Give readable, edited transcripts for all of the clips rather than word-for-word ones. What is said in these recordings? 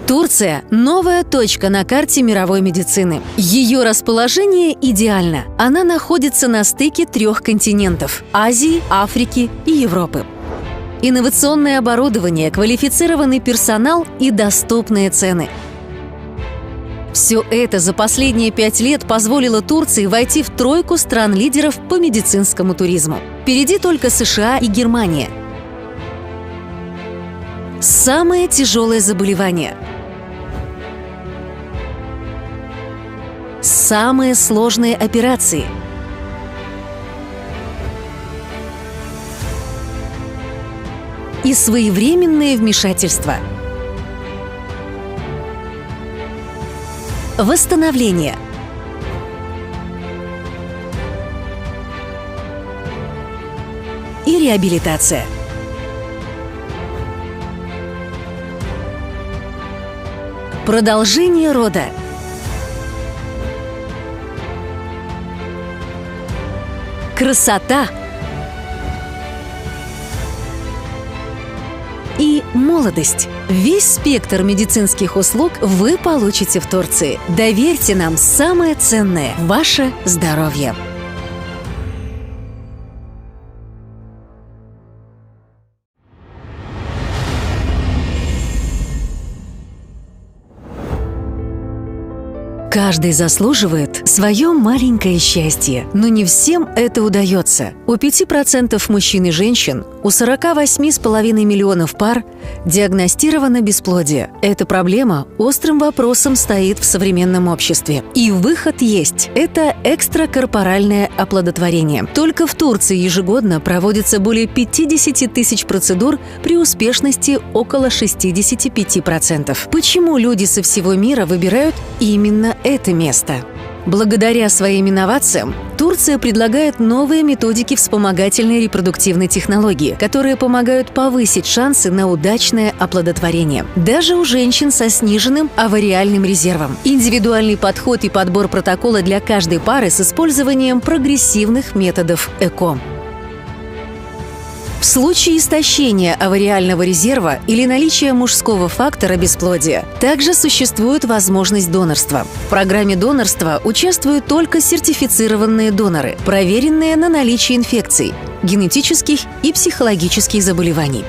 Турция – новая точка на карте мировой медицины. Ее расположение идеально. Она находится на стыке 3 континентов – Азии, Африки и Европы. Инновационное оборудование, квалифицированный персонал и доступные цены. Все это за последние 5 лет позволило Турции войти в 3 стран-лидеров по медицинскому туризму. Впереди только США и Германия. Самое тяжелое заболевание. Самые сложные операции. И своевременные вмешательства. Восстановление. И реабилитация. Продолжение рода. Красота и молодость. Весь спектр медицинских услуг вы получите в Турции. Доверьте нам самое ценное – ваше здоровье. Каждый заслуживает свое маленькое счастье, но не всем это удается. У 5% мужчин и женщин, у 48,5 миллионов пар диагностировано бесплодие. Эта проблема острым вопросом стоит в современном обществе. И выход есть – это экстракорпоральное оплодотворение. Только в Турции ежегодно проводится более 50 тысяч процедур при успешности около 65%. Почему люди со всего мира выбирают именно это место? Благодаря своим инновациям Турция предлагает новые методики вспомогательной репродуктивной технологии, которые помогают повысить шансы на удачное оплодотворение. Даже у женщин со сниженным овариальным резервом. Индивидуальный подход и подбор протокола для каждой пары с использованием прогрессивных методов ЭКО. В случае истощения овариального резерва или наличия мужского фактора бесплодия также существует возможность донорства. В программе донорства участвуют только сертифицированные доноры, проверенные на наличие инфекций, генетических и психологических заболеваний.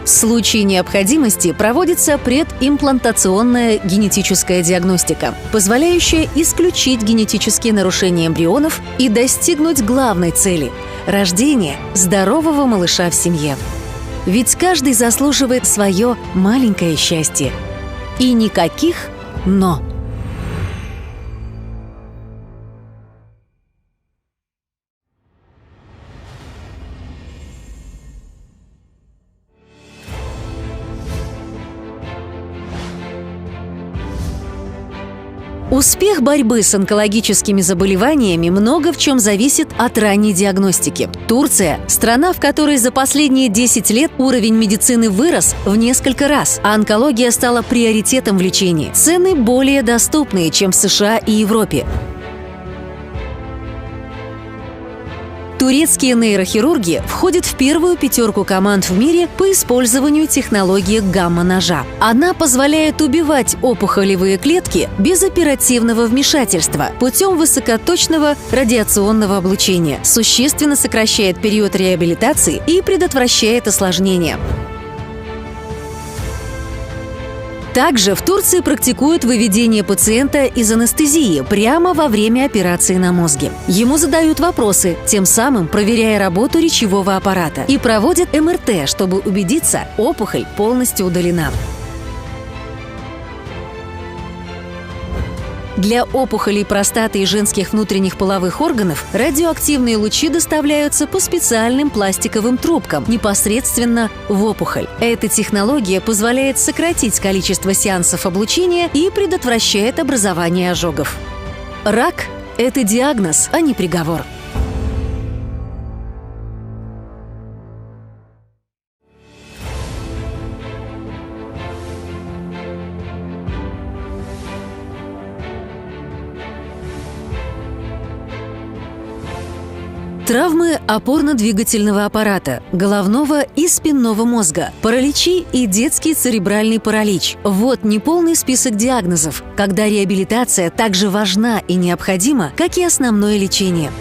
В случае необходимости проводится предимплантационная генетическая диагностика, позволяющая исключить генетические нарушения эмбрионов и достигнуть главной цели – рождения здорового малыша в семье. Ведь каждый заслуживает свое маленькое счастье. И никаких «но». Успех борьбы с онкологическими заболеваниями много в чем зависит от ранней диагностики. Турция – страна, в которой за последние 10 лет уровень медицины вырос в несколько раз, а онкология стала приоритетом в лечении. Цены более доступные, чем в США и Европе. Турецкие нейрохирурги входят в первую 5 команд в мире по использованию технологии гамма-ножа. Она позволяет убивать опухолевые клетки без оперативного вмешательства путем высокоточного радиационного облучения, существенно сокращает период реабилитации и предотвращает осложнения. Также в Турции практикуют выведение пациента из анестезии прямо во время операции на мозге. Ему задают вопросы, тем самым проверяя работу речевого аппарата, и проводят МРТ, чтобы убедиться, опухоль полностью удалена. Для опухолей простаты и женских внутренних половых органов радиоактивные лучи доставляются по специальным пластиковым трубкам непосредственно в опухоль. Эта технология позволяет сократить количество сеансов облучения и предотвращает образование ожогов. Рак – это диагноз, а не приговор. Травмы опорно-двигательного аппарата, головного и спинного мозга, параличи и детский церебральный паралич. Вот неполный список диагнозов, когда реабилитация так же важна и необходима, как и основное лечение.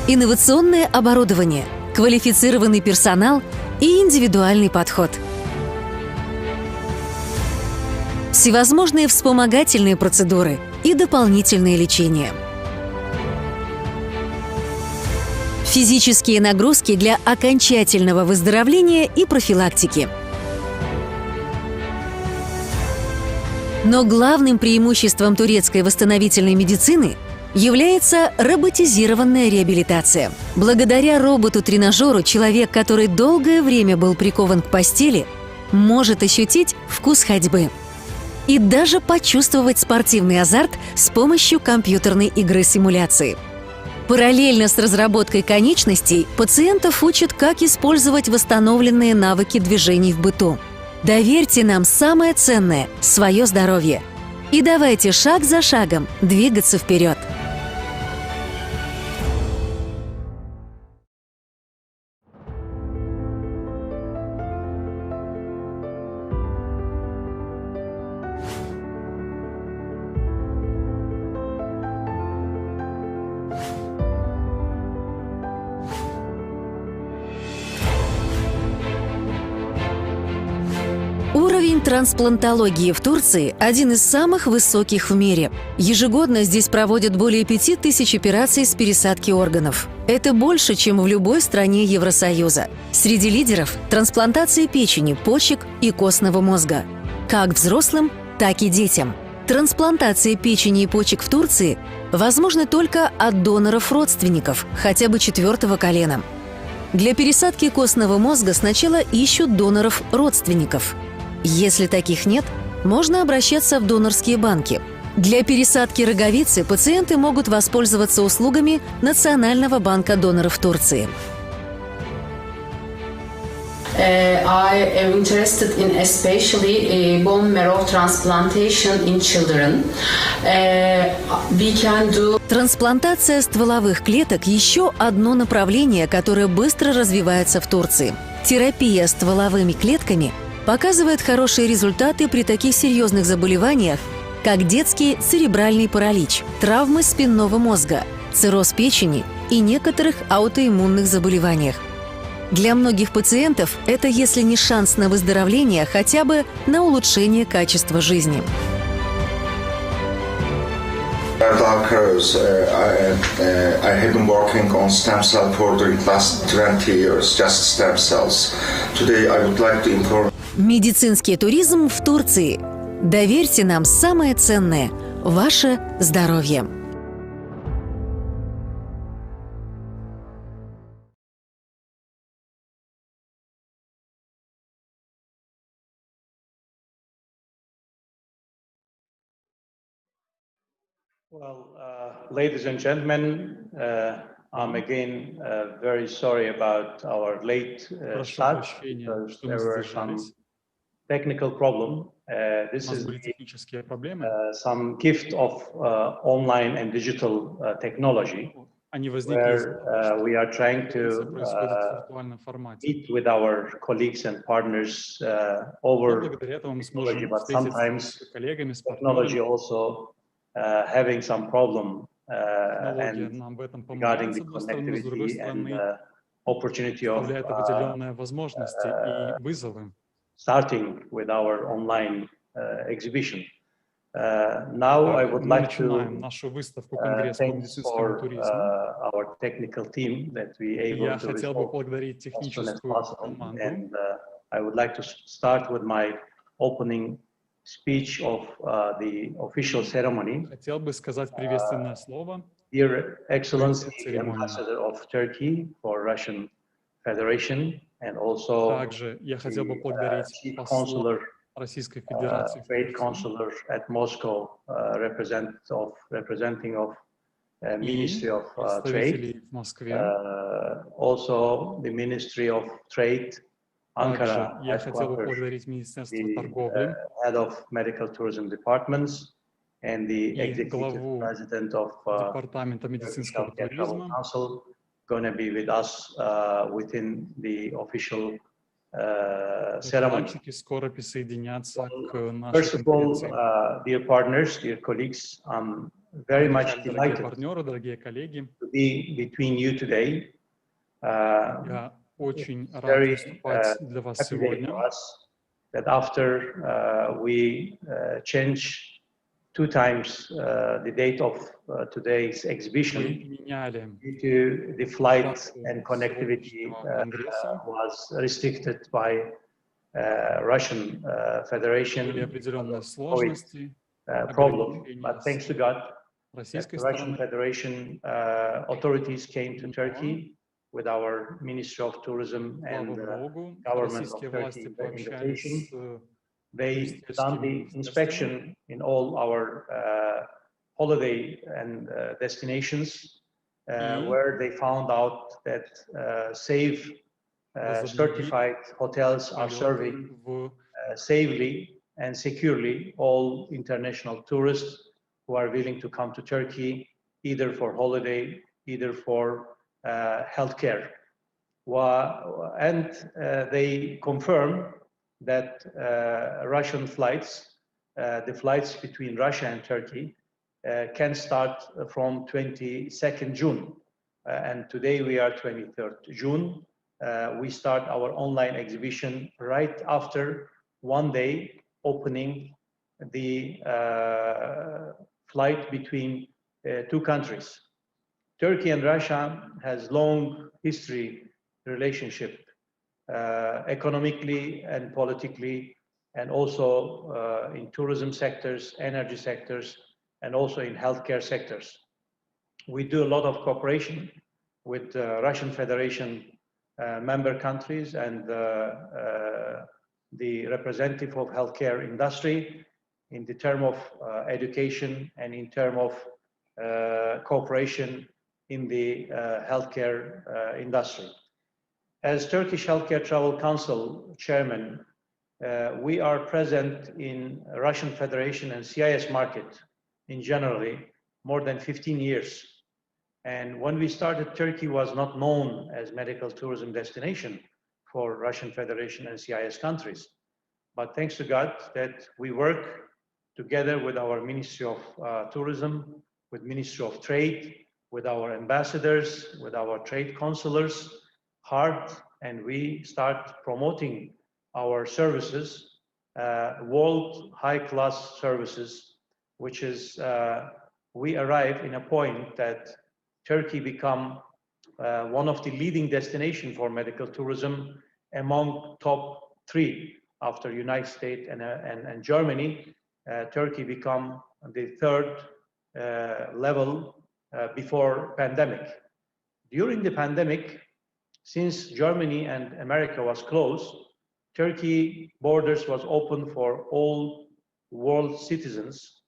Инновационное оборудование, квалифицированный персонал и индивидуальный подход. Всевозможные вспомогательные процедуры и дополнительное лечение. Физические нагрузки для окончательного выздоровления и профилактики. Но главным преимуществом турецкой восстановительной медицины является роботизированная реабилитация. Благодаря роботу-тренажеру человек, который долгое время был прикован к постели, может ощутить вкус ходьбы и даже почувствовать спортивный азарт с помощью компьютерной игры-симуляции. Параллельно с разработкой конечностей пациентов учат, как использовать восстановленные навыки движений в быту. Доверьте нам самое ценное – свое здоровье. И давайте шаг за шагом двигаться вперед. Уровень трансплантологии в Турции один из самых высоких в мире. Ежегодно здесь проводят более 5000 операций с пересадки органов. Это больше, чем в любой стране Евросоюза. Среди лидеров – трансплантация печени, почек и костного мозга. Как взрослым, так и детям. Трансплантация печени и почек в Турции возможна только от доноров-родственников, хотя бы 4-го колена. Для пересадки костного мозга сначала ищут доноров-родственников. Если таких нет, можно обращаться в донорские банки. Для пересадки роговицы пациенты могут воспользоваться услугами Национального банка доноров Турции. I am interested in especially bone marrow transplantation in children. We can do. Трансплантация стволовых клеток – еще одно направление, которое быстро развивается в Турции. Терапия стволовыми клетками показывает хорошие результаты при таких серьезных заболеваниях, как детский церебральный паралич, травмы спинного мозга, цирроз печени и некоторых аутоиммунных заболеваниях. Для многих пациентов это, если не шанс на выздоровление, хотя бы на улучшение качества жизни. I have been working on stem cell for the last 20 years, just stem cells. Today I would like to inform. Медицинский туризм в Турции. Доверьте нам самое ценное – ваше здоровье. Well, ladies and gentlemen, I'm again very sorry about our late start because there were some technical problem. This is some gift of online and digital technology, where we are trying to meet with our colleagues and partners over technology, but sometimes technology also having some problem and regarding the connectivity and opportunity of starting with our online exhibition. Now I would like to thank for our technical team that we able to resolve as soon as possible. And I would like to start with my opening speech of the official ceremony. Dear Excellency, the Ambassador of Turkey for Russian Federation, and also the Chief Consular, Trade Consular at Moscow, representing of Ministry of Trade, also the Ministry of Trade, Ankara, headquarters, the head of Medical Tourism Departments, and the и executive главу president of Департамента Turkish медицинского Healthcare Travel туризма. Council, going to be with us within the official ceremony. Докладчики скоро присоединятся к нашей First of all, конференции. dear partners, dear colleagues, I'm very much Дорогие delighted партнеры, дорогие коллеги, to be between you today. я очень It's рад very выступать для вас happy day сегодня. for us that after we changed 2 times the date of today's Мы exhibition меняли due to the flight дату and connectivity сегодняшнего конгресса. was restricted by Russian Federation Были определенные COVID сложности, problem, but ограничения thanks с to God that российской the Russian стороны. Federation authorities came to Turkey with our Ministry of Tourism and Слава Богу, government of российские Turkey власти пообщались invitation. с They done the министерствами. inspection in all our holiday and destinations where they found out that safe certified hotels are serving safely and securely all international tourists who are willing to come to Turkey, either for holiday, either for healthcare. And they confirm that Russian flights, the flights between Russia and Turkey, can start from 22nd June. And today we are 23rd June. We start our online exhibition right after 1 day opening the flight between 2 countries. Turkey and Russia has long history relationship economically and politically, and also in tourism sectors, energy sectors, and also in healthcare sectors. We do a lot of cooperation with Russian Federation member countries and the representative of healthcare industry in the term of education and in term of cooperation in the healthcare industry. As Turkish Healthcare Travel Council chairman, we are present in Russian Federation and CIS market in generally more than 15 years. And when we started, Turkey was not known as medical tourism destination for Russian Federation and CIS countries. But thanks to God that we work together with our Ministry of Tourism, with Ministry of Trade, with our ambassadors, with our trade consulars, hard, and we start promoting our services, world high-class services, which is, we arrive in a point that Turkey become one of the leading destinations for medical tourism among top 3 after United States and Germany. Turkey become the 3rd level before pandemic. During the pandemic, since Germany and America was closed, Turkey borders was open for all world citizens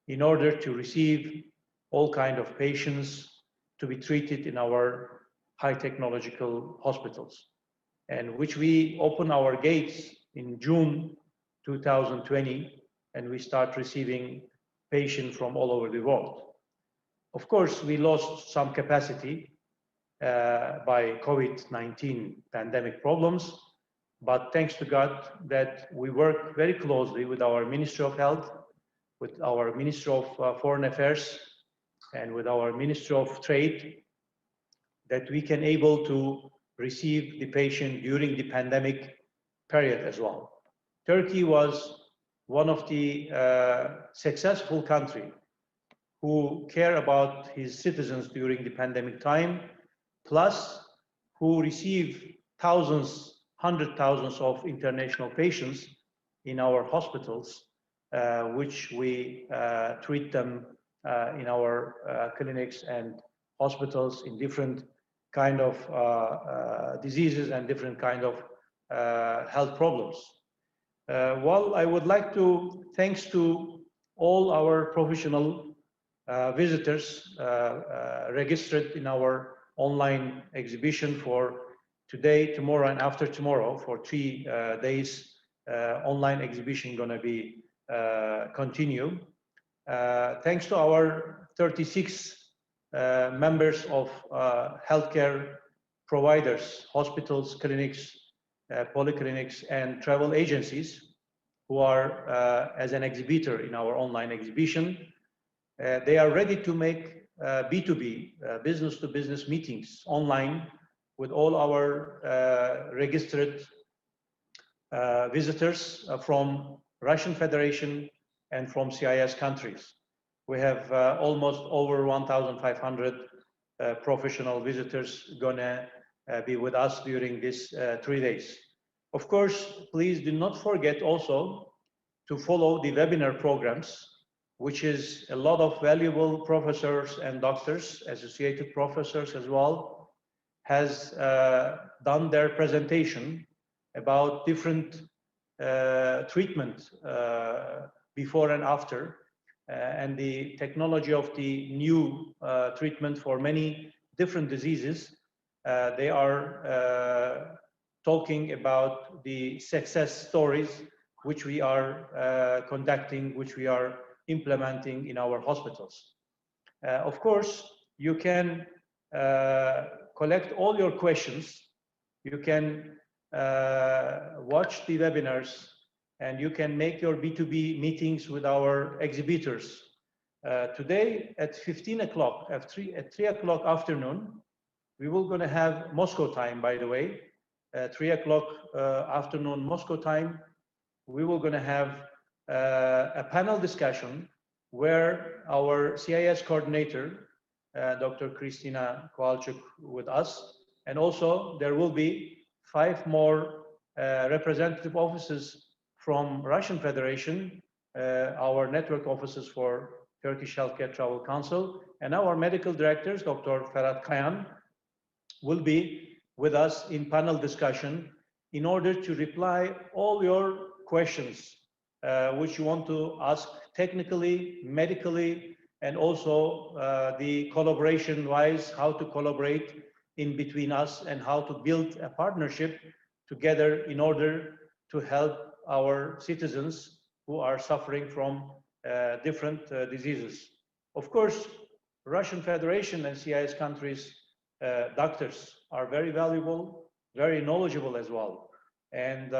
in order to receive all kind of patients to be treated in our high technological hospitals, and which we open our gates in June 2020, and we start receiving patients from all over the world. Of course, we lost some capacity by COVID-19 pandemic problems, but thanks to God that we work very closely with our Ministry of Health, with our Ministry of Foreign Affairs, and with our Ministry of Trade, that we can able to receive the patient during the pandemic period as well. Turkey was one of the successful country who care about his citizens during the pandemic time, plus who receive thousands, 100,000s of international patients in our hospitals, which we treat them in our clinics and hospitals in different kind of diseases and different kind of health problems. Well, I would like to, thanks to all our professional visitors registered in our online exhibition for today, tomorrow, and after tomorrow. For 3 days, online exhibition gonna be continue. Thanks to our 36 members of healthcare providers, hospitals, clinics, polyclinics, and travel agencies who are as an exhibitor in our online exhibition. They are ready to make B2B, business-to-business meetings online with all our registered visitors from Russian Federation and from CIS countries. We have almost over 1,500 professional visitors gonna be with us during these 3 days. Of course, please do not forget also to follow the webinar programs, which is a lot of valuable professors and doctors, associated professors as well, has done their presentation about different treatment before and after, and the technology of the new treatment for many different diseases. They are talking about the success stories which we are conducting, which we are implementing in our hospitals. Of course, you can collect all your questions. You can watch the webinars, and you can make your B2B meetings with our exhibitors. Today at 15 o'clock, at 3 o'clock afternoon, we will gonna have Moscow time, by the way, 3 o'clock afternoon Moscow time. We will gonna have a panel discussion where our CIS coordinator, Dr. Kristina Kowalczyk, with us, and also there will be 5 more representative offices from Russian Federation, our network offices for Turkish Healthcare Travel Council, and our medical directors, Dr. Ferhat Kayan, will be with us in panel discussion in order to reply all your questions which you want to ask technically, medically, and also the collaboration wise, how to collaborate in between us and how to build a partnership together in order to help our citizens who are suffering from different diseases. Of course, Russian Federation and CIS countries doctors are very valuable, very knowledgeable as well. And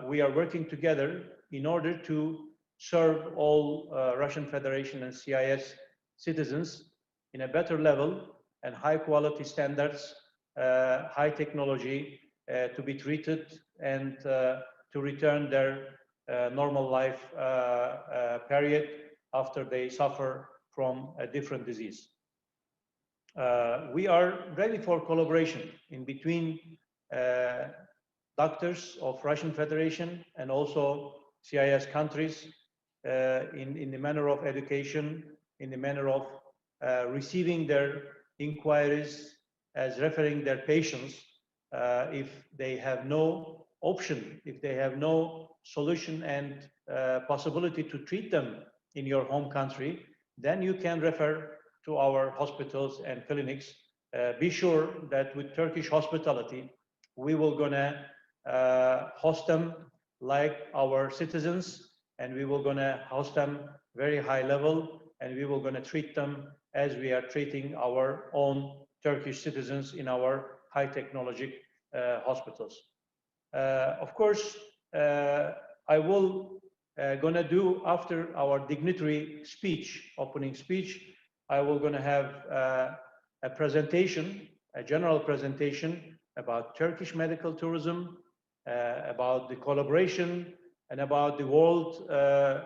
we are working together in order to serve all Russian Federation and CIS citizens in a better level and high quality standards, high technology to be treated and to return their normal life period after they suffer from a different disease. We are ready for collaboration in between doctors of Russian Federation and also CIS countries in the manner of education, in the manner of receiving their inquiries as referring their patients if they have no option, if they have no solution and possibility to treat them in your home country, then you can refer to our hospitals and clinics. Be sure that with Turkish hospitality, we will gonna host them like our citizens, and we will gonna host them very high level, and we will gonna treat them as we are treating our own Turkish citizens in our high technology hospitals. Of course, I will gonna do after our dignitary speech, opening speech, I will gonna have a presentation, a general presentation about Turkish medical tourism, about the collaboration, and about the world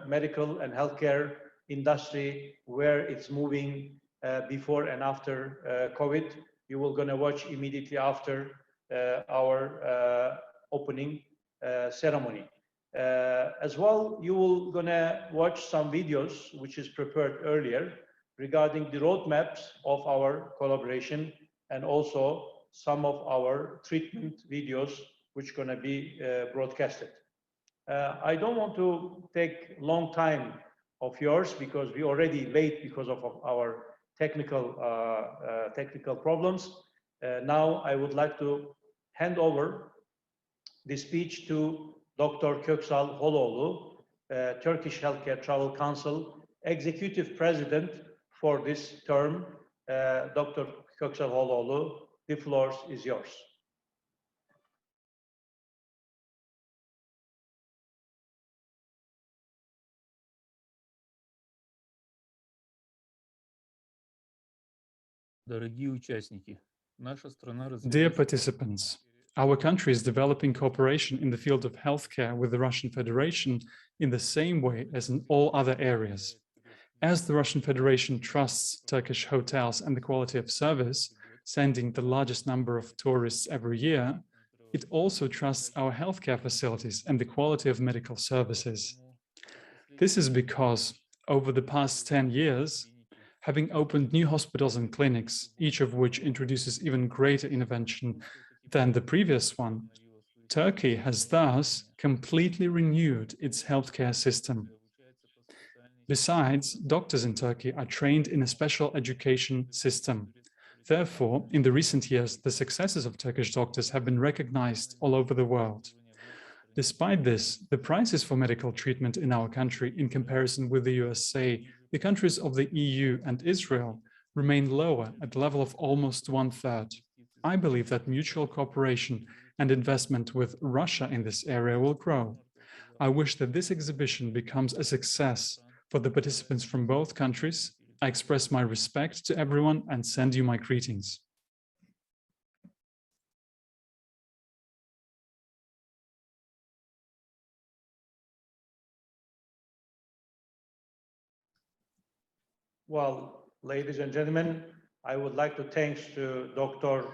medical and healthcare industry, where it's moving before and after COVID. You will gonna watch immediately after our opening ceremony. As well, you will gonna watch some videos which is prepared earlier regarding the roadmaps of our collaboration, and also some of our treatment videos which gonna be broadcasted. I don't want to take long time of yours because we already late because of our technical problems. Now I would like to hand over the speech to Dr. Köksal Holoğlu, Turkish Healthcare Travel Council executive president for this term, Dr. Köksal Holoğlu. The floor is yours. Dear participants, our country is developing cooperation in the field of healthcare with the Russian Federation in the same way as in all other areas. As the Russian Federation trusts Turkish hotels and the quality of service, sending the largest number of tourists every year, it also trusts our healthcare facilities and the quality of medical services. This is because over the past 10 years, having opened new hospitals and clinics, each of which introduces even greater intervention than the previous one, Turkey has thus completely renewed its healthcare system. Besides, doctors in Turkey are trained in a special education system. Therefore, in the recent years, the successes of Turkish doctors have been recognized all over the world. Despite this, the prices for medical treatment in our country, in comparison with the USA, the countries of the EU and Israel, remain lower at the level of almost 1/3. I believe that mutual cooperation and investment with Russia in this area will grow. I wish that this exhibition becomes a success for the participants from both countries. I express my respect to everyone and send you my greetings. Well, ladies and gentlemen, I would like to thank Dr.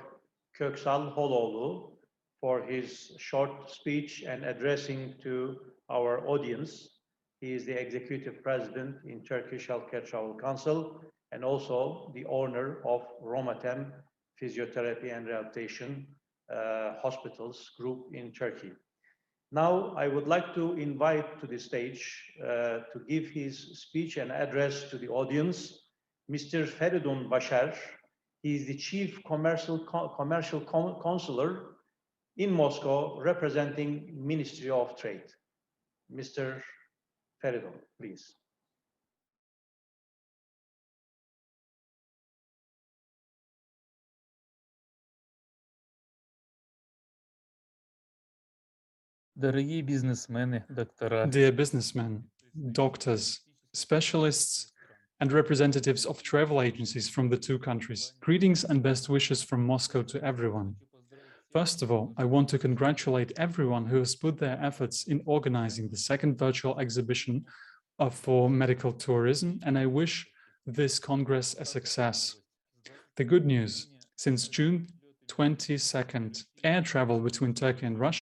Köksal Holoğlu for his short speech and addressing to our audience. He is the executive president in Turkish Healthcare Travel Council and also the owner of Romatem Physiotherapy and Rehabilitation Hospitals Group in Turkey. Now, I would like to invite to the stage to give his speech and address to the audience, Mr. Feridun Basher. He is the Chief Commercial Counselor in Moscow, representing Ministry of Trade. Mr. Feridun, please. Dear businessmen, doctors, specialists, and representatives of travel agencies from the two countries, greetings and best wishes from Moscow to everyone. First of all, I want to congratulate everyone who has put their efforts in organizing the second virtual exhibition for medical tourism, and I wish this Congress a success. The good news, since June 22nd, air travel between Turkey and Russia.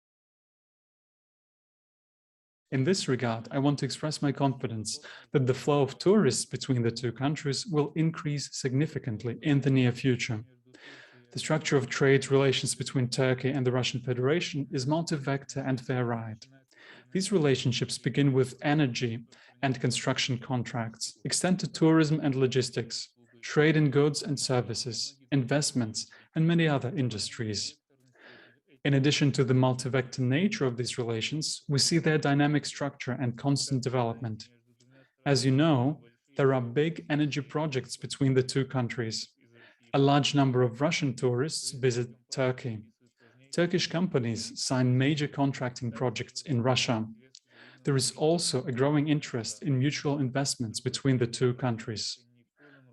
In this regard, I want to express my confidence that the flow of tourists between the two countries will increase significantly in the near future. The structure of trade relations between Turkey and the Russian Federation is multi-vector and varied. These relationships begin with energy and construction contracts, extend to tourism and logistics, trade in goods and services, investments, and many other industries. In addition to the multi-vector nature of these relations, we see their dynamic structure and constant development. As you know, there are big energy projects between the two countries. A large number of Russian tourists visit Turkey. Turkish companies sign major contracting projects in Russia. There is also a growing interest in mutual investments between the two countries.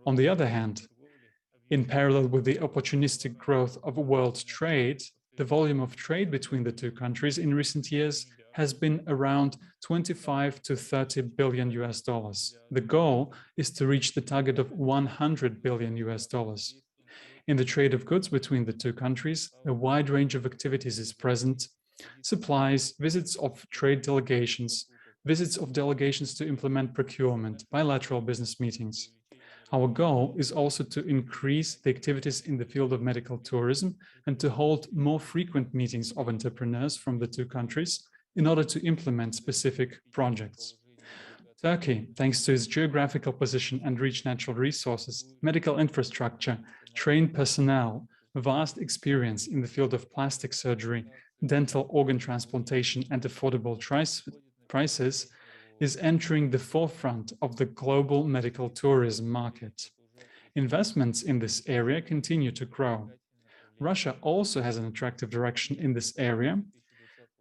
On the other hand, in parallel with the opportunistic growth of world trade, the volume of trade between the two countries in recent years has been around 25 to 30 billion US dollars. The goal is to reach the target of 100 billion US dollars. In the trade of goods between the two countries, a wide range of activities is present: supplies, visits of trade delegations, visits of delegations to implement procurement, bilateral business meetings. Our goal is also to increase the activities in the field of medical tourism and to hold more frequent meetings of entrepreneurs from the two countries in order to implement specific projects. Turkey, thanks to its geographical position and rich natural resources, medical infrastructure, trained personnel, vast experience in the field of plastic surgery, dental organ transplantation, and affordable prices, is entering the forefront of the global medical tourism market. Investments in this area continue to grow. Russia also has an attractive direction in this area.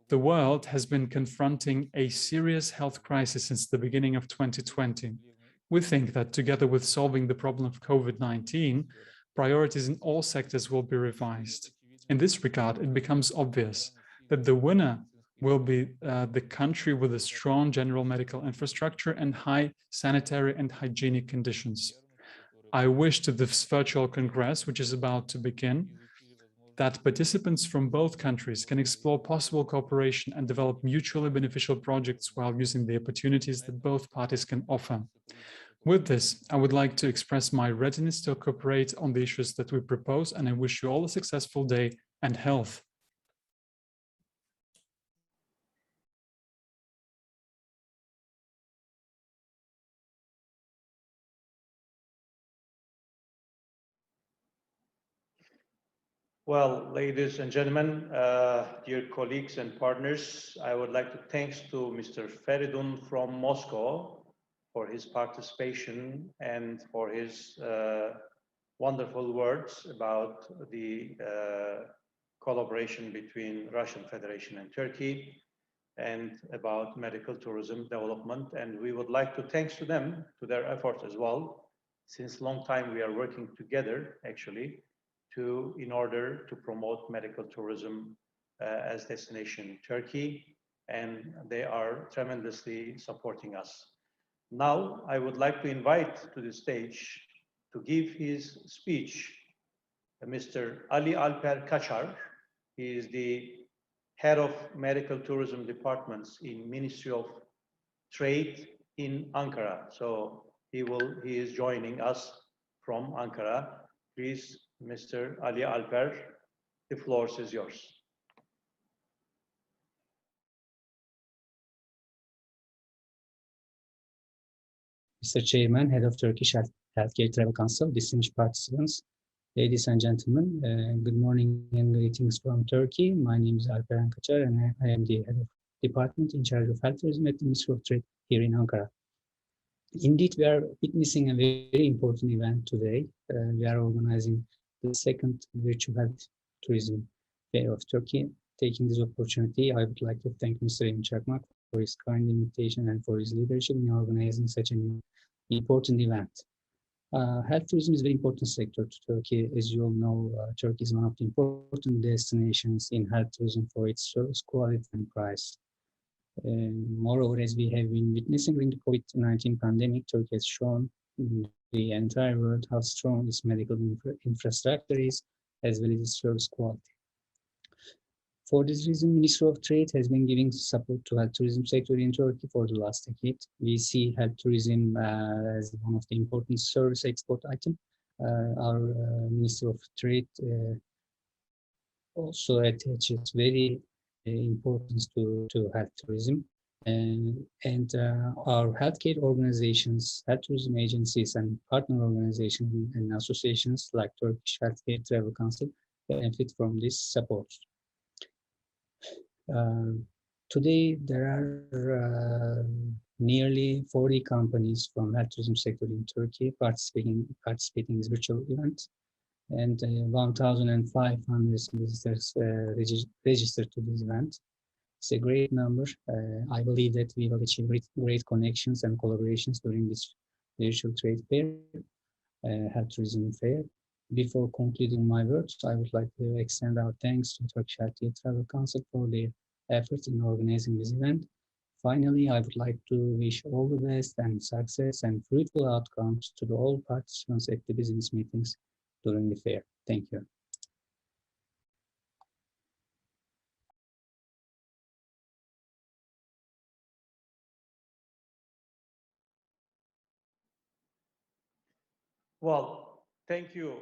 The world has been confronting a serious health crisis since the beginning of 2020. We think that together with solving the problem of COVID-19, priorities in all sectors will be revised. In this regard, it becomes obvious that the winner will be the country with a strong general medical infrastructure and high sanitary and hygienic conditions. I wish to this virtual congress, which is about to begin, that participants from both countries can explore possible cooperation and develop mutually beneficial projects while using the opportunities that both parties can offer. With this, I would like to express my readiness to cooperate on the issues that we propose, and I wish you all a successful day and health. Well, ladies and gentlemen, dear colleagues and partners, I would like to thank to Mr. Feridun from Moscow for his participation and for his wonderful words about the collaboration between Russian Federation and Turkey and about medical tourism development. And we would like to thank to them, to their efforts as well. Since long time we are working together, actually, in order to promote medical tourism as destination in Turkey, and they are tremendously supporting us. Now, I would like to invite to the stage to give his speech Mr. Ali Alper Kaçar. He is the head of medical tourism departments in Ministry of Trade in Ankara. So he is joining us from Ankara. Please, Mr. Ali Alper, the floor is yours. Mr. Chairman, Head of Turkish Healthcare Travel Council, distinguished participants, ladies and gentlemen, good morning and greetings from Turkey. My name is Alper Kaçar and I am the Head of Department in charge of Health Tourism at the Ministry of Trade here in Ankara. Indeed, we are witnessing a very important event today. We are organizing the second virtual health tourism fair of Turkey. Taking this opportunity, I would like to thank Mr. Emin Çakmak for his kind invitation and for his leadership in organizing such an important event. Health tourism is a very important sector to Turkey. As you all know, Turkey is one of the important destinations in health tourism for its service quality and price. Moreover, as we have been witnessing during the COVID-19 pandemic, Turkey has shown the entire world how strong its medical infrastructure is, as well as its service quality. For this reason, Ministry of Trade has been giving support to health tourism sector in Turkey for the last decade. We see health tourism as one of the important service export item. Our Ministry of Trade also attaches very importance to health tourism. And our healthcare organizations, health tourism agencies, and partner organizations and associations like Turkish Healthcare Travel Council benefit from this support. Today, there are nearly 40 companies from health tourism sector in Turkey participating in this virtual event, and 1,500 visitors registered to this event. It's a great number. I believe that we will achieve great connections and collaborations during this virtual trade fair, health tourism fair. Before concluding my words, I would like to extend our thanks to Turkish Healthcare Travel Council for their efforts in organizing this event. Finally, I would like to wish all the best and success and fruitful outcomes to all participants at the business meetings during the fair. Thank you. Well, thank you,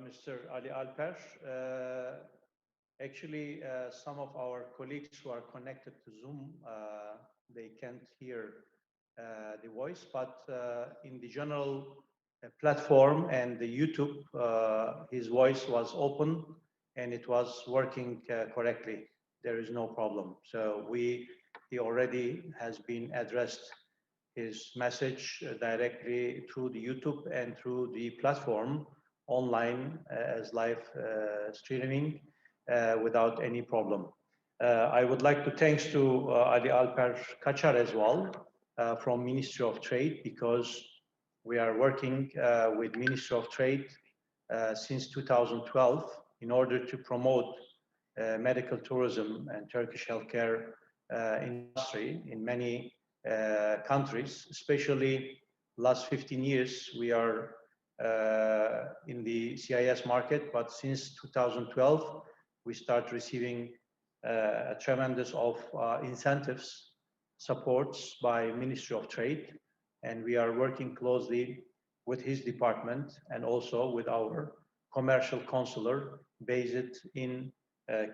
Mr. Ali Alper. Actually, some of our colleagues who are connected to Zoom, they can't hear the voice, but in the general platform and the YouTube, his voice was open and it was working correctly. There is no problem. So he already has been addressed his message directly through the YouTube and through the platform online as live streaming without any problem. I would like to thanks to Ali Alper Kaçar as well from Ministry of Trade, because we are working with Ministry of Trade since 2012 in order to promote medical tourism and Turkish healthcare industry in many countries. Especially last 15 years, we are in the CIS market, but since 2012, we start receiving a tremendous of incentives, supports by Ministry of Trade, and we are working closely with his department and also with our commercial consular based in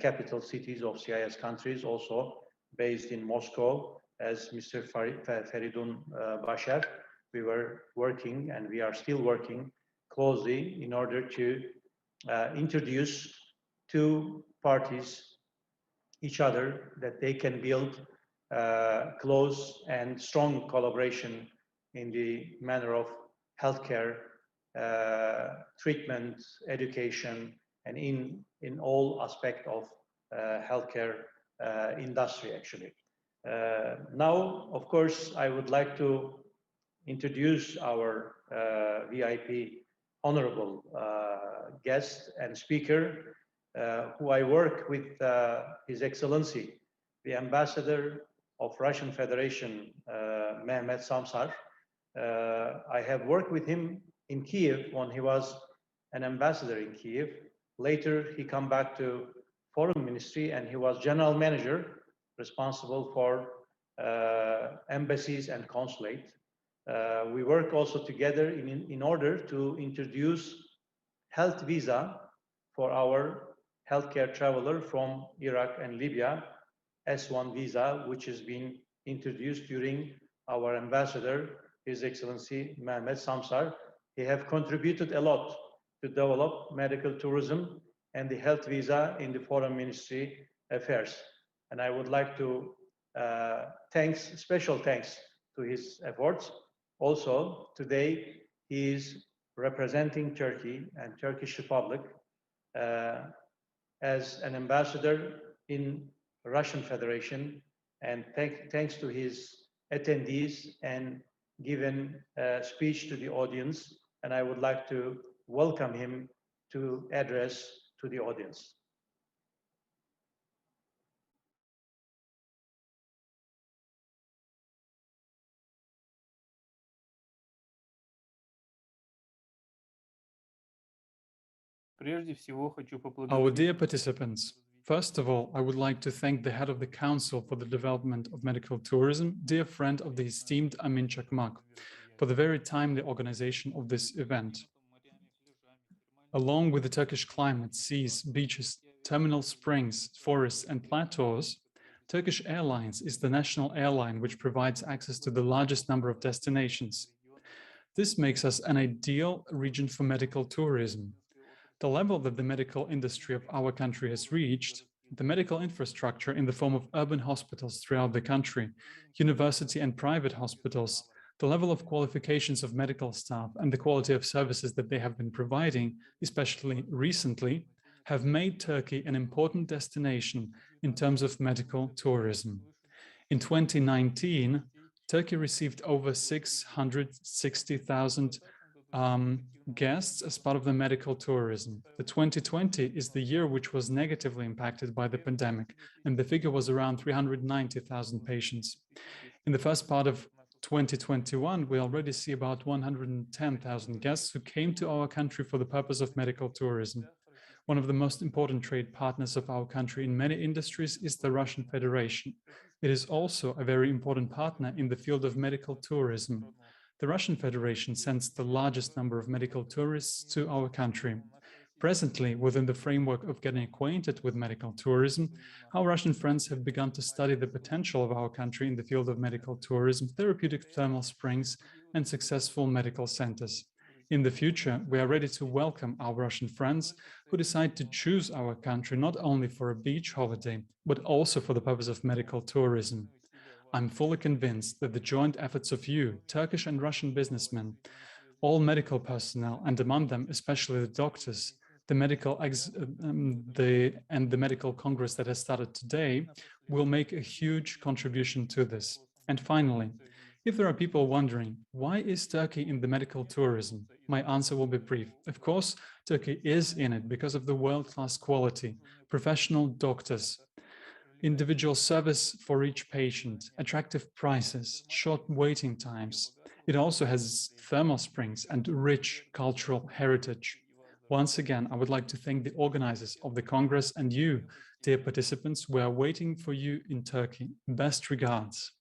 capital cities of CIS countries, also based in Moscow, as Mr. Feridun Basher. We were working and we are still working closely in order to introduce two parties each other, that they can build close and strong collaboration in the manner of healthcare, treatment, education, and in all aspect of healthcare industry, actually. Now, of course, I would like to introduce our VIP honorable guest and speaker, who I work with His Excellency, the Ambassador of Russian Federation, Mehmet Samsar. I have worked with him in Kiev when he was an ambassador in Kiev. Later, he come back to Foreign Ministry and he was general manager responsible for embassies and consulate. We work also together in order to introduce health visa for our healthcare traveler from Iraq and Libya, S1 visa, which has been introduced during our ambassador, His Excellency Mehmet Samsar. He have contributed a lot to develop medical tourism and the health visa in the Foreign Ministry affairs. And I would like to special thanks to his efforts. Also, today he is representing Turkey and Turkish Republic as an ambassador in Russian Federation, and thanks to his attendees and given a speech to the audience, and I would like to welcome him to address to the audience. Our dear participants, first of all, I would like to thank the head of the Council for the Development of Medical Tourism, dear friend of the esteemed Amin Chakmak, for the very timely organization of this event. Along with the Turkish climate, seas, beaches, terminal springs, forests, and plateaus, Turkish Airlines is the national airline which provides access to the largest number of destinations. This makes us an ideal region for medical tourism. The level that the medical industry of our country has reached, the medical infrastructure in the form of urban hospitals throughout the country, university and private hospitals, the level of qualifications of medical staff and the quality of services that they have been providing, especially recently, have made Turkey an important destination in terms of medical tourism. In 2019, Turkey received over 660,000 guests as part of the medical tourism. The 2020 is the year which was negatively impacted by the pandemic, and the figure was around 390,000 patients. In the first part of 2021, we already see about 110,000 guests who came to our country for the purpose of medical tourism. One of the most important trade partners of our country in many industries is the Russian Federation. It is also a very important partner in the field of medical tourism. The Russian Federation sends the largest number of medical tourists to our country. Presently, within the framework of getting acquainted with medical tourism, our Russian friends have begun to study the potential of our country in the field of medical tourism, therapeutic thermal springs, and successful medical centers. In the future, we are ready to welcome our Russian friends who decide to choose our country not only for a beach holiday, but also for the purpose of medical tourism. I'm fully convinced that the joint efforts of you, Turkish and Russian businessmen, all medical personnel, and among them especially the doctors, the medical congress that has started today, will make a huge contribution to this. And finally, if there are people wondering, why is Turkey in the medical tourism? My answer will be brief. Of course, Turkey is in it because of the world-class quality, professional doctors, individual service for each patient, attractive prices, short waiting times. It also has thermal springs and rich cultural heritage. Once again, I would like to thank the organizers of the Congress and you, dear participants. We are waiting for you in Turkey. Best regards.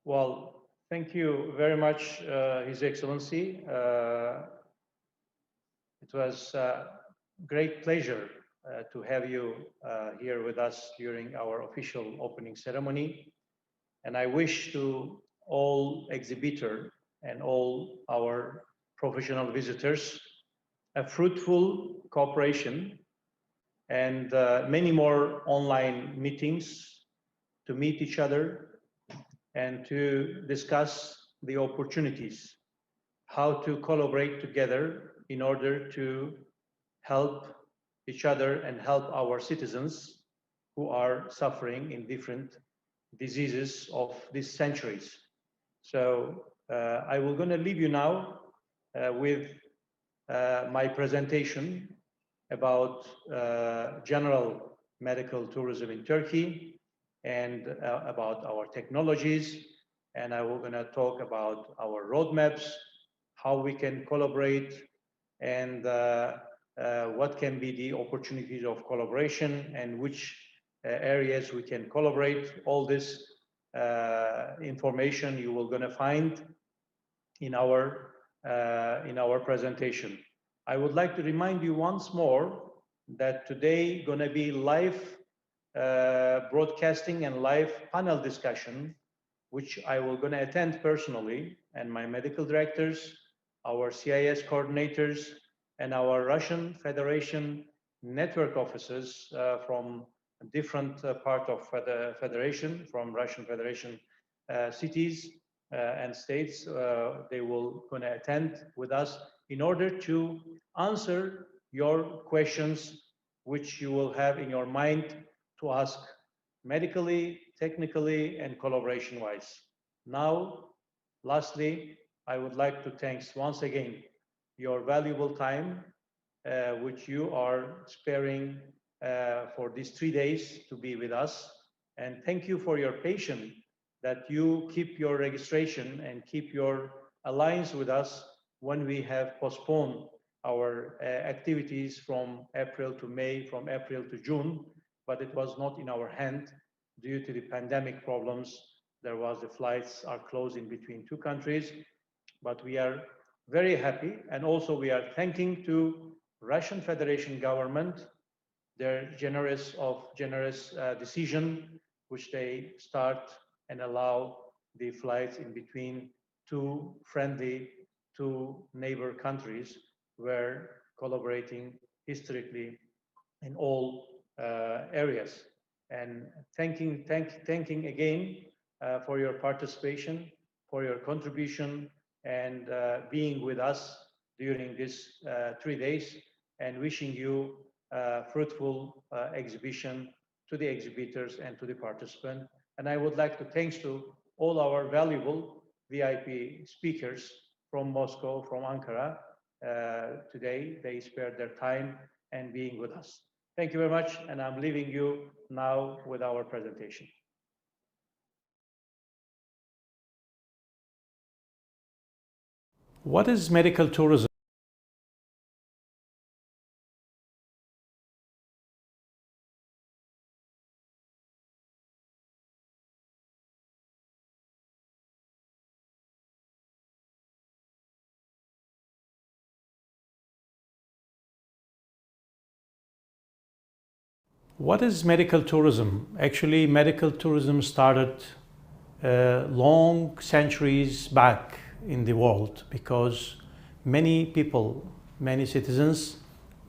Well, thank you very much, His Excellency. It was a great pleasure to have you here with us during our official opening ceremony. And I wish to all exhibitors and all our professional visitors a fruitful cooperation and many more online meetings to meet each other and to discuss the opportunities, how to collaborate together in order to help each other and help our citizens who are suffering in different diseases of these centuries. So I will going to leave you now with my presentation about general medical tourism in Turkey and about our technologies. And I will going to talk about our roadmaps, how we can collaborate, and what can be the opportunities of collaboration and which areas we can collaborate. All this information you will going to find in our presentation. I would like to remind you once more that today going to be live broadcasting and live panel discussion, which I will going to attend personally, and my medical directors, our CIS coordinators, and our Russian Federation network officers from different part of the Federation, from Russian Federation cities and states. They will going to attend with us in order to answer your questions, which you will have in your mind to ask medically, technically, and collaboration-wise. Now, lastly, I would like to thank once again your valuable time, which you are sparing for these 3 days to be with us. And thank you for your patience that you keep your registration and keep your alliance with us when we have postponed our activities from April to May, from April to June, but it was not in our hand due to the pandemic problems. There was the flights are closing between two countries, but we are very happy. And also we are thanking to Russian Federation government, their generous decision, which they start and allow the flights in between two neighbor countries were collaborating historically in all areas. And thanking again for your participation, for your contribution, and being with us during this 3 days, and wishing you a fruitful exhibition to the exhibitors and to the participants. And I would like to thank to all our valuable VIP speakers from Moscow, from Ankara. Today, they spared their time and being with us. Thank you very much, and I'm leaving you now with our presentation. What is medical tourism? What is medical tourism? Actually, medical tourism started long centuries back in the world because many people many citizens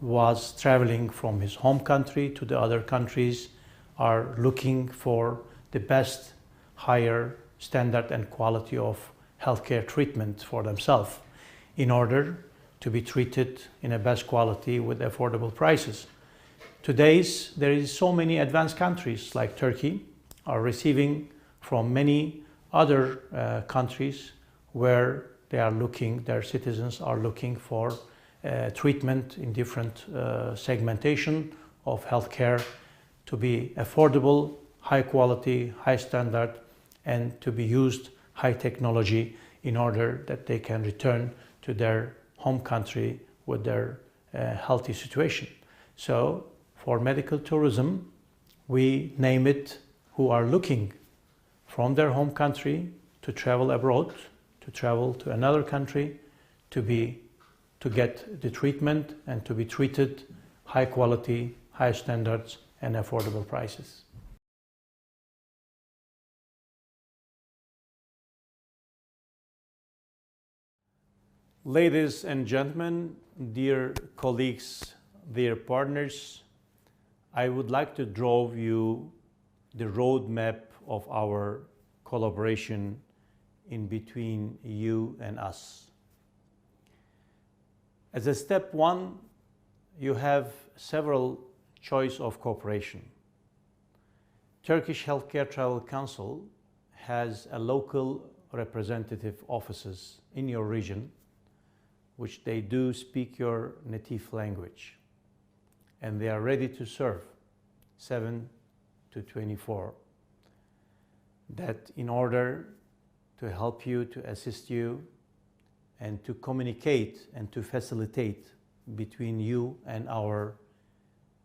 was traveling from his home country to the other countries, are looking for the best, higher standard and quality of healthcare treatment for themselves in order to be treated in a best quality with affordable prices. There is so many advanced countries like Turkey are receiving from many other countries where their citizens are looking for treatment in different segmentation of healthcare to be affordable, high quality, high standard, and to be used high technology in order that they can return to their home country with their healthy situation. So for medical tourism, we name it who are looking from their home country to travel abroad, to travel to another country, to get the treatment and to be treated high quality, high standards, and affordable prices. Ladies and gentlemen, dear colleagues, dear partners, I would like to draw you the roadmap of our collaboration in between you and us. As a step one, you have several choice of cooperation. Turkish Healthcare Travel Council has a local representative offices in your region, which they do speak your native language, and they are ready to serve 7 to 24. That in order to help you, to assist you, and to communicate and to facilitate between you and our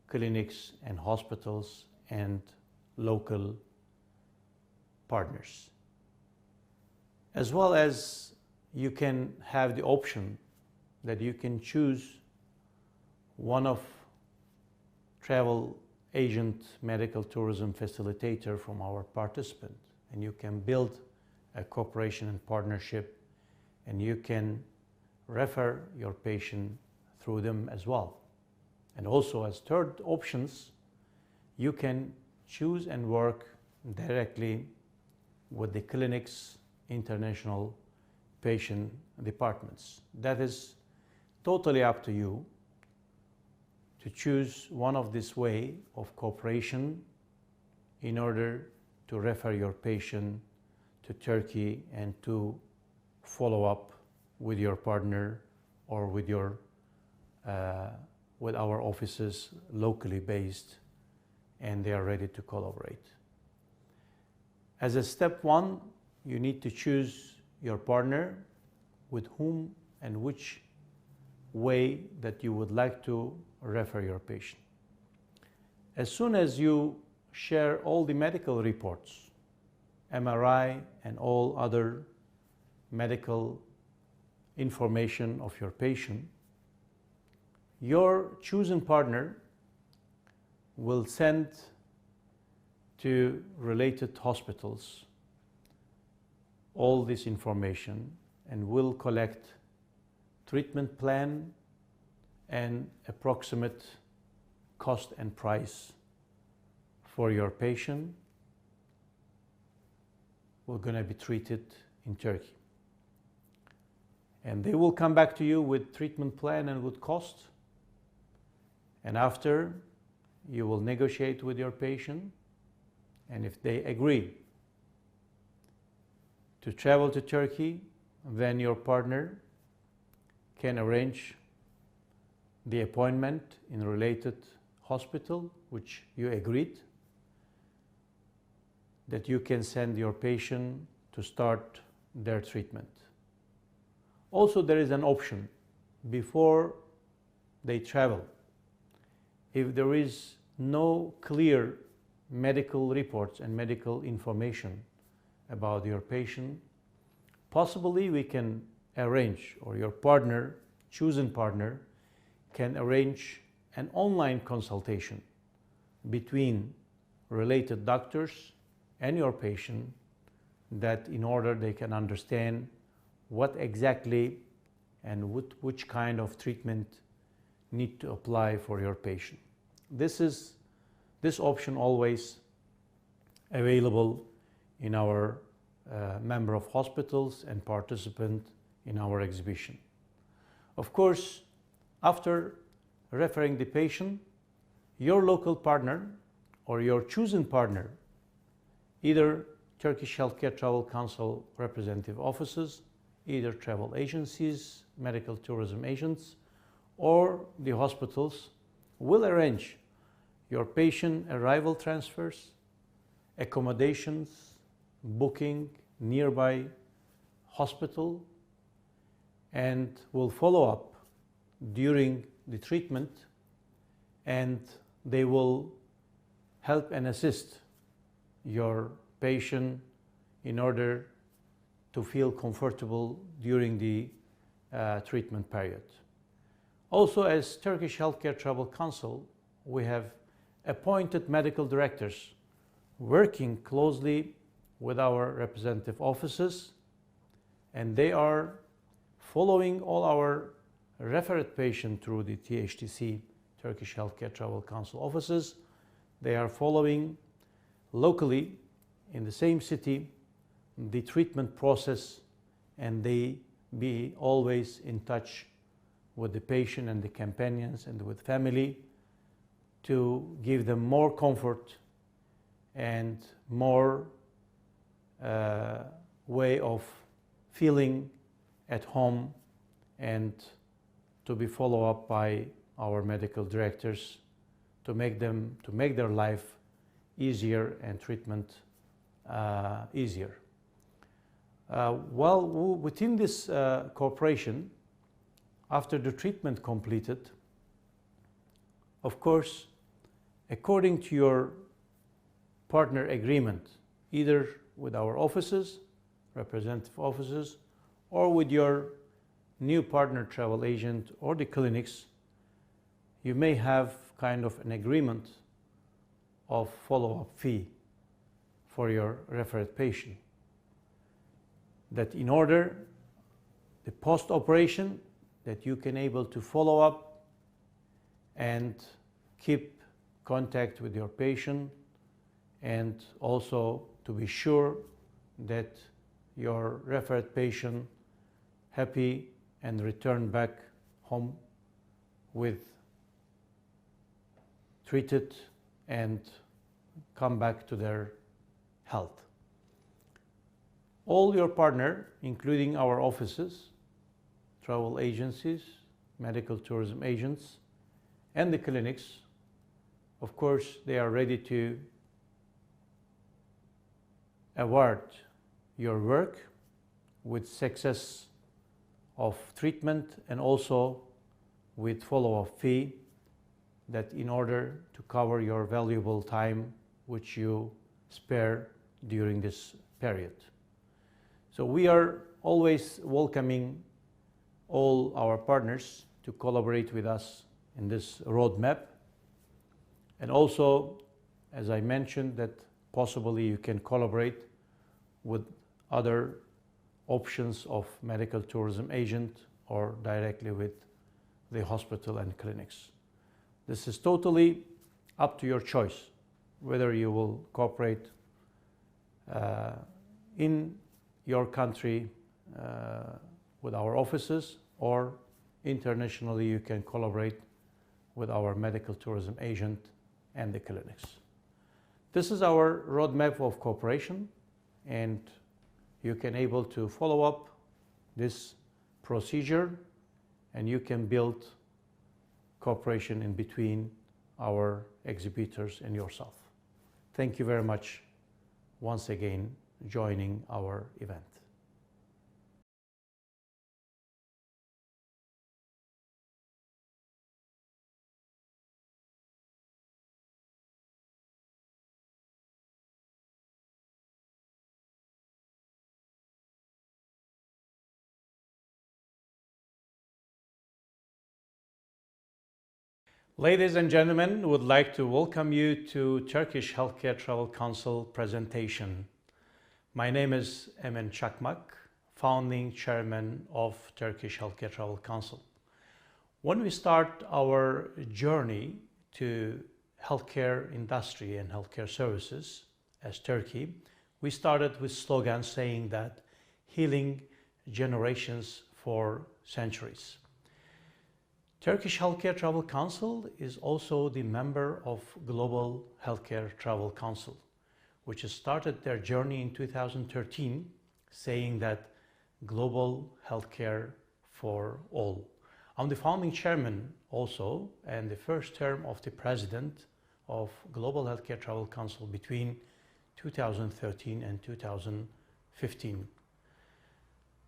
clinics and hospitals and local partners. As well as you can have the option that you can choose one of travel agent medical tourism facilitator from our participant, and you can build a cooperation and partnership, and you can refer your patient through them as well. And also as third options, you can choose and work directly with the clinic's international patient departments. That is totally up to you to choose one of this way of cooperation in order to refer your patient to Turkey and to follow up with your partner or with your with our offices locally based, and they are ready to collaborate. As a step one, you need to choose your partner with whom and which way that you would like to refer your patient. As soon as you share all the medical reports, MRI and all other medical information of your patient, your chosen partner will send to related hospitals all this information and will collect treatment plan and approximate cost and price for your patient who are going to be treated in Turkey. And they will come back to you with treatment plan and with cost. And after, you will negotiate with your patient, and if they agree to travel to Turkey, then your partner can arrange the appointment in a related hospital, which you agreed, that you can send your patient to start their treatment. Also, there is an option before they travel. If there is no clear medical reports and medical information about your patient, possibly we can arrange, or your partner, chosen partner, can arrange an online consultation between related doctors and your patient, that in order they can understand what exactly and which kind of treatment need to apply for your patient. This option always available in our member of hospitals and participant in our exhibition. Of course, after referring the patient, your local partner or your chosen partner, either Turkish Healthcare Travel Council representative offices, either travel agencies, medical tourism agents, or the hospitals, will arrange your patient arrival transfers, accommodations, booking nearby hospital, and will follow up during the treatment, and they will help and assist your patient in order to feel comfortable during the treatment period. Also, as Turkish Healthcare Travel Council, we have appointed medical directors working closely with our representative offices, and they are following all our referred patients through the THTC, Turkish Healthcare Travel Council offices. They are following locally in the same city the treatment process, and they be always in touch with the patient and the companions and with family to give them more comfort and more way of feeling at home, and to be followed up by our medical directors to make their life easier and treatment easier. Well, within this cooperation, after the treatment completed, of course, according to your partner agreement, either with our offices, representative offices, or with your new partner travel agent or the clinics, you may have kind of an agreement of follow-up fee for your referred patient. That in order the post-operation that you can able to follow up and keep contact with your patient, and also to be sure that your referred patient happy and return back home with treated and come back to their health. All your partner, including our offices, travel agencies, medical tourism agents, and the clinics, of course, they are ready to award your work with success of treatment and also with follow-up fee, that in order to cover your valuable time which you spare during this period. So we are always welcoming all our partners to collaborate with us in this roadmap. And also, as I mentioned, that possibly you can collaborate with other options of medical tourism agent or directly with the hospital and clinics. This is totally up to your choice, whether you will cooperate in your country with our offices, or internationally you can collaborate with our medical tourism agent and the clinics. This is our roadmap of cooperation, and you can able to follow up this procedure, and you can build cooperation in between our exhibitors and yourself. Thank you very much once again joining our event. Ladies and gentlemen, would like to welcome you to Turkish Healthcare Travel Council presentation. My name is Emin Çakmak founding chairman of Turkish Healthcare Travel Council. When we start our journey to healthcare industry and healthcare services as Turkey, we started with slogans saying that healing generations for centuries. Turkish Healthcare Travel Council is also the member of Global Healthcare Travel Council, which has started their journey in 2013, saying that global healthcare for all. I'm the founding chairman also, and the first term of the president of Global Healthcare Travel Council between 2013 and 2015.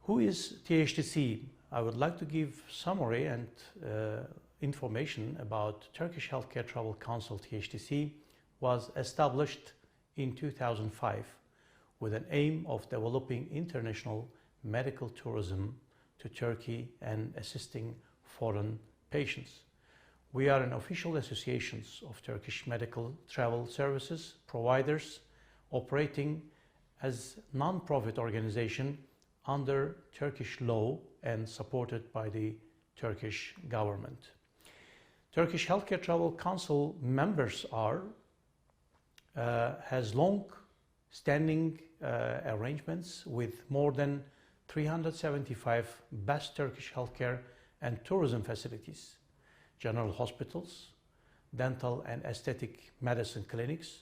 Who is THTC? I would like to give summary and information about Turkish Healthcare Travel Council. THTC was established in 2005 with an aim of developing international medical tourism to Turkey and assisting foreign patients. We are an official association of Turkish medical travel services providers operating as non-profit organization under Turkish law and supported by the Turkish government. Turkish Healthcare Travel Council members has long-standing arrangements with more than 375 best Turkish healthcare and tourism facilities, general hospitals, dental and aesthetic medicine clinics,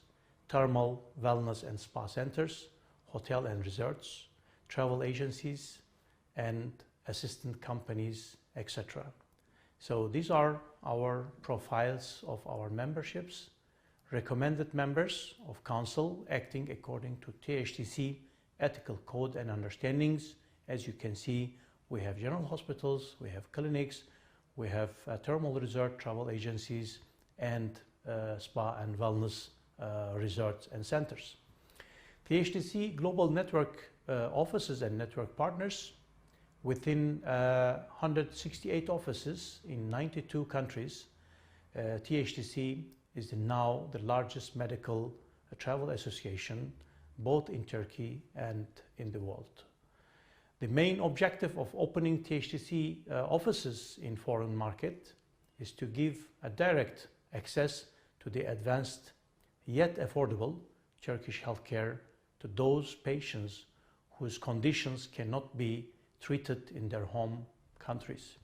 thermal wellness and spa centers, hotel and resorts, travel agencies, and assistant companies, etc. So these are our profiles of our memberships, recommended members of Council acting according to THTC ethical code and understandings. As you can see, we have general hospitals, we have clinics, we have thermal resort travel agencies, and spa and wellness resorts and centers. THTC Global Network offices and network partners within 168 offices in 92 countries. THTC is now the largest medical travel association both in Turkey and in the world. The main objective of opening THTC offices in foreign market is to give a direct access to the advanced yet affordable Turkish healthcare to those patients whose conditions cannot be treated in their home countries.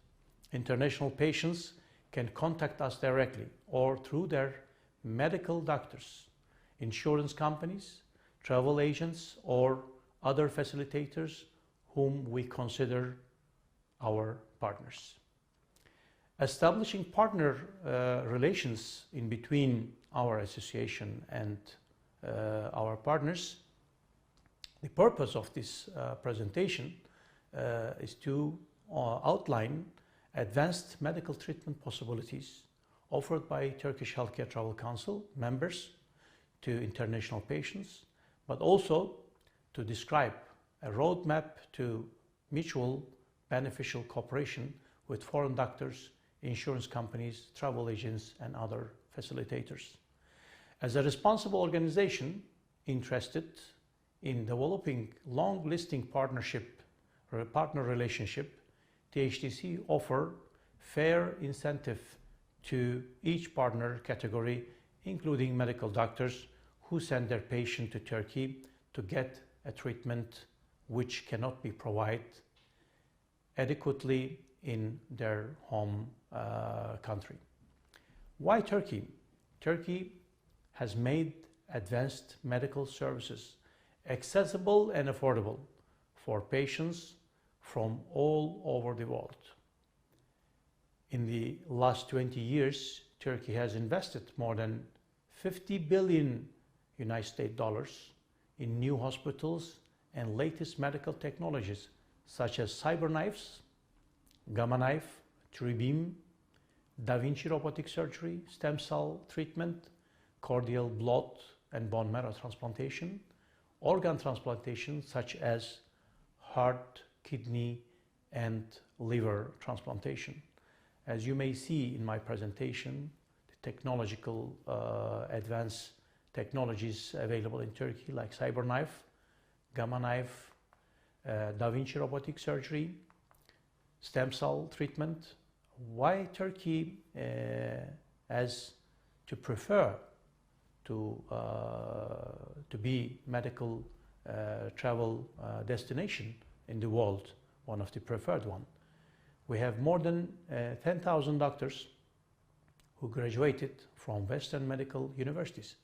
International patients can contact us directly or through their medical doctors, insurance companies, travel agents, or other facilitators whom we consider our partners. Establishing partner relations in between our association and our partners. The purpose of this presentation is to outline advanced medical treatment possibilities offered by Turkish Healthcare Travel Council members to international patients, but also to describe a roadmap to mutual beneficial cooperation with foreign doctors, insurance companies, travel agents, and other facilitators. As a responsible organization interested in developing long-lasting partner relationship, THTC offer fair incentive to each partner category, including medical doctors who send their patient to Turkey to get a treatment which cannot be provided adequately in their home country. Why Turkey? Turkey has made advanced medical services accessible and affordable for patients from all over the world. In the last 20 years, Turkey has invested more than 50 billion United States dollars in new hospitals and latest medical technologies such as cyberknives, gamma knife, TrueBeam, Da Vinci robotic surgery, stem cell treatment, cordial blood and bone marrow transplantation, organ transplantation such as heart, kidney, and liver transplantation. As you may see in my presentation, the technological advanced technologies available in Turkey like cyberknife, gamma knife, Da Vinci robotic surgery, stem cell treatment. Why Turkey as to prefer to be medical travel destination in the world, one of the preferred one. We have more than 10,000 doctors who graduated from Western medical universities.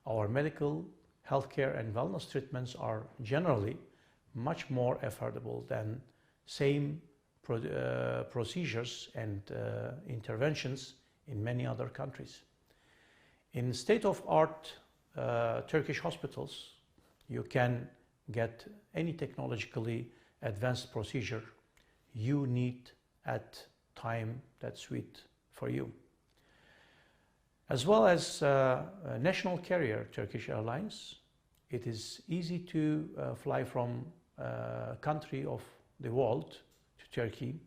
Our medical, healthcare and wellness treatments are generally much more affordable than same procedures and interventions in many other countries. In state-of-art Turkish hospitals, you can get any technologically advanced procedure you need at time that's suit for you. As well as national carrier Turkish Airlines, it is easy to fly from country of the world to Turkey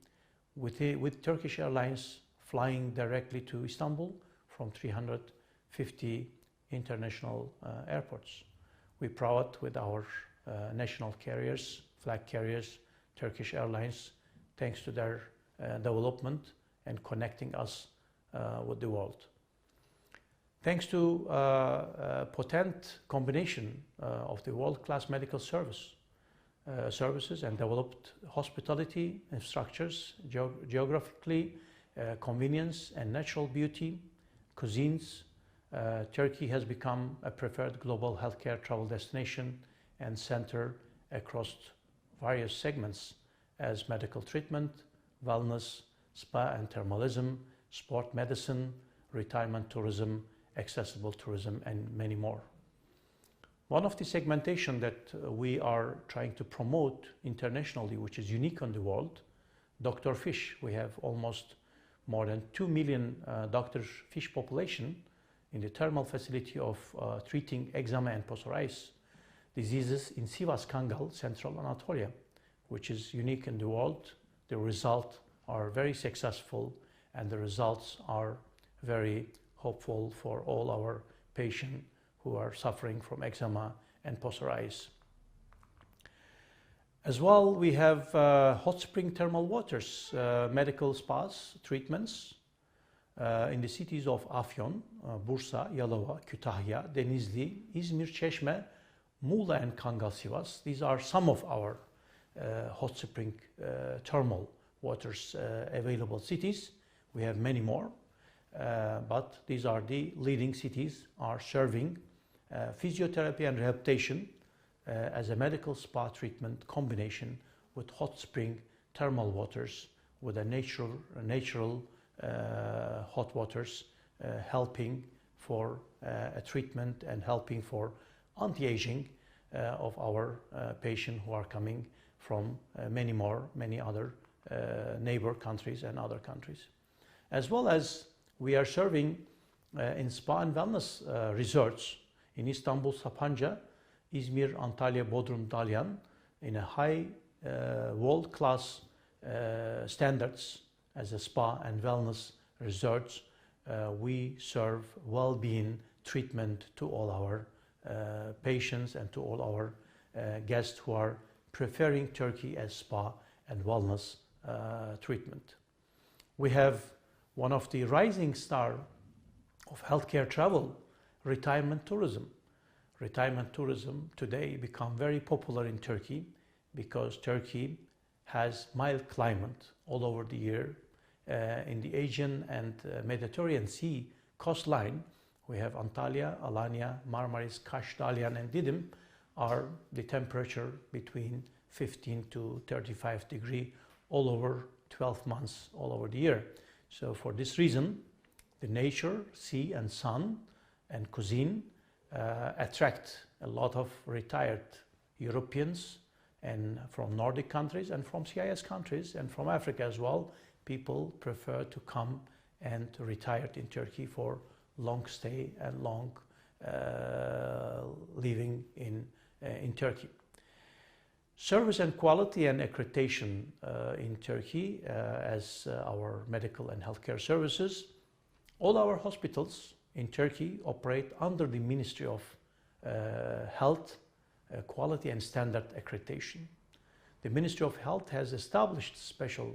with Turkish Airlines flying directly to Istanbul from 350 international airports. We're proud with our national carriers, flag carriers, Turkish Airlines, thanks to their development and connecting us with the world. Thanks to potent combination of the world-class medical services and developed hospitality infrastructures, geographically convenience and natural beauty, cuisines, Turkey has become a preferred global healthcare travel destination and center across various segments as medical treatment, wellness, spa and thermalism, sport medicine, retirement tourism, accessible tourism, and many more. One of the segmentation that we are trying to promote internationally, which is unique in the world, Dr. Fish. We have almost more than 2 million Dr. Fish population in the thermal facility of treating eczema and psoriasis diseases in Sivas, Kangal, Central Anatolia, which is unique in the world. The results are very successful and the results are very hopeful for all our patients who are suffering from eczema and psoriasis. As well, we have hot spring thermal waters, medical spas, treatments in the cities of Afyon, Bursa, Yalova, Kütahya, Denizli, İzmir, Çeşme, Muğla and Kangal, Sivas. These are some of our hot spring thermal waters available cities. We have many more, but these are the leading cities are serving physiotherapy and rehabilitation as a medical spa treatment combination with hot spring thermal waters with a natural hot waters helping for a treatment and helping for anti-aging of our patients who are coming from many other neighbor countries and other countries. As well as we are serving in spa and wellness resorts in Istanbul, Sapanca, İzmir, Antalya, Bodrum, Dalyan, in a high world-class standards as a spa and wellness resorts. We serve well-being treatment to all our patients and to all our guests who are preferring Turkey as spa and wellness treatment. We have one of the rising star of healthcare travel, retirement tourism. Retirement tourism today become very popular in Turkey because Turkey has mild climate all over the year. In the Aegean and Mediterranean Sea coastline, we have Antalya, Alanya, Marmaris, Kaş, Dalyan and Didim are the temperature between 15 to 35 degrees all over 12 months all over the year. So for this reason, the nature, sea and sun and cuisine attract a lot of retired Europeans and from Nordic countries and from CIS countries and from Africa as well. People prefer to come and retire in Turkey for long stay and long living in Turkey. Service and quality and accreditation in Turkey as our medical and healthcare services. All our hospitals in Turkey operate under the Ministry of Health, Quality and Standard Accreditation. The Ministry of Health has established special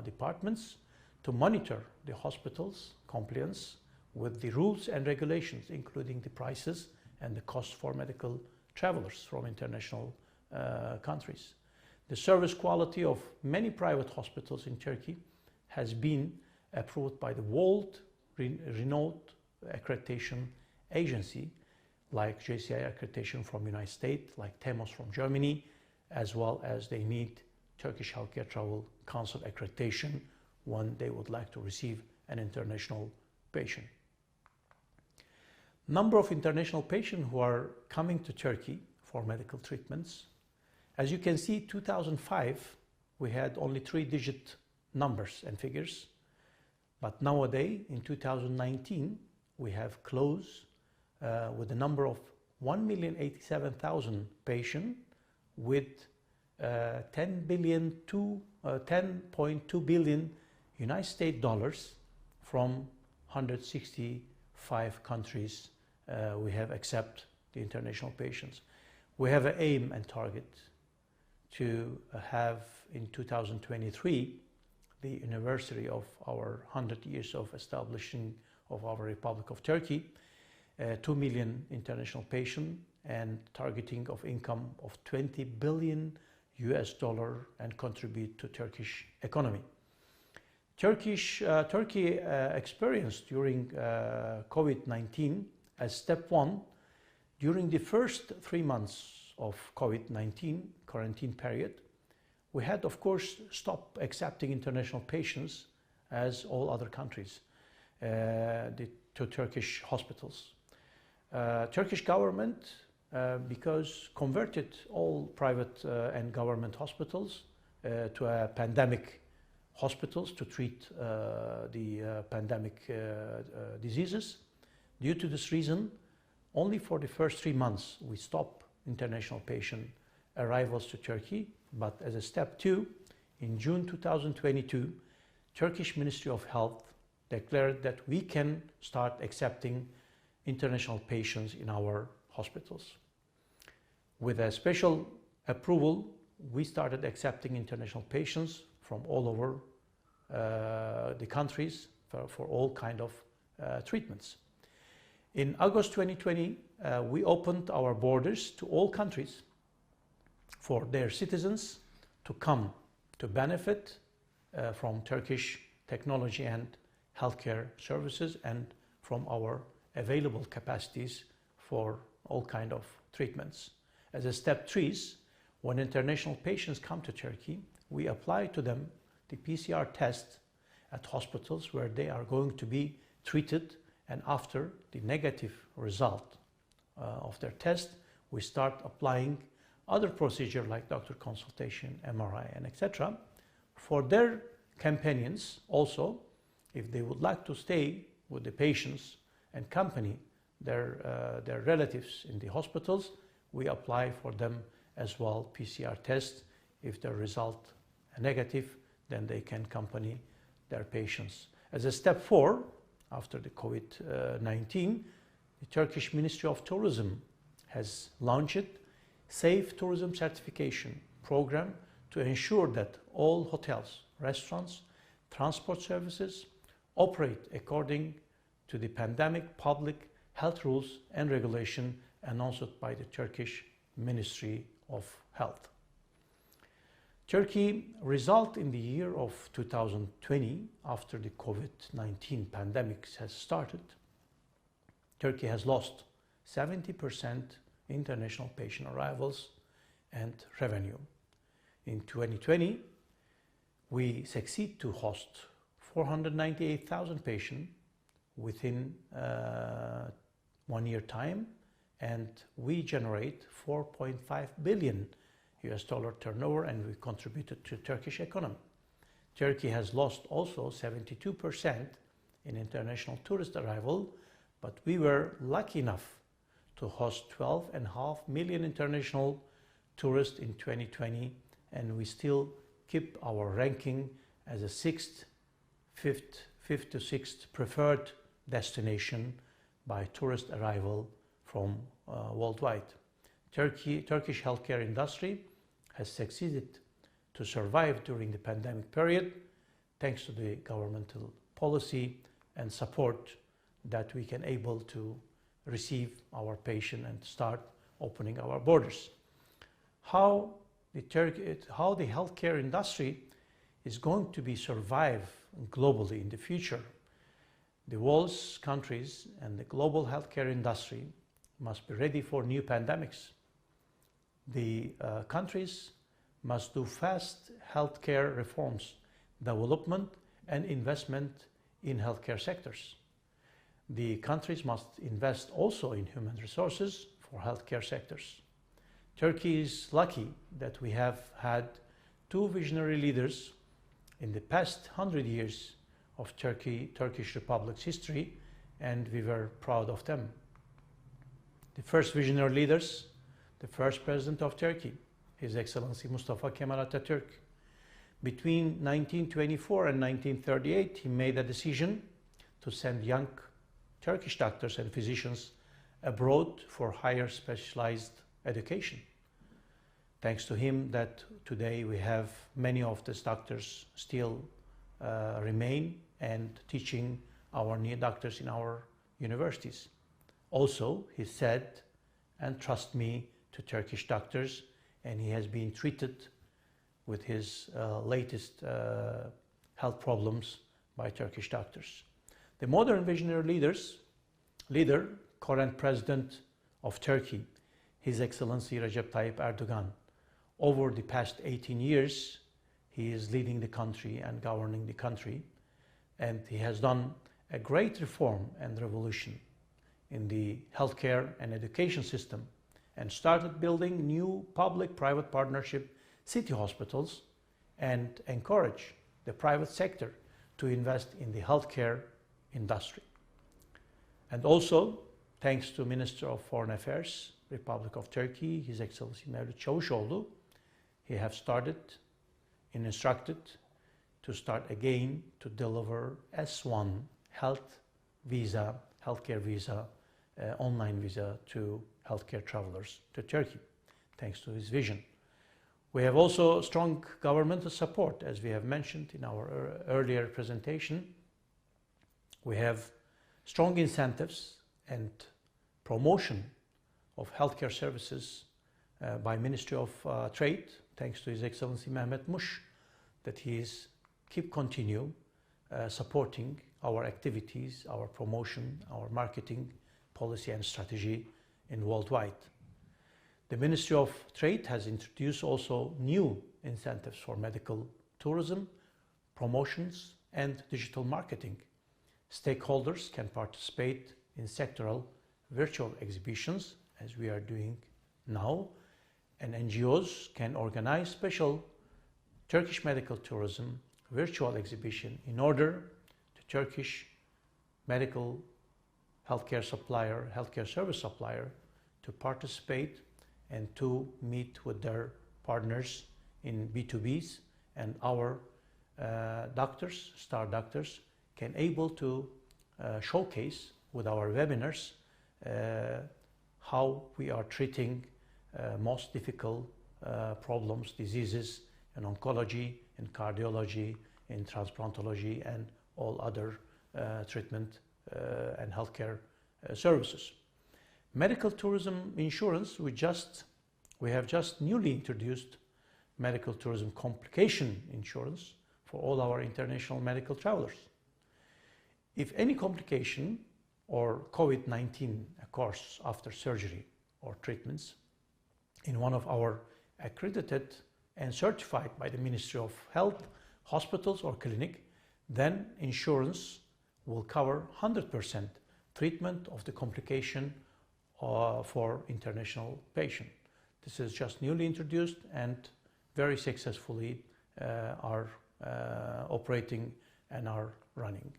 departments to monitor the hospitals' compliance with the rules and regulations, including the prices and the cost for medical travelers from international countries. The service quality of many private hospitals in Turkey has been approved by the world-renowned accreditation agency like JCI accreditation from the United States, like TEMOS from Germany, as well as they need Turkish Healthcare Travel Council accreditation when they would like to receive an international patient. Number of international patients who are coming to Turkey for medical treatments. As you can see, 2005, we had only 3-digit numbers and figures. But nowadays, in 2019, we have closed with a number of 1,087,000 patients with 10.2 billion United States dollars from 165 countries. We have accept the international patients. We have an aim and target to have in 2023 the anniversary of our 100 years of establishing of our Republic of Turkey, 2 million international patients and targeting of income of $20 billion and contribute to Turkish economy. Turkey experienced during COVID-19 as step one. During the first 3 months of COVID-19 quarantine period, we had, of course, stopped accepting international patients as all other countries to Turkish hospitals. Turkish government, because converted all private and government hospitals to a pandemic hospitals to treat the pandemic diseases. Due to this reason, only for the first 3 months we stopped international patient arrivals to Turkey, but as a step 2, in June 2022, Turkish Ministry of Health declared that we can start accepting international patients in our hospitals. With a special approval, we started accepting international patients from all over the countries for all kind of treatments. In August 2020, we opened our borders to all countries for their citizens to come to benefit from Turkish technology and healthcare services and from our available capacities for all kind of treatments. As a step 3, when international patients come to Turkey, we apply to them the PCR test at hospitals where they are going to be treated, and after the negative result of their test, we start applying other procedures like doctor consultation, MRI, and etc. For their companions also, if they would like to stay with the patients and accompany their relatives in the hospitals, we apply for them as well PCR tests. If the result is negative, then they can accompany their patients. As a step 4, after the COVID-19, the Turkish Ministry of Tourism has launched Safe Tourism Certification program to ensure that all hotels, restaurants, transport services operate according to the pandemic public health rules and regulation announced by the Turkish Ministry of Health. Turkey result in the year of 2020, after the COVID-19 pandemic has started, Turkey has lost 70% international patient arrivals and revenue. In 2020, we succeed to host 498,000 patients within 1 year time, and we generate $4.5 billion turnover, and we contributed to Turkish economy. Turkey has lost also 72% in international tourist arrival, but we were lucky enough to host 12.5 million international tourists in 2020, and we still keep our ranking as a fifth to sixth preferred destination by tourist arrival from worldwide. Turkish healthcare industry has succeeded to survive during the pandemic period, thanks to the governmental policy and support that we can able to receive our patient and start opening our borders. How the healthcare industry is going to be survive globally in the future. The world's countries and the global healthcare industry must be ready for new pandemics. The countries must do fast healthcare reforms, development and investment in healthcare sectors. The countries must invest also in human resources for healthcare sectors. Turkey is lucky that we have had two visionary leaders in the past 100 years of Turkish Republic's history, and we were proud of them. The first visionary leaders, the first president of Turkey, His Excellency Mustafa Kemal Atatürk. Between 1924 and 1938, he made a decision to send young Turkish doctors and physicians abroad for higher specialized education. Thanks to him that today we have many of these doctors still remain and teaching our new doctors in our universities. Also, he said, and trust me to Turkish doctors, and he has been treated with his latest health problems by Turkish doctors. The modern visionary leader, current president of Turkey, His Excellency Recep Tayyip Erdogan. Over the past 18 years, he is leading the country and governing the country, and he has done a great reform and revolution in the healthcare and education system and started building new public-private partnership city hospitals and encourage the private sector to invest in the healthcare industry. And also, thanks to Minister of Foreign Affairs, Republic of Turkey, His Excellency Mevlüt Çavuşoğlu, he have started and instructed to start again to deliver S1 healthcare visa, online visa to healthcare travelers to Turkey, thanks to his vision. We have also strong governmental support, as we have mentioned in our earlier presentation. We have strong incentives and promotion of healthcare services by Ministry of Trade, thanks to His Excellency Mehmet Muş, that he is continue supporting our activities, our promotion, our marketing policy and strategy in worldwide. The Ministry of Trade has introduced also new incentives for medical tourism, promotions and digital marketing. Stakeholders can participate in sectoral virtual exhibitions, as we are doing now, and NGOs can organize special Turkish medical tourism virtual exhibition in order to Turkish medical healthcare service supplier to participate and to meet with their partners in B2Bs, and our doctors, star doctors, can able to showcase with our webinars how we are treating most difficult problems, diseases in oncology, in cardiology, in transplantology, and all other treatment and healthcare services. Medical tourism insurance, we have just newly introduced medical tourism complication insurance for all our international medical travelers. If any complication or COVID-19 occurs after surgery or treatments in one of our accredited and certified by the Ministry of Health hospitals or clinic, then insurance will cover 100% treatment of the complication for international patient. This is just newly introduced and very successfully are operating and are running.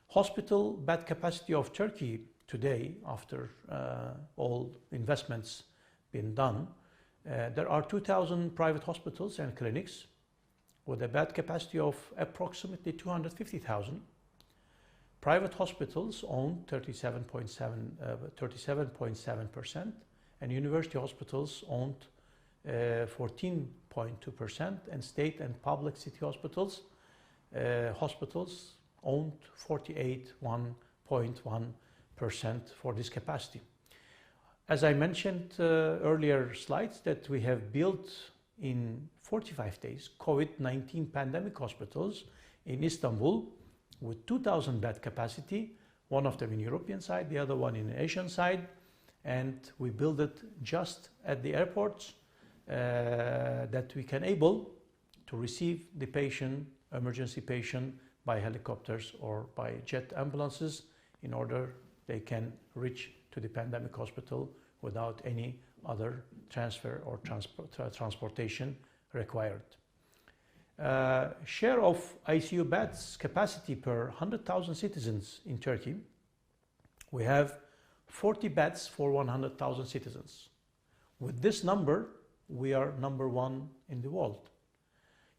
Hospital bed capacity of Turkey today, after all investments been done, there are 2,000 private hospitals and clinics with a bed capacity of approximately 250,000. Private hospitals own 37.7%, and university hospitals owned 14.2%, and state and public city hospitals owned 48.1% for this capacity. As I mentioned earlier slides, that we have built in 45 days COVID-19 pandemic hospitals in Istanbul with 2,000 bed capacity, one of them in European side, the other one in the Asian side, and we built it just at the airports that we can able to receive the patient, emergency patient, by helicopters or by jet ambulances in order they can reach to the pandemic hospital without any other transfer or transportation required. Share of ICU beds capacity per 100,000 citizens in Turkey, we have 40 beds for 100,000 citizens. With this number, we are number one in the world.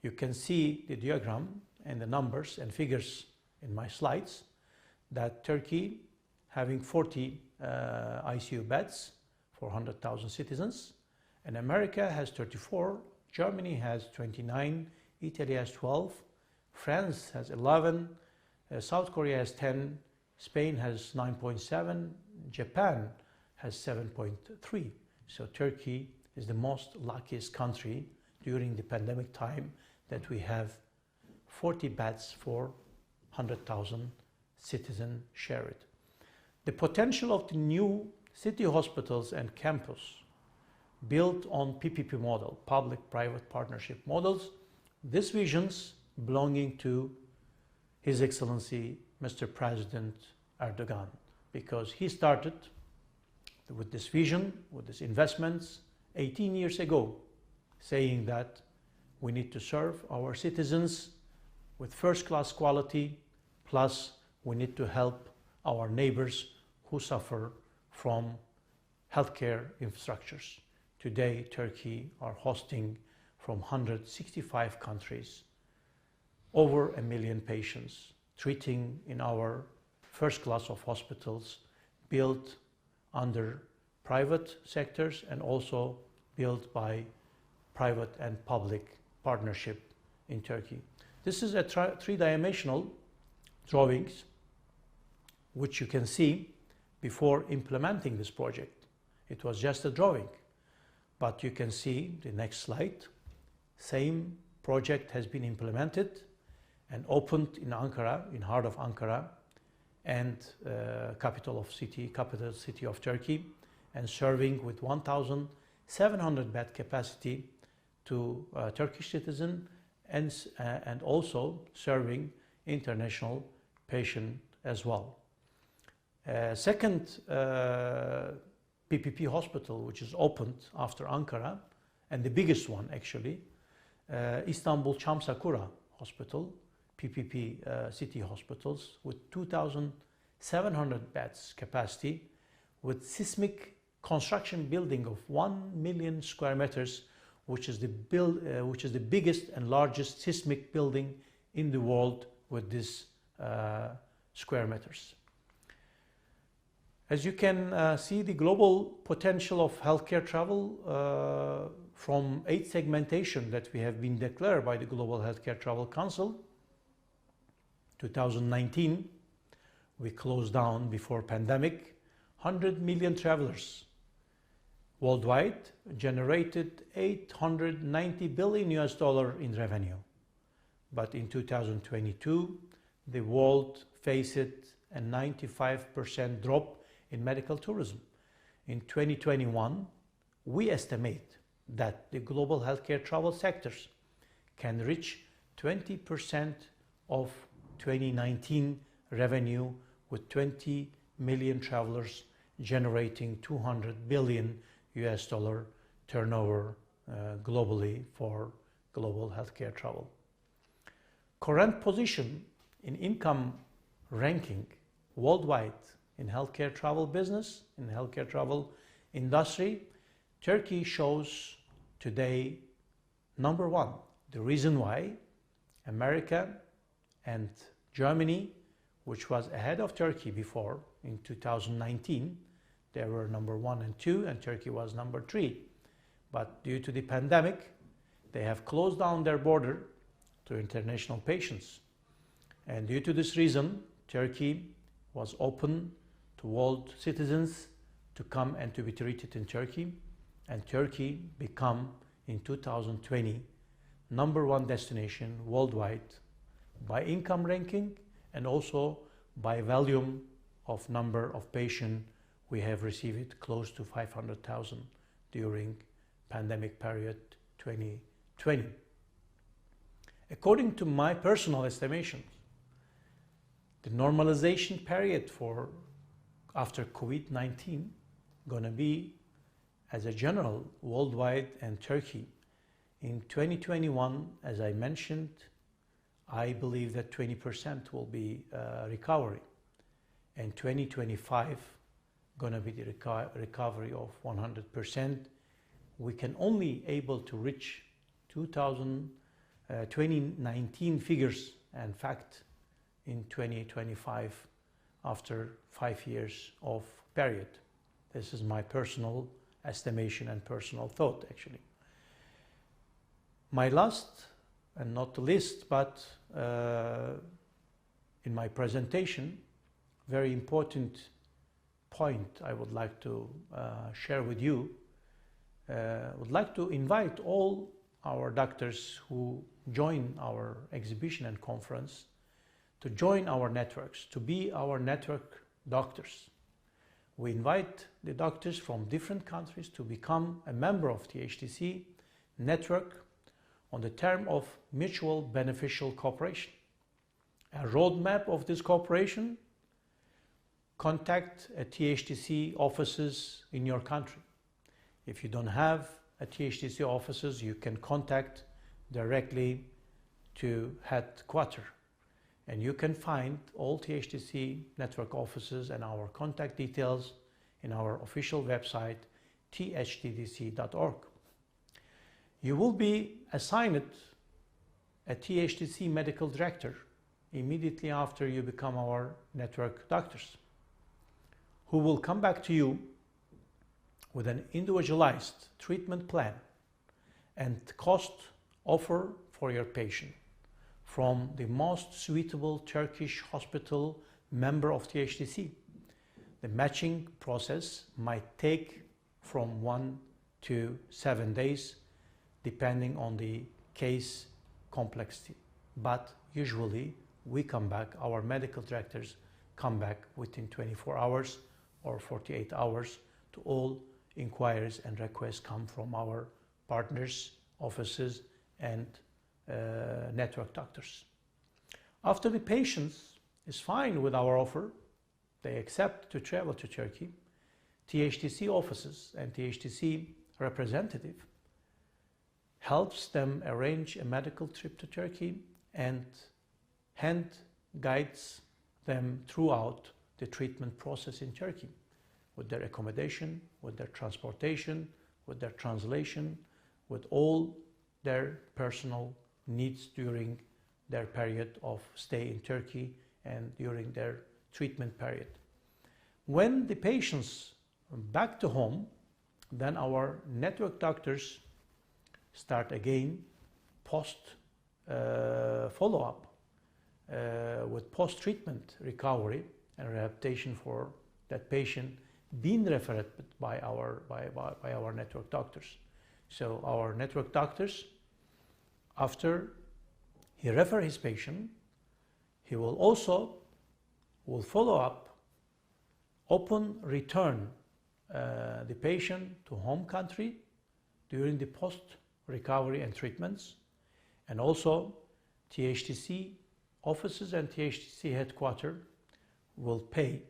You can see the diagram and the numbers and figures in my slides that Turkey having 40 ICU beds for 100,000 citizens, and America has 34, Germany has 29, Italy has 12, France has 11, South Korea has 10, Spain has 9.7, Japan has 7.3. So Turkey is the most luckiest country during the pandemic time that we have 40 beds for 100,000 citizens share it. The potential of the new city hospitals and campus built on PPP model, public-private partnership models, these visions belonging to His Excellency Mr. President Erdogan, because he started with this vision, with these investments 18 years ago, saying that we need to serve our citizens with first-class quality, plus we need to help our neighbors who suffer from healthcare infrastructures. Today, Turkey are hosting from 165 countries, over 1 million patients, treating in our first class of hospitals built under private sectors and also built by private and public partnership in Turkey. This is a three-dimensional drawings which you can see before implementing this project. It was just a drawing, but you can see the next slide. Same project has been implemented and opened in Ankara, in heart of Ankara, and capital city of Turkey, and serving with 1,700 bed capacity to Turkish citizen, and also serving international patient as well. Second PPP hospital, which is opened after Ankara, and the biggest one actually, Istanbul Çamsakura Hospital, PPP city hospitals with 2,700 beds capacity, with seismic construction building of 1 million square meters, which is the biggest and largest seismic building in the world with this square meters. As you can see, the global potential of healthcare travel from 8 segmentation that we have been declared by the Global Healthcare Travel Council. 2019, we closed down before pandemic, 100 million travelers worldwide, generated $890 billion in revenue. But in 2022, the world faced a 95% drop in medical tourism. In 2021, we estimate that the global healthcare travel sectors can reach 20% of 2019 revenue, with 20 million travelers generating $200 billion turnover globally for global healthcare travel. Current position in income ranking worldwide in healthcare travel business, in healthcare travel industry, Turkey shows today number 1. The reason why America and Germany, which was ahead of Turkey before in 2019, they were number 1 and 2, and Turkey was number 3. But due to the pandemic, they have closed down their border to international patients. And due to this reason, Turkey was open to world citizens to come and to be treated in Turkey. And Turkey become, in 2020, #1 destination worldwide by income ranking and also by volume of number of patients. We have received close to 500,000 during pandemic period 2020. According to my personal estimations, the normalization period for after COVID-19 gonna be, as a general, worldwide and Turkey. In 2021, as I mentioned, I believe that 20% will be recovery. And 2025 gonna be the recovery of 100%. We can only able to reach 2019 figures and fact in 2025 after 5 years of period. This is my personal estimation and personal thought, actually. My last and not the least, but in my presentation, very important point I would like to share with you. Would like to invite all our doctors who join our exhibition and conference to join our networks, to be our network doctors. We invite the doctors from different countries to become a member of THTC network on the term of mutual beneficial cooperation. A roadmap of this cooperation: contact a THTC offices in your country. If you don't have a THTC offices, you can contact directly to headquarters. And you can find all THTC network offices and our contact details in our official website, thtdc.org. You will be assigned a THTC medical director immediately after you become our network doctors, who will come back to you with an individualized treatment plan and cost offer for your patient from the most suitable Turkish hospital member of THTC. The matching process might take from 1 to 7 days, depending on the case complexity. But usually we come back, our medical directors come back within 24 hours or 48 hours to all inquiries and requests come from our partners, offices, and network doctors. After the patients is fine with our offer, they accept to travel to Turkey, THTC offices and THTC representative helps them arrange a medical trip to Turkey and hand guides them throughout the treatment process in Turkey, with their accommodation, with their transportation, with their translation, with all their personal needs during their period of stay in Turkey and during their treatment period. When the patients are back to home, then our network doctors start again post follow-up with post-treatment recovery and rehabilitation for that patient being referred by our network doctors. So our network doctors, after he refer his patient, he will also follow up, open return the patient to home country during the post-recovery and treatments, and also THTC offices and THTC headquarters will pay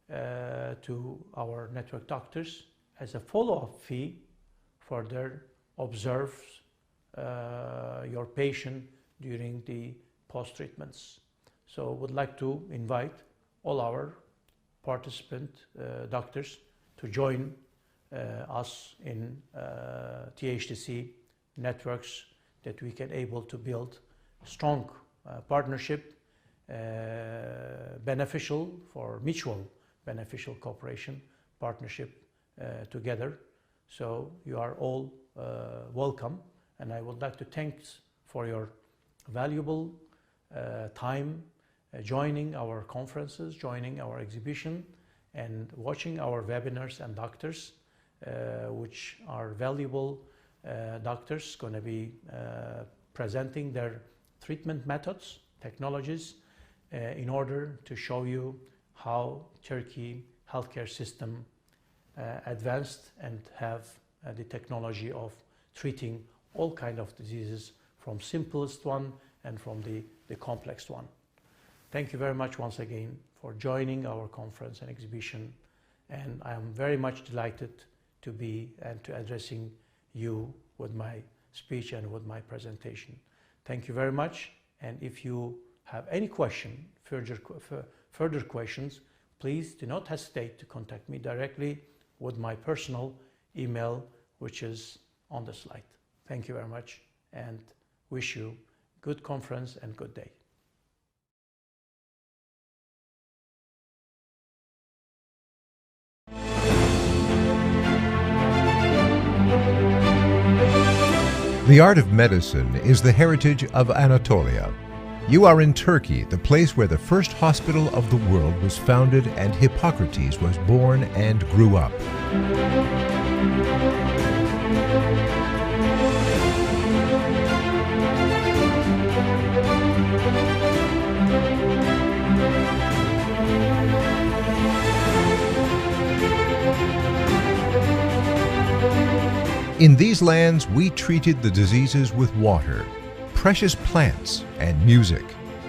to our network doctors as a follow-up fee for their observes your patient during the post-treatments. So would like to invite all our participant doctors to join us in THTC networks, that we can able to build strong partnership, beneficial for mutual beneficial cooperation partnership together So you are all welcome, and I would like to thank for your valuable time joining our conferences, joining our exhibition, and watching our webinars and doctors, which are valuable doctors going to be presenting their treatment methods, technologies, in order to show you how Turkey healthcare system advanced and have the technology of treating all kind of diseases, from simplest one and from the complex one. Thank you very much once again for joining our conference and exhibition, and I am very much delighted to be and to addressing you with my speech and with my presentation. Thank you very much, and if you have any question, further questions, please do not hesitate to contact me directly with my personal email, which is on the slide. Thank you very much, and wish you good conference and good day. The art of medicine is the heritage of Anatolia. You are in Turkey, the place where the first hospital of the world was founded and Hippocrates was born and grew up. In these lands, we treated the diseases with water, precious plants, and music.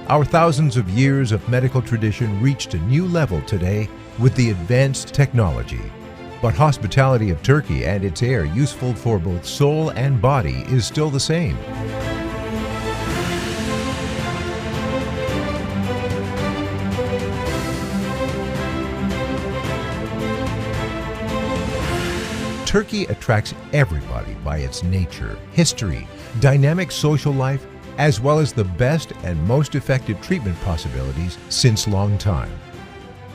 Our thousands of years of medical tradition reached a new level today with the advanced technology. But hospitality of Turkey and its air, useful for both soul and body, is still the same. Turkey attracts everybody by its nature, history, dynamic social life, as well as the best and most effective treatment possibilities since long time.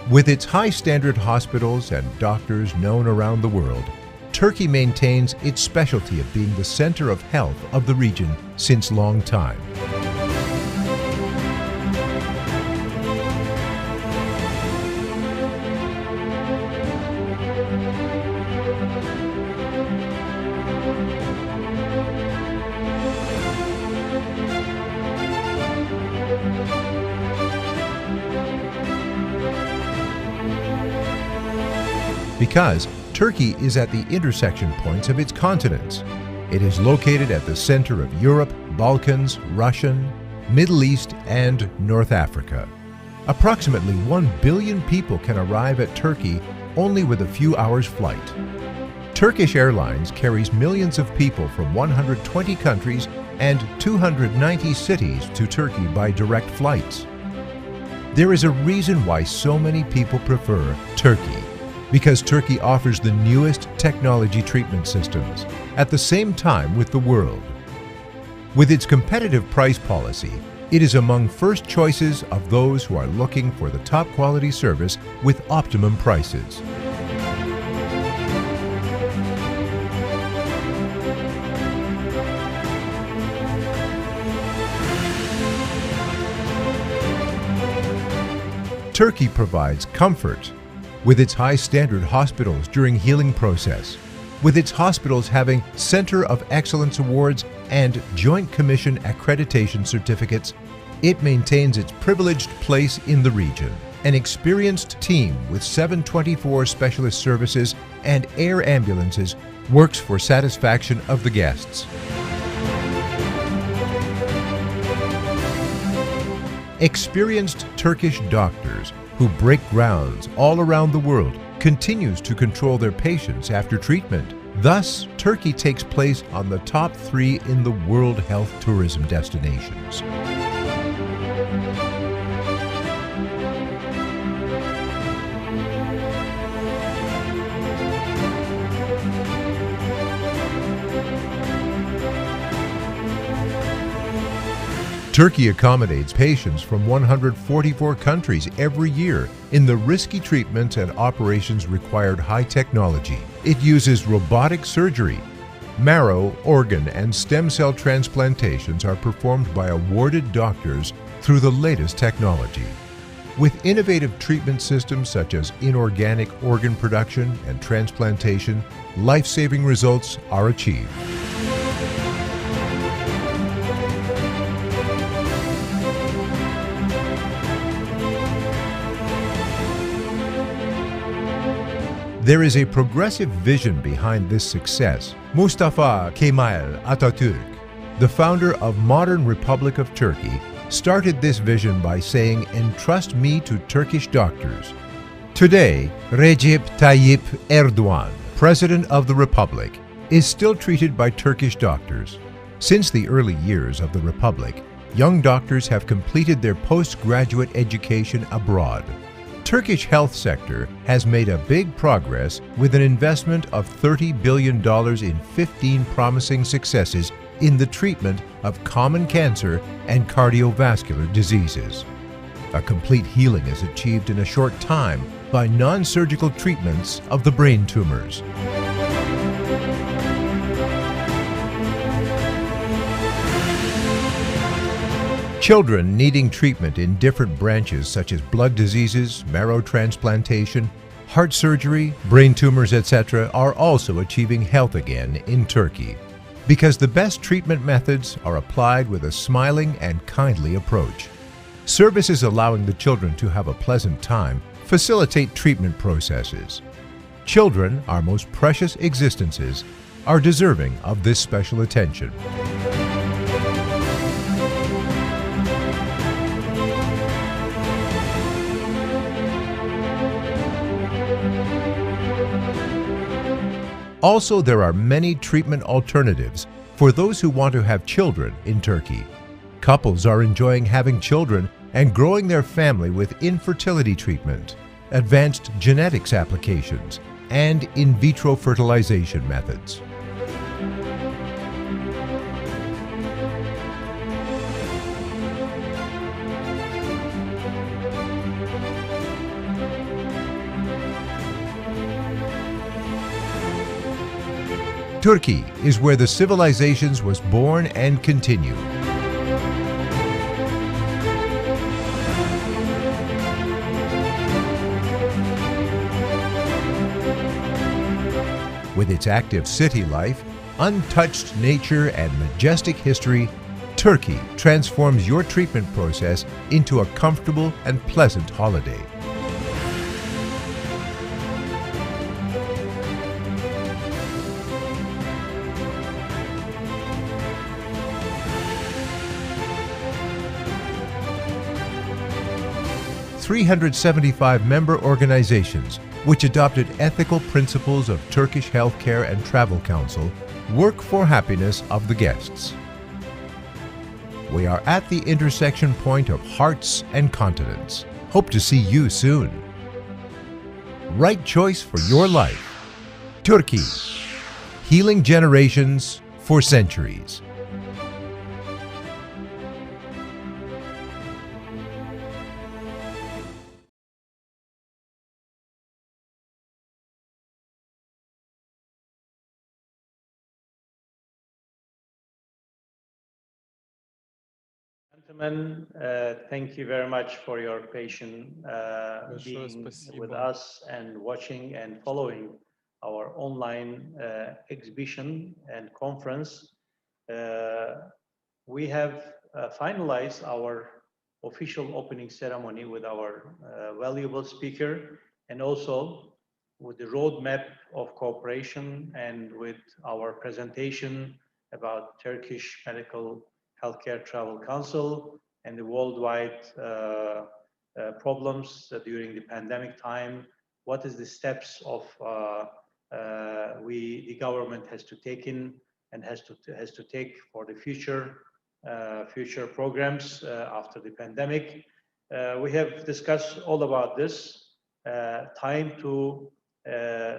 With its high standard hospitals and doctors known around the world, Turkey maintains its specialty of being the center of health of the region since long time. Because Turkey is at the intersection points of its continents. It is located at the center of Europe, Balkans, Russian, Middle East, and North Africa. Approximately 1 billion people can arrive at Turkey only with a few hours' flight. Turkish Airlines carries millions of people from 120 countries and 290 cities to Turkey by direct flights. There is a reason why so many people prefer Turkey. Because Turkey offers the newest technology treatment systems at the same time with the world. With its competitive price policy, it is among first choices of those who are looking for the top quality service with optimum prices. Turkey provides comfort with its high standard hospitals during healing process, with its hospitals having Center of Excellence Awards and Joint Commission accreditation certificates. It maintains its privileged place in the region. An experienced team with 724 specialist services and air ambulances works for satisfaction of the guests. Experienced Turkish doctors who break grounds all around the world continues to control their patients after treatment. Thus, Turkey takes place on the top 3 in the world health tourism destinations. Turkey accommodates patients from 144 countries every year in the risky treatments and operations required high technology. It uses robotic surgery. Marrow, organ, and stem cell transplantations are performed by awarded doctors through the latest technology. With innovative treatment systems such as inorganic organ production and transplantation, life-saving results are achieved. There is a progressive vision behind this success. Mustafa Kemal Atatürk, the founder of modern Republic of Turkey, started this vision by saying, "Entrust me to Turkish doctors." Today, Recep Tayyip Erdogan, President of the Republic, is still treated by Turkish doctors. Since the early years of the Republic, young doctors have completed their postgraduate education abroad. Turkish health sector has made a big progress with an investment of $30 billion in 15 promising successes in the treatment of common cancer and cardiovascular diseases. A complete healing is achieved in a short time by non-surgical treatments of the brain tumors. Children needing treatment in different branches such as blood diseases, marrow transplantation, heart surgery, brain tumors, etc. are also achieving health again in Turkey, because the best treatment methods are applied with a smiling and kindly approach. Services allowing the children to have a pleasant time facilitate treatment processes. Children, our most precious existences, are deserving of this special attention. Also, there are many treatment alternatives for those who want to have children in Turkey. Couples are enjoying having children and growing their family with infertility treatment, advanced genetics applications, and in vitro fertilization methods. Turkey is where the civilizations was born and continue. With its active city life, untouched nature, and majestic history, Turkey transforms your treatment process into a comfortable and pleasant holiday. .375 member organizations, which adopted ethical principles of Turkish Healthcare and Travel Council, work for happiness of the guests. We are at the intersection point of hearts and continents. Hope to see you soon. Right choice for your life. Turkey, healing generations for centuries. Gentlemen, thank you very much for your patience being with us and watching and following our online exhibition and conference. We have finalized our official opening ceremony with our valuable speaker, and also with the roadmap of cooperation and with our presentation about Turkish Medical Healthcare Travel Council and the worldwide problems during the pandemic time. What is the steps of the government has to take in and has to take for the future programs after the pandemic. We have discussed all about this. Time to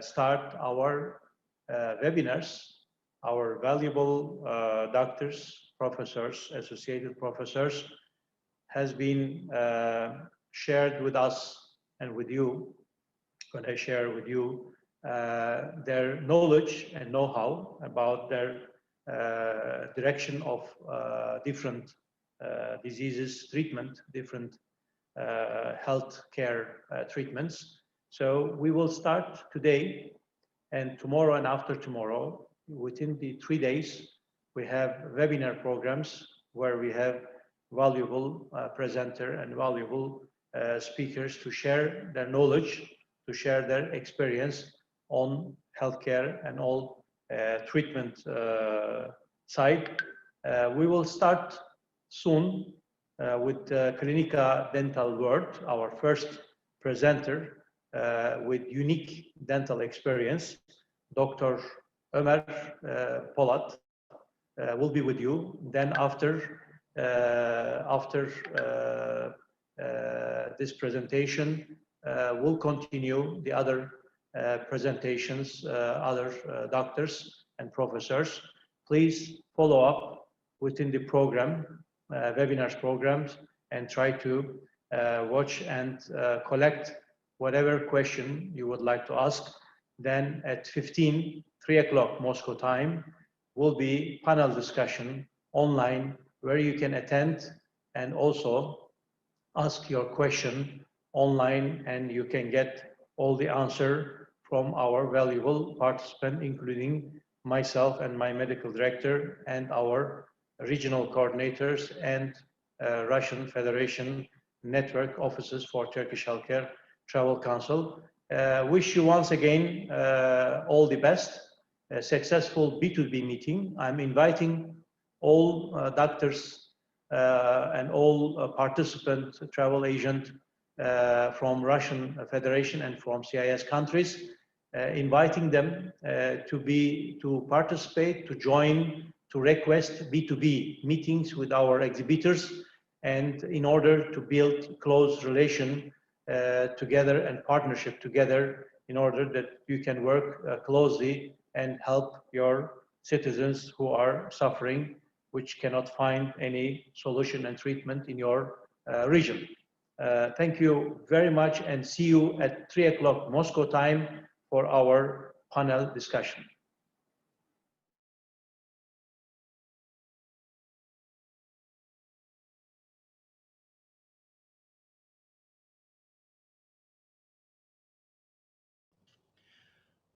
start our webinars. Our valuable doctors professors, associated professors, has been shared with us and with you. When I share with you their knowledge and know-how about their direction of different diseases, treatment, different health care treatments. So we will start today and tomorrow and after tomorrow. Within the 3 days, we have webinar programs where we have valuable presenter and valuable speakers to share their knowledge, to share their experience on healthcare and all treatment side. We will start soon with Clinica Dental World, our first presenter with unique dental experience. Dr. Ömer Polat will be with you. Then after this presentation, we'll continue the other presentations, other doctors and professors. Please follow up within the program, webinars programs, and try to watch and collect whatever question you would like to ask. Then at 3 o'clock Moscow time, will be panel discussion online where you can attend and also ask your question online, and you can get all the answer from our valuable participant, including myself and my medical director and our regional coordinators and Russian Federation network offices for Turkish Healthcare Travel Council. Wish you once again all the best, a successful B2B meeting. I'm inviting all doctors and all participant travel agent from Russian Federation and from CIS countries, inviting them to participate, to join, to request B2B meetings with our exhibitors, and in order to build close relation together and partnership together in order that you can work closely and help your citizens who are suffering, which cannot find any solution and treatment in your region. Thank you very much, and see you at 3 o'clock Moscow time for our panel discussion.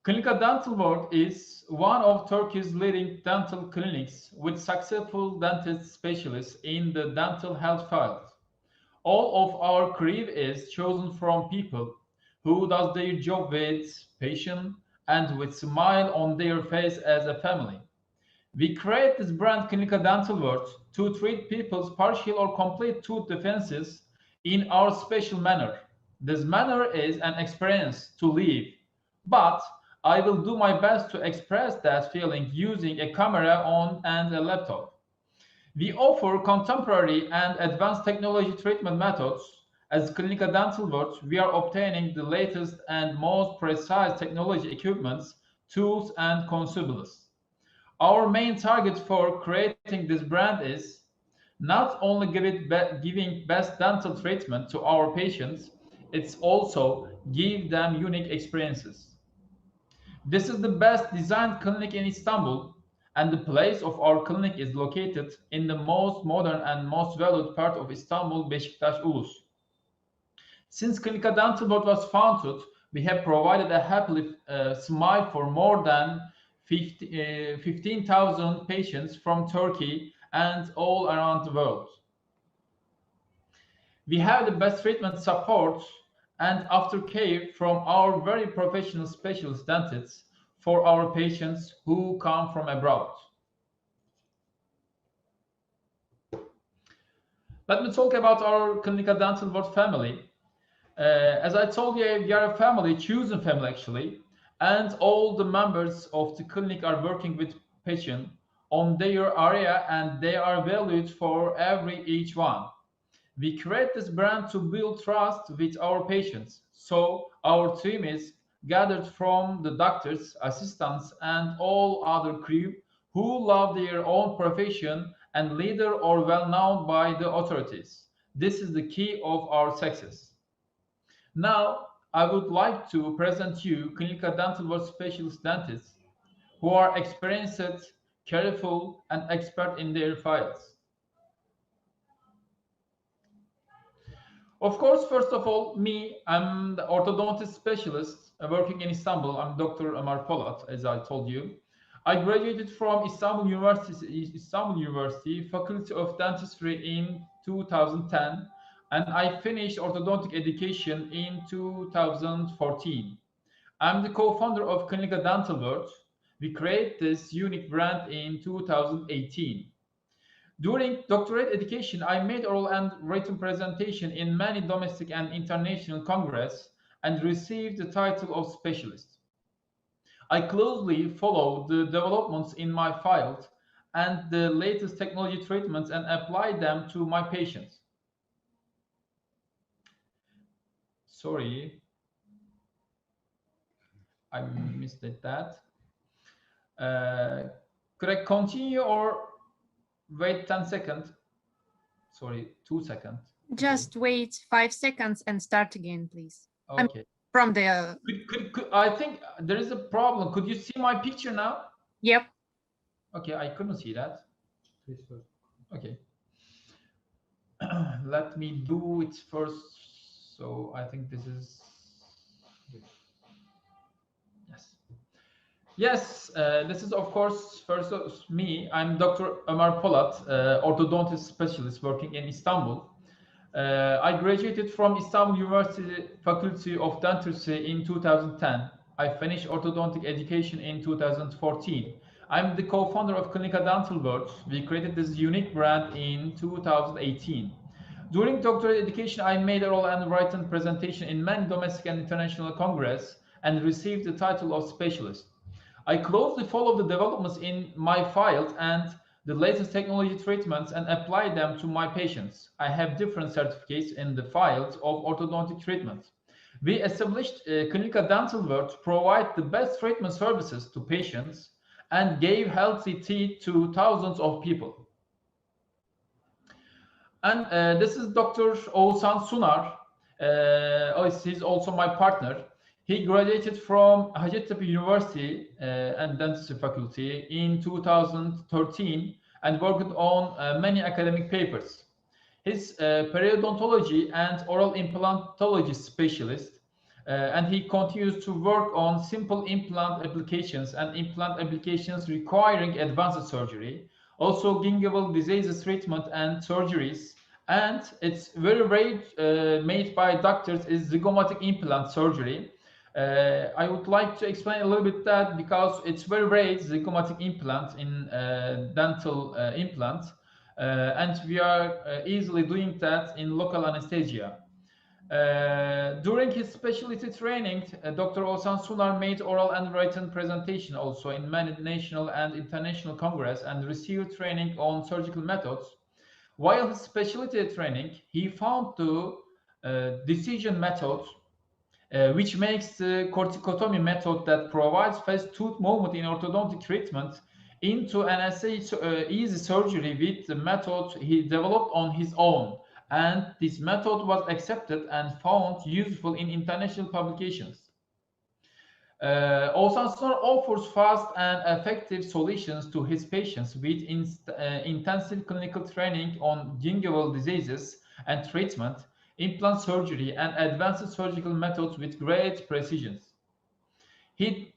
Clinica Dental World is one of Turkey's leading dental clinics with successful dentist specialists in the dental health field. All of our crew is chosen from people who does their job with passion and with smile on their face as a family. We create this brand Clinica Dental World to treat people's partial or complete tooth defenses in our special manner. This manner is an experience to live, but I will do my best to express that feeling using a camera and a laptop. We offer contemporary and advanced technology treatment methods. As Clinica Dental World, we are obtaining the latest and most precise technology equipments, tools, and consumables. Our main target for creating this brand is not only giving best dental treatment to our patients, it's also give them unique experiences. This is the best designed clinic in Istanbul, and the place of our clinic is located in the most modern and most valued part of Istanbul, Beşiktaş Ulus. Since Clinica Dental World was founded, we have provided a happy smile for more than 15,000 patients from Turkey and all around the world. We have the best treatment support and aftercare from our very professional specialist dentists for our patients who come from abroad. Let me talk about our Clinica Dental World family. As I told you, we are a family, chosen family actually, and all the members of the clinic are working with passion on their area, and they are valued for each one. We create this brand to build trust with our patients. So our team is gathered from the doctors, assistants, and all other crew who love their own profession and leader or well known by the authorities. This is the key of our success. Now, I would like to present you clinical dental work specialist dentists who are experienced, careful, and expert in their fields. Of course, first of all, I'm the orthodontist specialist working in Istanbul. I'm Dr. Ömer Polat, as I told you. I graduated from Istanbul University Faculty of Dentistry in 2010, and I finished orthodontic education in 2014. I'm the co-founder of Clinical Dental World. We created this unique brand in 2018. During doctorate education, I made oral and written presentation in many domestic and international congresses and received the title of specialist. I closely follow the developments in my field and the latest technology treatments and apply them to my patients. Sorry, I missed that. Could I continue or wait 10 seconds? Sorry, 2 seconds. Just wait 5 seconds and start again, please. Okay. From the... I think there is a problem. Could you see my picture now? Yep. Okay, I couldn't see that. Okay. Let me do it first. So I think this is... Yes, this is of course first me. I'm Dr. Ömer Polat, orthodontist specialist working in Istanbul. I graduated from Istanbul University Faculty of Dentistry in 2010. I finished orthodontic education in 2014. I'm the co-founder of Clinical Dental World. We created this unique brand in 2018. During doctorate education, I made oral and written presentation in many domestic and international congresses and received the title of specialist. I closely follow the developments in my field and the latest technology treatments and apply them to my patients. I have different certificates in the field of orthodontic treatment. We established Clinical Dental World to provide the best treatment services to patients and gave healthy teeth to thousands of people. And this is Dr. Oğuzhan Sunar. He's also my partner. He graduated from Hacettepe University and Dentistry Faculty in 2013 and worked on many academic papers. He's periodontology and oral implantology specialist, and he continues to work on simple implant applications and implant applications requiring advanced surgery, also gingival diseases treatment and surgeries, and it's very rare made by doctors is zygomatic implant surgery. I would like to explain a little bit that because it's very rare zygomatic implant in dental implants, and we are easily doing that in local anesthesia. During his specialty training, Dr. Oğuzhan Sunar made oral and written presentation also in many national and international congress and received training on surgical methods. While his specialty training, he found the decision method which makes the corticotomy method that provides fast tooth movement in orthodontic treatment into an easy surgery with the method he developed on his own. And this method was accepted and found useful in international publications. Oğuzhan Sunar offers fast and effective solutions to his patients with intensive clinical training on gingival diseases and treatment, implant surgery, and advanced surgical methods with great precision. He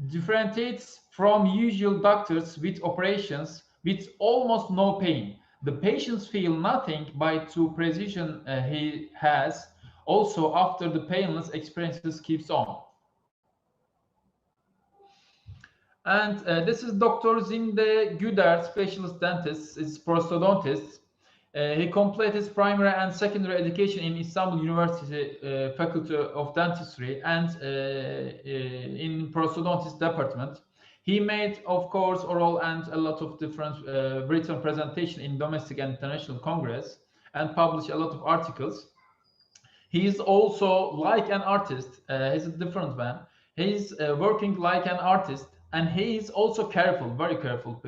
differentiates from usual doctors with operations with almost no pain. The patients feel nothing by the precision he has, also after the painless experiences keeps on. And this is Dr. Zinde Güder, specialist dentist, is prosthodontist. He completed his primary and secondary education in Istanbul University Faculty of Dentistry and in prosthodontist department. He made, of course, oral and a lot of different written presentation in domestic and international congress and published a lot of articles. He is also like an artist. He's a different man. He's working like an artist, and he is also careful, very careful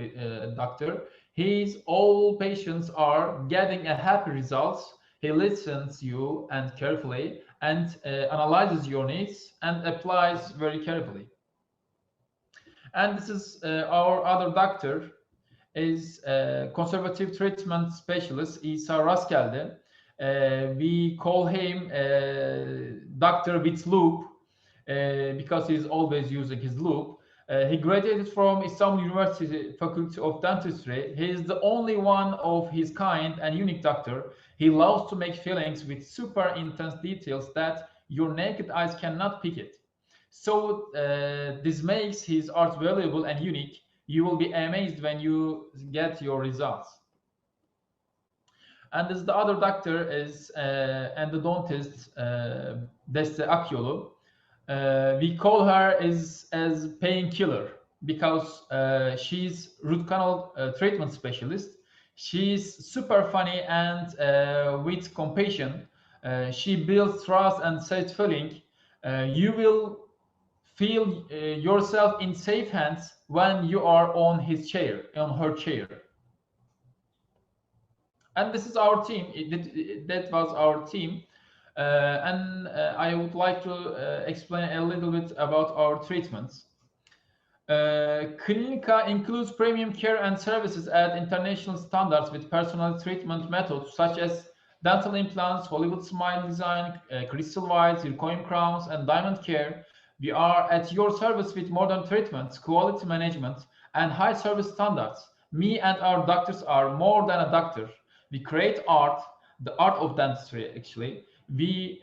doctor. His all patients are getting a happy results. He listens you and carefully and analyzes your needs and applies very carefully. And this is our other doctor, is conservative treatment specialist İsa Raskel'de. We call him Doctor with loop because he's always using his loop. He graduated from Istanbul University Faculty of Dentistry. He is the only one of his kind and unique doctor. He loves to make fillings with super intense details that your naked eyes cannot pick it. So this makes his art valuable and unique. You will be amazed when you get your results. And this, the other doctor is endodontist Deste Akyolu. We call her as painkiller because she's root canal treatment specialist. She's super funny and with compassion. She builds trust and safe feeling. You will feel yourself in safe hands when you are on his chair, on her chair. And this is our team. That was our team. And I would like to explain a little bit about our treatments. Clinica includes premium care and services at international standards with personal treatment methods such as dental implants, Hollywood smile design, crystal white, zirconium crowns, and diamond care. We are at your service with modern treatments, quality management, and high service standards. Me and our doctors are more than a doctor. We create art, the art of dentistry actually. We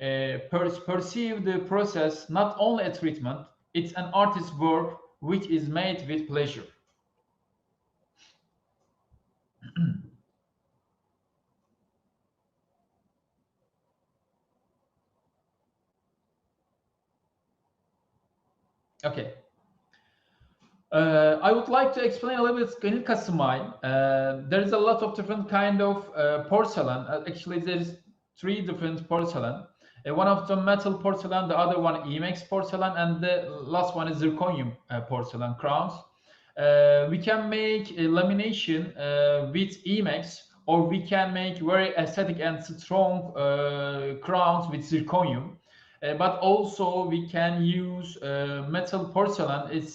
perceive the process not only a treatment, it's an artist's work which is made with pleasure. Okay. I would like to explain a little bit Clinica Smile. There is a lot of different kind of porcelain. Actually, there is 3 different porcelain. One of them metal porcelain, the other one Emax porcelain, and the last one is zirconium porcelain crowns. We can make a lamination with Emax, or we can make very aesthetic and strong crowns with zirconium. But also we can use metal porcelain. It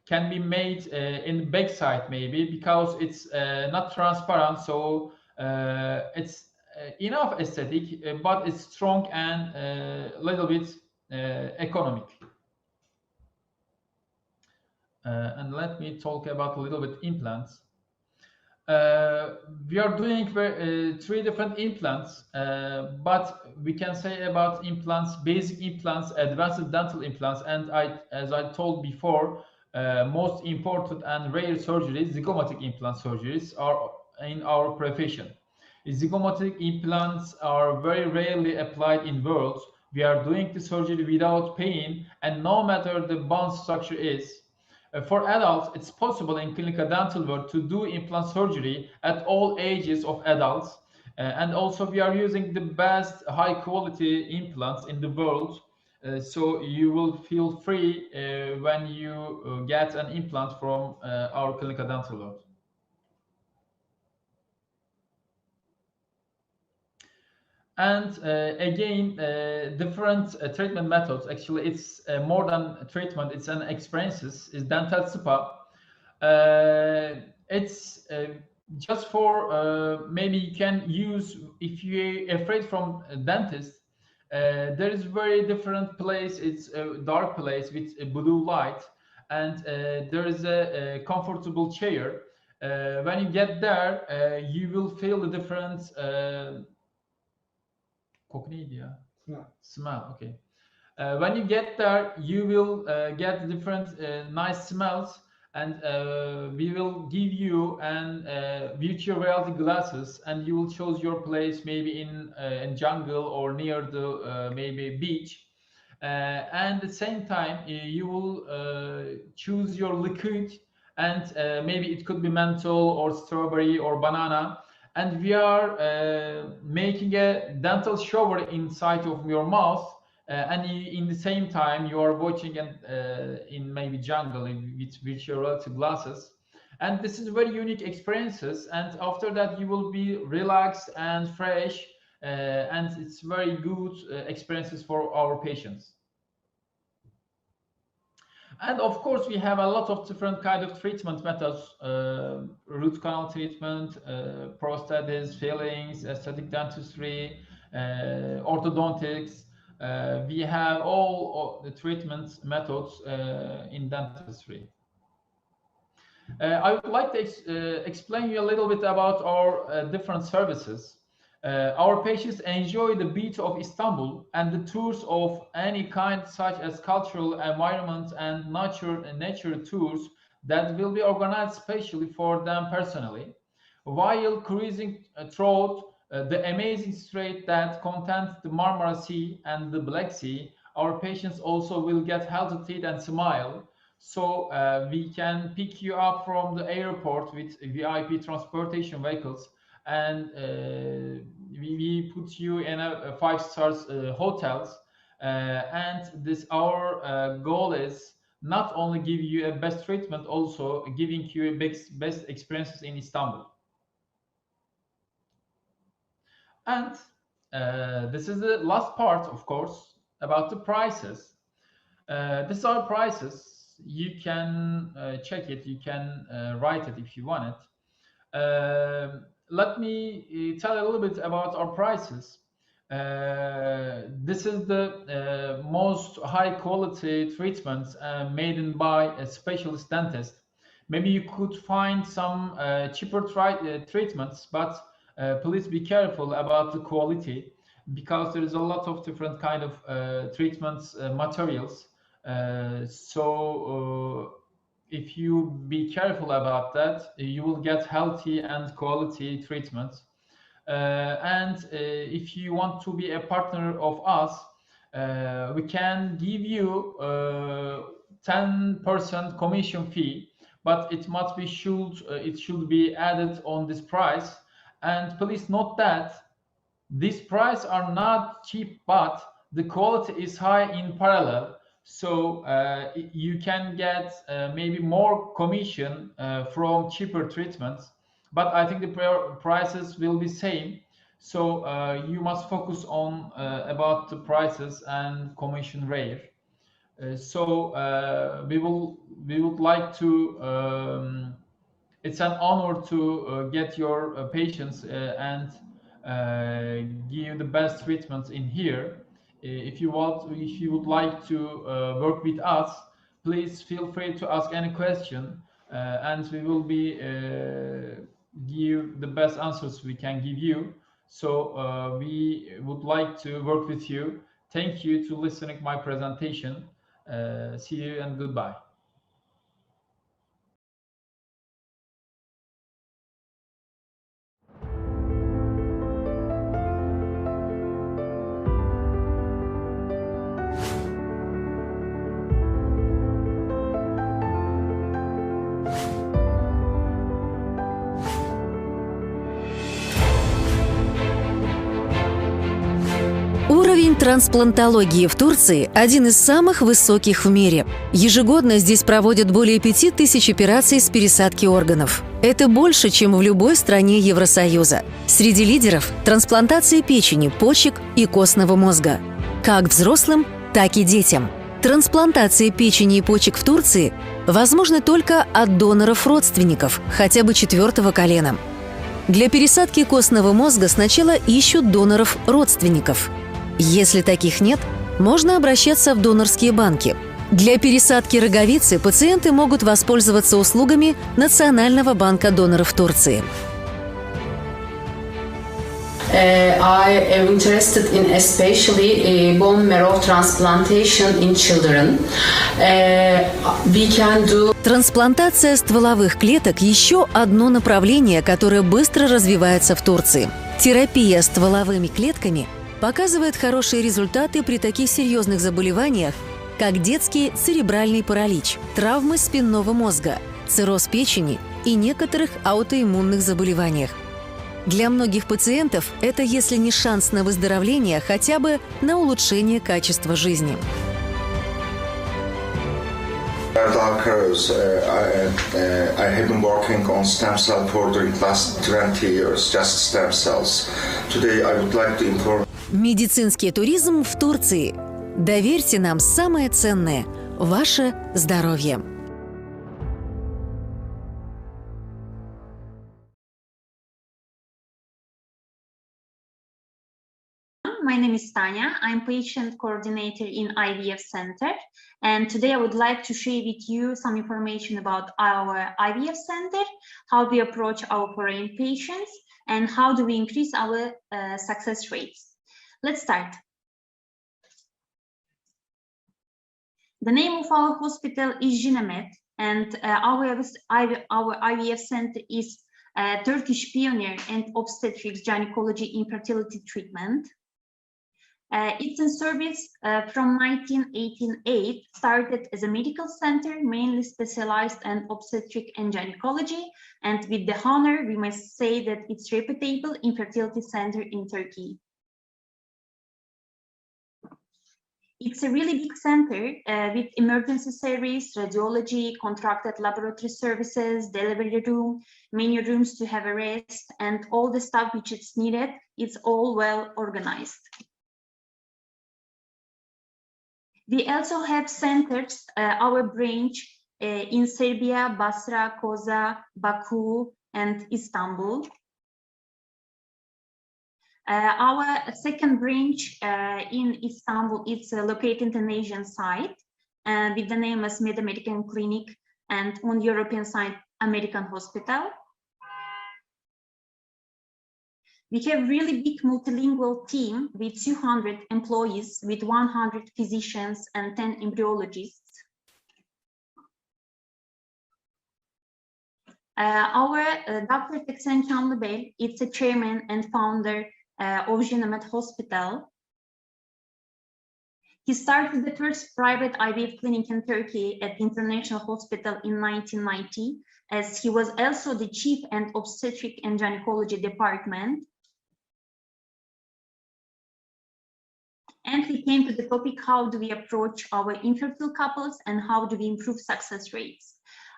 can be made in the backside maybe because it's not transparent, so it's enough aesthetic, but it's strong and a little bit economic. And let me talk about a little bit implants. We are doing 3 different implants, but we can say about implants, basic implants, advanced dental implants, and as I told before, most important and rare surgeries, zygomatic implant surgeries, are in our profession. Zygomatic implants are very rarely applied in world. We are doing the surgery without pain, and no matter the bone structure is. For adults, it's possible in clinical dental world to do implant surgery at all ages of adults. And also we are using the best high quality implants in the world. So you will feel free when you get an implant from our clinical dental world. And again, different treatment methods. Actually, it's more than treatment, it's an experiences, is dental spa. It's just for maybe you can use if you're afraid from a dentist. There is very different place. It's a dark place with a blue light, and there is a comfortable chair. When you get there, you will feel the different smell. Okay. When you get there, you will get different nice smells, and we will give you an virtual reality glasses, and you will choose your place maybe in jungle or near the maybe beach, and at the same time you will choose your liquid, and maybe it could be menthol or strawberry or banana. And we are making a dental shower inside of your mouth, and in the same time you are watching in maybe jungle with virtual reality glasses, And this is very unique experiences. And after that, you will be relaxed and fresh, and it's very good experiences for our patients. And of course, we have a lot of different kind of treatment methods: root canal treatment, prosthetics, fillings, aesthetic dentistry, orthodontics. We have all the treatment methods in dentistry. I would like to explain you a little bit about our different services. Our patients enjoy the beach of Istanbul and the tours of any kind, such as cultural environment and nature tours that will be organized specially for them personally. While cruising through the amazing strait that contains the Marmara Sea and the Black Sea, our patients also will get healthy teeth and smile. So we can pick you up from the airport with VIP transportation vehicles, and we put you in a 5-star hotels, and this our goal is not only give you a best treatment, also giving you a best experiences in Istanbul. And this is the last part, of course, about the prices. These are prices. You can check it, you can write it if you want it. Let me tell a little bit about our prices. This is the most high quality treatments made by a specialist dentist. Maybe you could find some cheaper treatments, but please be careful about the quality, because there is a lot of different kind of treatments materials. So if you be careful about that, you will get healthy and quality treatments. And if you want to be a partner of us, we can give you 10% commission fee, but it must be it should be added on this price. And please note that these prices are not cheap, but the quality is high in parallel. So you can get maybe more commission from cheaper treatments, but I think the prices will be same. So you must focus on about the prices and commission rate. So we would like to. It's an honor to get your patients and give the best treatments in here. If you would like to work with us, please feel free to ask any question, and we will be give the best answers we can give you. So we would like to work with you. Thank you to listening my presentation. See you and goodbye. Уровень трансплантологии в Турции один из самых высоких в мире. Ежегодно здесь проводят более 5000 операций с пересадки органов. Это больше, чем в любой стране Евросоюза. Среди лидеров – трансплантация печени, почек и костного мозга. Как взрослым, так и детям. Трансплантация печени и почек в Турции возможна только от доноров-родственников, хотя бы 4-го колена. Для пересадки костного мозга сначала ищут доноров-родственников. Если таких нет, можно обращаться в донорские банки. Для пересадки роговицы пациенты могут воспользоваться услугами Национального банка доноров Турции. I am interested in especially bone marrow transplantation in children. We can do... Трансплантация стволовых клеток – еще одно направление, которое быстро развивается в Турции. Терапия стволовыми клетками показывает хорошие результаты при таких серьезных заболеваниях, как детский церебральный паралич, травмы спинного мозга, цирроз печени и некоторых аутоиммунных заболеваниях. Для многих пациентов это, если не шанс на выздоровление, хотя бы на улучшение качества жизни. I have been working on stem cell for the last 20 years, just stem cells. Today I would like to inform... Медицинский туризм в Турции. Доверьте нам самое ценное – ваше здоровье. My name is Tanya. I'm patient coordinator in IVF Center. And today I would like to share with you some information about our IVF Center, how we approach our foreign patients, and how do we increase our success rates. Let's start. The name of our hospital is Jinemet, and our IVF Center is a Turkish pioneer in obstetrics, gynecology, infertility treatment. It's in service from 1988, started as a medical center, mainly specialized in obstetric and gynecology. And with the honor, we must say that it's a reputable infertility center in Turkey. It's a really big center with emergency service, radiology, contracted laboratory services, delivery room, many rooms to have a rest, and all the stuff which is needed. It's all well organized. We also have centers, our branch in Serbia, Basra, Koza, Baku, and Istanbul. Our second branch in Istanbul is located in the Asian side with the name as Med-American Clinic, and on the European side, American Hospital. We have really big multilingual team with 200 employees, with 100 physicians and 10 embryologists. Our Dr. Teksen Çamlıbel, it's a chairman and founder of Jinemet Hospital. He started the first private IVF clinic in Turkey at International Hospital in 1990, as he was also the chief and obstetric and gynecology department. And we came to the topic, how do we approach our infertile couples and how do we improve success rates?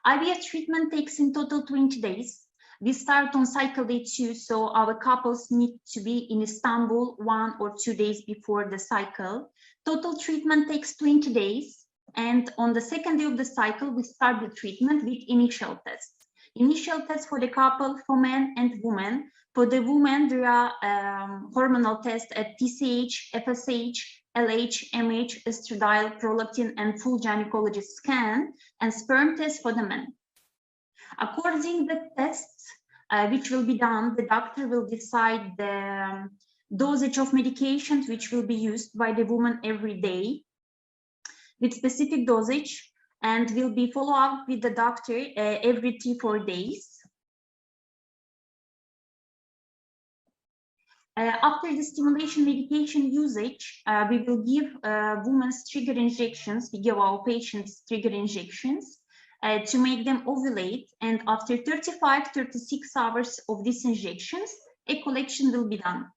IVF treatment takes in total 20 days. We start on cycle day 2, so our couples need to be in Istanbul 1 or 2 days before the cycle. Total treatment takes 20 days. And on the second day of the cycle, we start the treatment with initial tests. Initial tests for the couple, for men and women. For the women, there are hormonal tests at TSH, FSH, LH, MH, estradiol, prolactin, and full gynecology scan, and sperm tests for the men. According to the tests which will be done, the doctor will decide the dosage of medications which will be used by the woman every day with specific dosage, and will be follow up with the doctor every 3-4 days. After the stimulation medication usage, we will give women's trigger injections. We give our patients trigger injections to make them ovulate. And after 35-36 hours of these injections, egg collection will be done.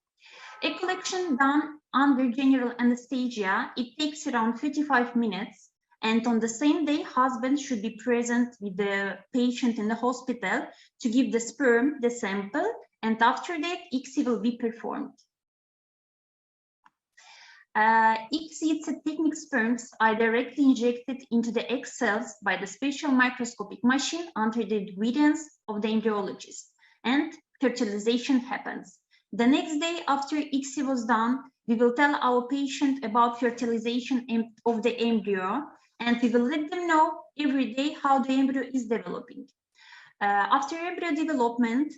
Egg collection done under general anesthesia, it takes around 55 minutes. And on the same day, husband should be present with the patient in the hospital to give the sperm, the sample, and after that, ICSI will be performed. ICSI, it's a technique sperms are directly injected into the egg cells by the special microscopic machine under the guidance of the embryologist, and fertilization happens. The next day after ICSI was done, we will tell our patient about fertilization of the embryo, and we will let them know every day how the embryo is developing. After embryo development,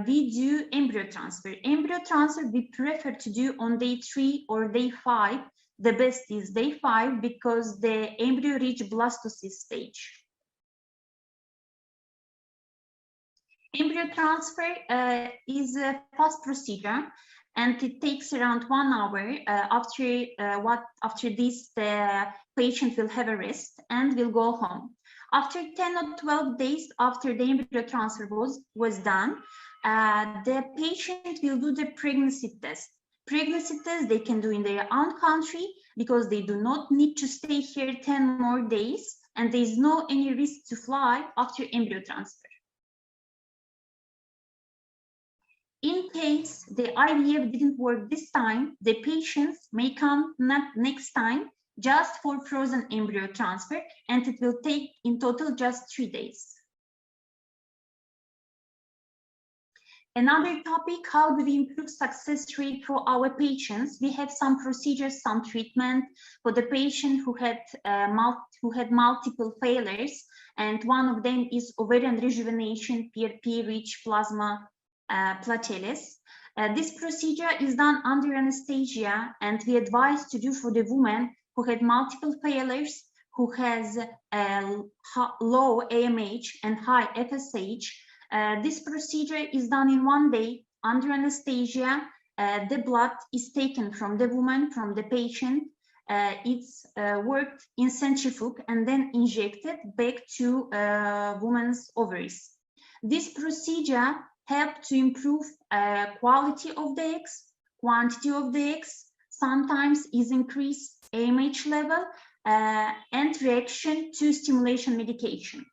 we do embryo transfer. Embryo transfer we prefer to do on day 3 or day 5. The best is day 5 because the embryo reach blastocyst stage. Embryo transfer is a fast procedure, and it takes around 1 hour. After this, the patient will have a rest and will go home. After 10 or 12 days after the embryo transfer was done, the patient will do the pregnancy test. Pregnancy test they can do in their own country because they do not need to stay here 10 more days. and there is no any risk to fly after embryo transfer. In case the IVF didn't work this time, the patients may come next time just for frozen embryo transfer, and it will take in total just 3 days. Another topic, how do we improve success rate for our patients? We have some procedures, some treatment for the patient who had multiple failures, and one of them is ovarian rejuvenation, PRP-rich plasma platelets. This procedure is done under anesthesia, and we advise to do for the woman who had multiple failures, who has low AMH and high FSH. This procedure is done in 1 day under anesthesia. The blood is taken from the woman, from the patient. It's worked in centrifuge and then injected back to woman's ovaries. This procedure helps to improve quality of the eggs, quantity of the eggs, sometimes is increased AMH level and reaction to stimulation medication.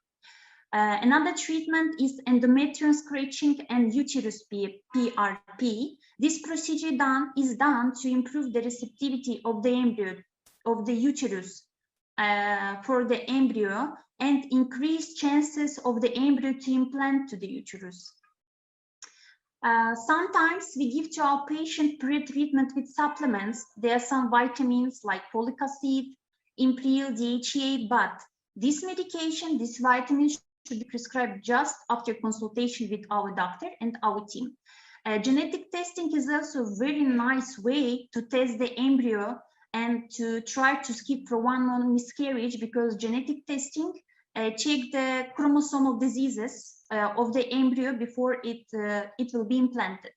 Another treatment is endometrium scratching and uterus PRP. This procedure is done to improve the receptivity of the embryo, of the uterus for the embryo, and increase chances of the embryo to implant to the uterus. Sometimes we give to our patient pre-treatment with supplements. There are some vitamins like folic acid, Impril, DHEA, but this medication, this vitamin should be prescribed just after consultation with our doctor and our team. Genetic testing is also a very nice way to test the embryo and to try to skip for one miscarriage, because genetic testing check the chromosomal diseases of the embryo before it will be implanted.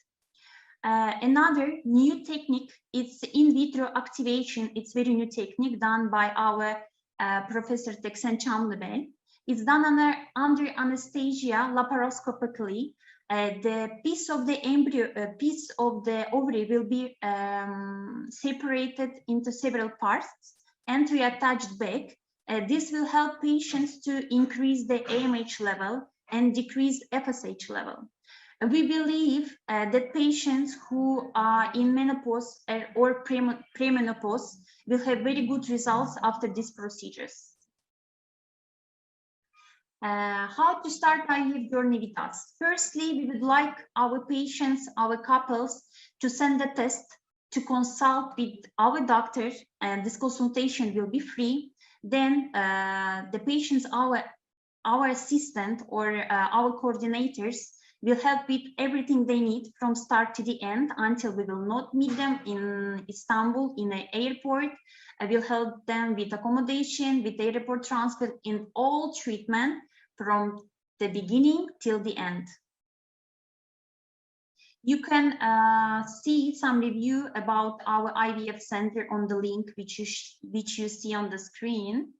Another new technique, it's in vitro activation. It's very new technique done by our Professor Teksen Çamlıbel. It's done under anesthesia laparoscopically. The piece of the embryo, piece of the ovary will be separated into several parts and reattached back. This will help patients to increase the AMH level and decrease FSH level. We believe that patients who are in menopause or premenopause will have very good results after these procedures. How to start IVF journey with us? Firstly, we would like our patients, our couples, to send a test to consult with our doctor, and this consultation will be free. Then the patients, our assistant or our coordinators will help with everything they need from start to the end until we will not meet them in Istanbul in an airport. I will help them with accommodation, with airport transfer, in all treatment from the beginning till the end. You can see some review about our IVF center on the link which you see on the screen.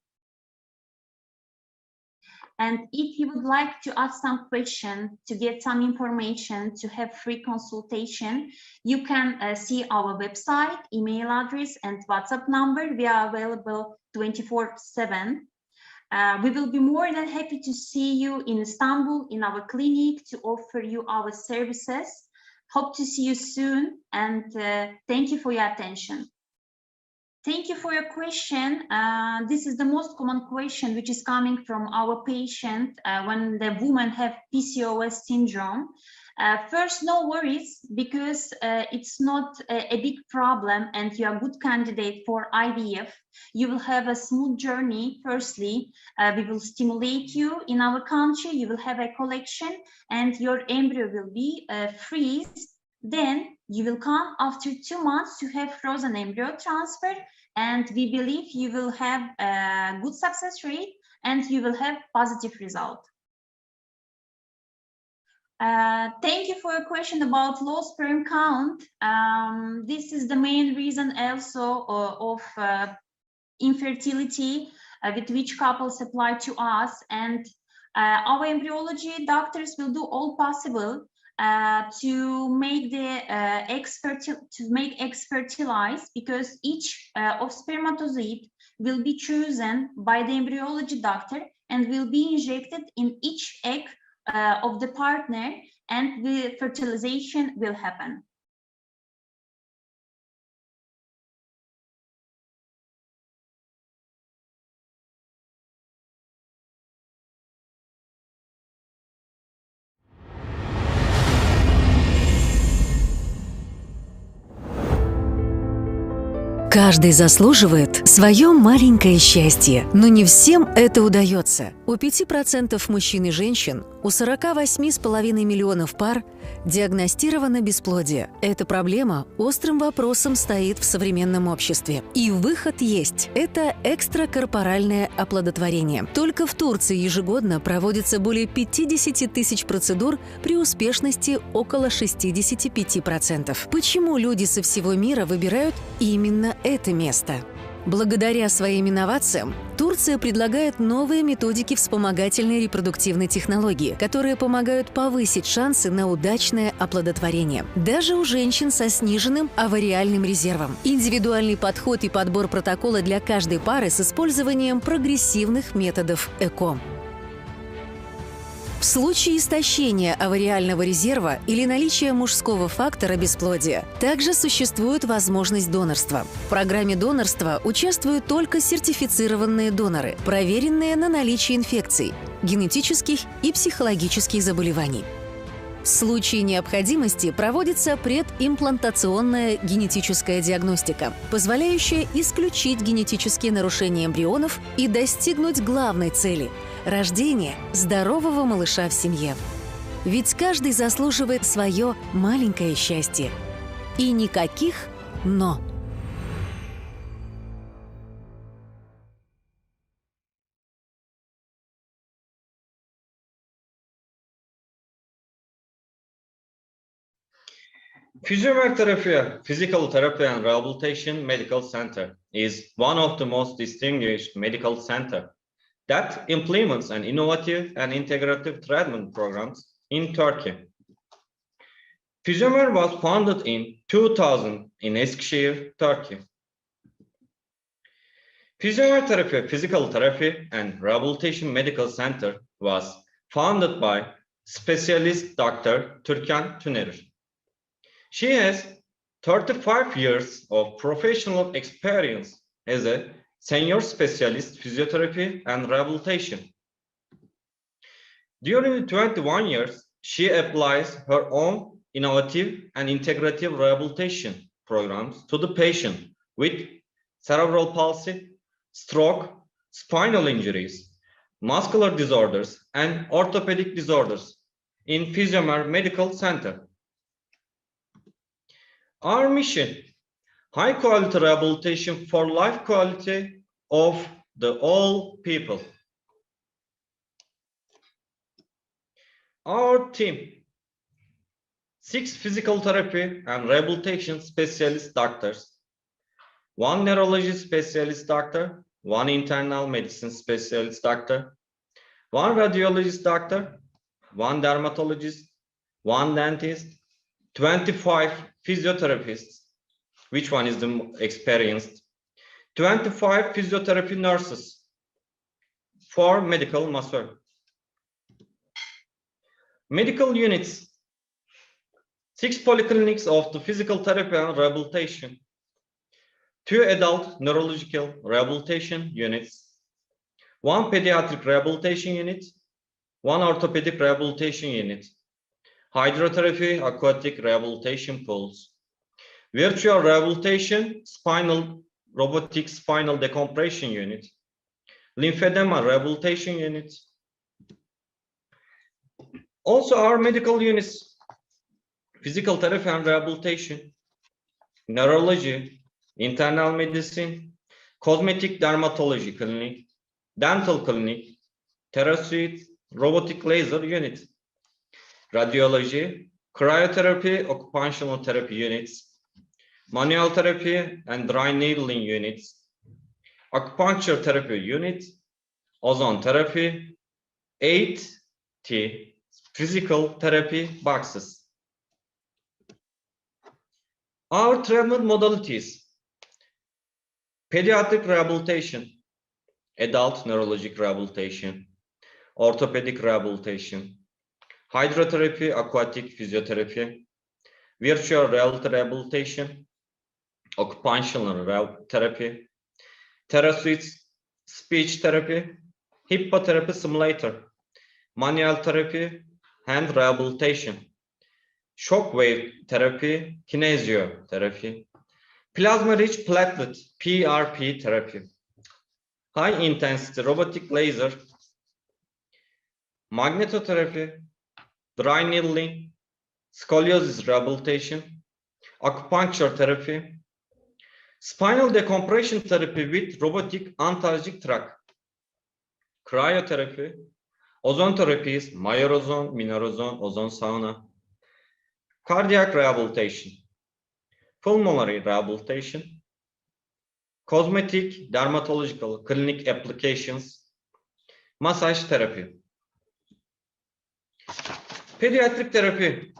And if you would like to ask some question, to get some information, to have free consultation, you can see our website, email address, and WhatsApp number. We are available 24/7. We will be more than happy to see you in Istanbul, in our clinic, to offer you our services. Hope to see you soon, and thank you for your attention. Thank you for your question. This is the most common question which is coming from our patient when the woman have PCOS syndrome. First, no worries, because it's not a big problem and you are a good candidate for IVF. You will have a smooth journey. Firstly, we will stimulate you in our country. You will have a collection and your embryo will be freeze. Then you will come after 2 months to have frozen embryo transfer, and we believe you will have a good success rate and you will have positive result. Thank you for your question about low sperm count. This is the main reason also of infertility with which couples apply to us, and our embryology doctors will do all possible to make egg fertilized, because each of spermatozoid will be chosen by the embryology doctor and will be injected in each egg of the partner, and the fertilization will happen. Каждый заслуживает свое маленькое счастье, но не всем это удается. У 5% мужчин и женщин, у 48,5 миллионов пар диагностировано бесплодие. Эта проблема острым вопросом стоит в современном обществе. И выход есть. Это экстракорпоральное оплодотворение. Только в Турции ежегодно проводится более 50 тысяч процедур при успешности около 65%. Почему люди со всего мира выбирают именно это место? Благодаря своим инновациям Турция предлагает новые методики вспомогательной репродуктивной технологии, которые помогают повысить шансы на удачное оплодотворение. Даже у женщин со сниженным овариальным резервом. Индивидуальный подход и подбор протокола для каждой пары с использованием прогрессивных методов ЭКО. В случае истощения овариального резерва или наличия мужского фактора бесплодия также существует возможность донорства. В программе донорства участвуют только сертифицированные доноры, проверенные на наличие инфекций, генетических и психологических заболеваний. В случае необходимости проводится предимплантационная генетическая диагностика, позволяющая исключить генетические нарушения эмбрионов и достигнуть главной цели – рождения здорового малыша в семье. Ведь каждый заслуживает свое маленькое счастье. И никаких «но». Physiotherapy, Physical Therapy and Rehabilitation Medical Center is one of the most distinguished medical centers that implements an innovative and integrative treatment programs in Turkey. Physiomer was founded in 2000 in Eskişehir, Turkey. Physiotherapy, Physical Therapy and Rehabilitation Medical Center was founded by specialist Dr. Türkan Tünerir. She has 35 years of professional experience as a senior specialist physiotherapy and rehabilitation. During the 21 years, she applies her own innovative and integrative rehabilitation programs to the patient with cerebral palsy, stroke, spinal injuries, muscular disorders, and orthopedic disorders in Physiomer Medical Center. Our mission: high quality rehabilitation for life quality of all people. Our team: 6 physical therapy and rehabilitation specialist doctors, 1 neurology specialist doctor, 1 internal medicine specialist doctor, 1 radiologist doctor, 1 dermatologist, 1 dentist, 25 physiotherapists, which one is the experienced, 25 physiotherapy nurses, 4 medical masseurs. Medical units: 6 polyclinics of the physical therapy and rehabilitation, 2 adult neurological rehabilitation units, 1 pediatric rehabilitation unit, 1 orthopedic rehabilitation unit, hydrotherapy, aquatic rehabilitation pools, virtual rehabilitation, robotic spinal decompression unit, lymphedema rehabilitation unit. Also, our medical units: physical therapy and rehabilitation, neurology, internal medicine, cosmetic dermatology clinic, dental clinic, TheraSuite, robotic laser unit, radiology, cryotherapy, occupational therapy units, manual therapy and dry needling units, acupuncture therapy unit, ozone therapy, 8 physical therapy boxes. Our treatment modalities: pediatric rehabilitation, adult neurologic rehabilitation, orthopedic rehabilitation, hydrotherapy, aquatic physiotherapy, virtual reality rehabilitation, occupational therapy, TheraSuite speech therapy, hippotherapy simulator, manual therapy, hand rehabilitation, shockwave therapy, kinesiotherapy, plasma-rich platelet (PRP) therapy, high-intensity robotic laser, magnetotherapy, dry needling, scoliosis rehabilitation, acupuncture therapy, spinal decompression therapy with robotic antalgic tract, cryotherapy, ozone therapies, myorozone, minerozone, ozone sauna, cardiac rehabilitation, pulmonary rehabilitation, cosmetic, dermatological, clinic applications, massage therapy. Pediatric therapy.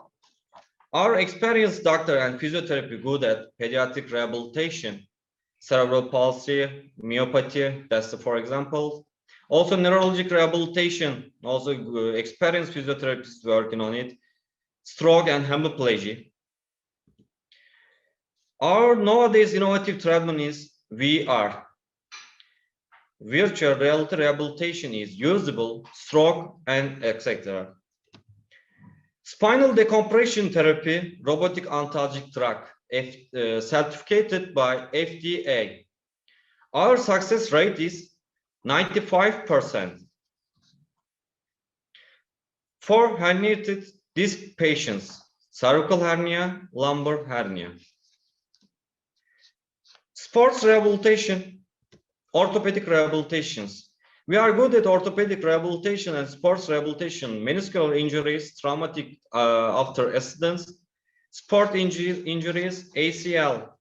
Our experienced doctor and physiotherapy good at pediatric rehabilitation, cerebral palsy, myopathy, that's for example. Also neurologic rehabilitation, also experienced physiotherapists working on it, stroke and hemiplegia. Our nowadays innovative treatment is VR. Virtual reality rehabilitation is usable, stroke and etc. Spinal decompression therapy, robotic antalgic tract, certificated by FDA. Our success rate is 95%. For herniated disc patients, cervical hernia, lumbar hernia. Sports rehabilitation, orthopedic rehabilitations. We are good at orthopedic rehabilitation and sports rehabilitation, meniscal injuries, traumatic after accidents, sport injuries, ACL.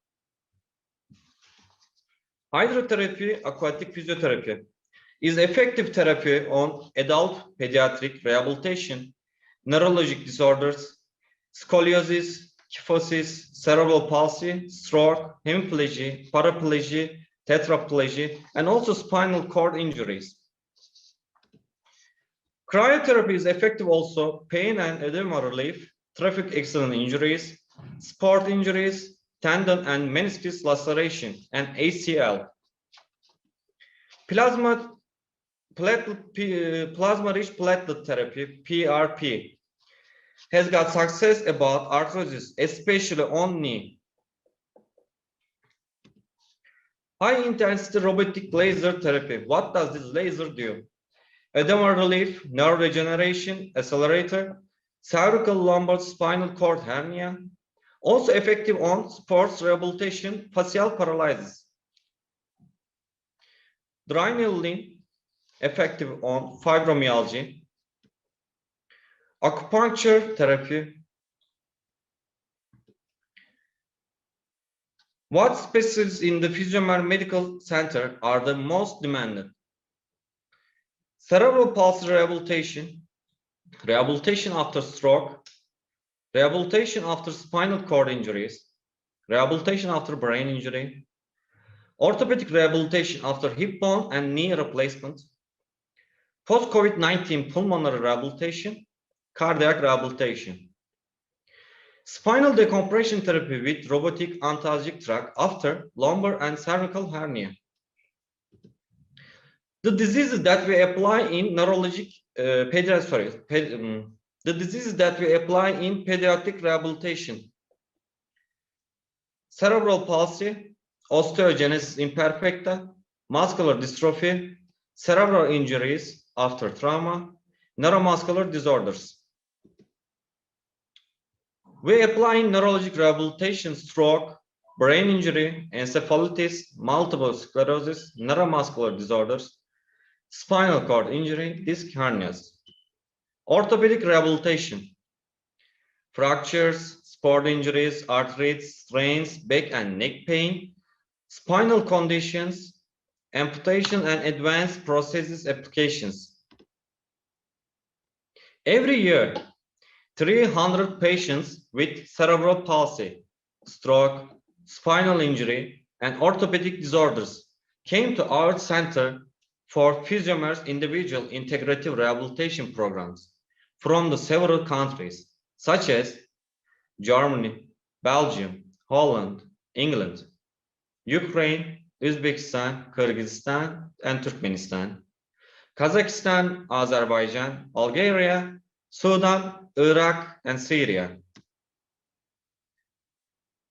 Hydrotherapy, aquatic physiotherapy is effective therapy on adult pediatric rehabilitation, neurologic disorders, scoliosis, kyphosis, cerebral palsy, stroke, hemiplegia, paraplegia, tetraplegia, and also spinal cord injuries. Cryotherapy is effective also pain and edema relief, traffic accident injuries, sport injuries, tendon and meniscus laceration, and ACL. Plasma-rich platelet therapy, PRP, has got success about arthrosis, especially on knee. High-intensity robotic laser therapy. What does this laser do? Edema relief, nerve regeneration, accelerator, cervical lumbar spinal cord hernia. Also effective on sports rehabilitation, facial paralysis. Dry needling, effective on fibromyalgia. Acupuncture therapy. What specialties in the Physiomar Medical Center are the most demanded? Cerebral palsy rehabilitation, rehabilitation after stroke, rehabilitation after spinal cord injuries, rehabilitation after brain injury, orthopedic rehabilitation after hip bone and knee replacement, post-COVID-19 pulmonary rehabilitation, cardiac rehabilitation. Spinal decompression therapy with robotic antalgic tract after lumbar and cervical hernia. The diseases that we apply in neurologic the diseases that we apply in pediatric rehabilitation. Cerebral palsy, osteogenesis imperfecta, muscular dystrophy, cerebral injuries after trauma, neuromuscular disorders. We apply in neurologic rehabilitation, stroke, brain injury, encephalitis, multiple sclerosis, neuromuscular disorders, spinal cord injury, disc hernias. Orthopedic rehabilitation, fractures, sport injuries, arthritis, strains, back and neck pain, spinal conditions, amputation and advanced prosthesis applications. Every year, 300 patients with cerebral palsy stroke, spinal injury, and orthopedic disorders came to our center for Physiomer's individual integrative rehabilitation programs from the several countries, such as Germany, Belgium, Holland, England, Ukraine, Uzbekistan, Kyrgyzstan, and Turkmenistan, Kazakhstan, Azerbaijan, Bulgaria, Sudan, Iraq, and Syria.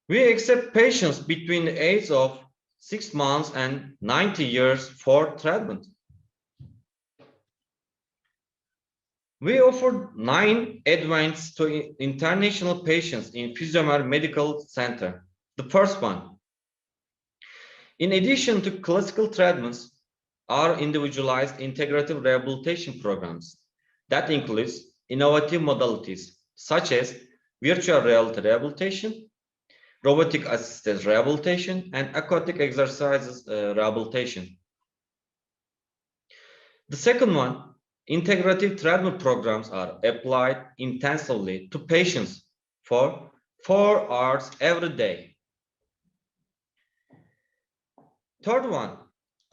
We accept patients between the age of 6 months and 90 years for treatment. We offered 9 advents to international patients in Physiomer Medical Center. The first one, in addition to classical treatments, are individualized integrative rehabilitation programs that includes innovative modalities such as virtual reality rehabilitation, robotic assisted rehabilitation, and aquatic exercises rehabilitation. The second one, integrative treatment programs are applied intensively to patients for 4 hours every day. Third one,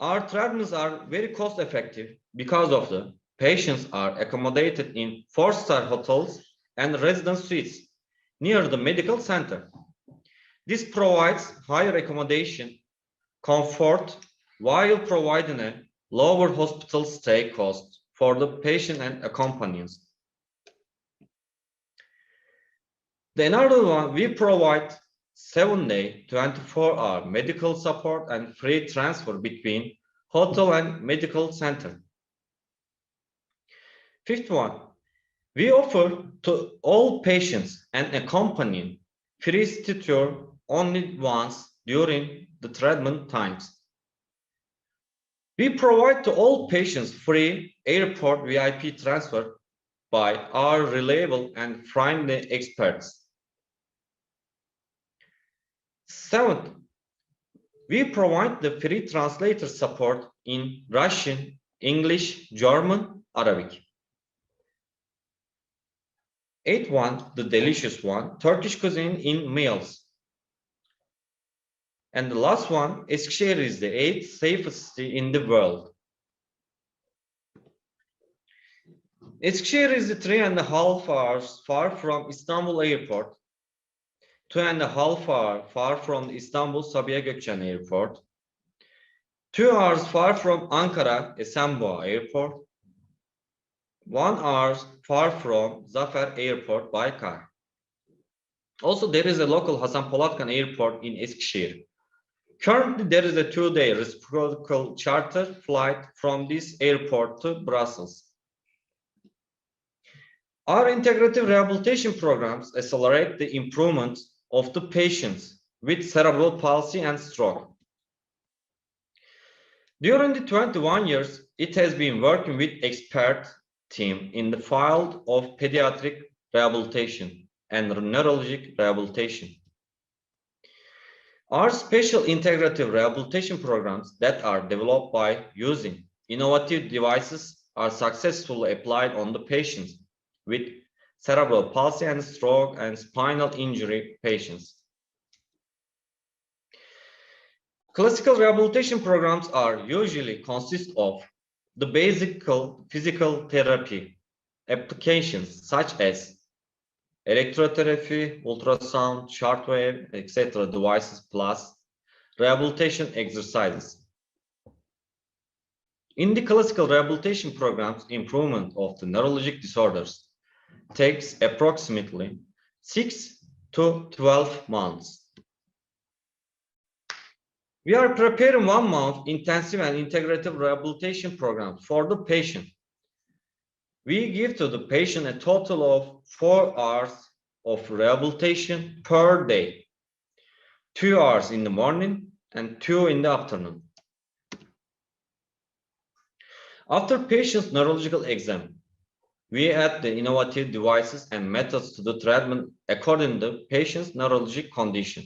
our treatments are very cost effective because of the patients are accommodated in 4-star hotels and residence suites near the medical center. This provides higher accommodation comfort while providing a lower hospital stay cost for the patient and accompanies. The another one, we provide 7-day, 24-hour medical support and free transfer between hotel and medical center. Fifth one, we offer to all patients and accompanying free tutor only once during the treatment times. We provide to all patients free airport VIP transfer by our reliable and friendly experts. Seventh, we provide the free translator support in Russian, English, German, Arabic. Eighth one, the delicious one, Turkish cuisine in meals. And the last one, Eskişehir is the 8th safest city in the world. Eskişehir is 3.5 hours far from Istanbul Airport, 2.5 hours far from Istanbul Sabiha Gökçen Airport, 2 hours far from Ankara Esenboğa Airport, 1 hour far from Zafer Airport by car. Also, there is a local Hasan Polatkan Airport in Eskişehir. Currently, there is a 2-day reciprocal charter flight from this airport to Brussels. Our integrative rehabilitation programs accelerate the improvement of the patients with cerebral palsy and stroke. During the 21 years, it has been working with expert team in the field of pediatric rehabilitation and neurologic rehabilitation. Our special integrative rehabilitation programs that are developed by using innovative devices are successfully applied on the patients with cerebral palsy and stroke and spinal injury patients. Classical rehabilitation programs are usually consist of the basic physical therapy applications such as electrotherapy, ultrasound, shortwave, etc. devices plus rehabilitation exercises. In the classical rehabilitation programs, improvement of the neurologic disorders takes approximately 6 to 12 months. We are preparing 1 month intensive and integrative rehabilitation program for the patient. We give to the patient a total of 4 hours of rehabilitation per day, 2 hours in the morning and 2 in the afternoon. After patient's neurological exam, we add the innovative devices and methods to the treatment according to the patient's neurologic condition.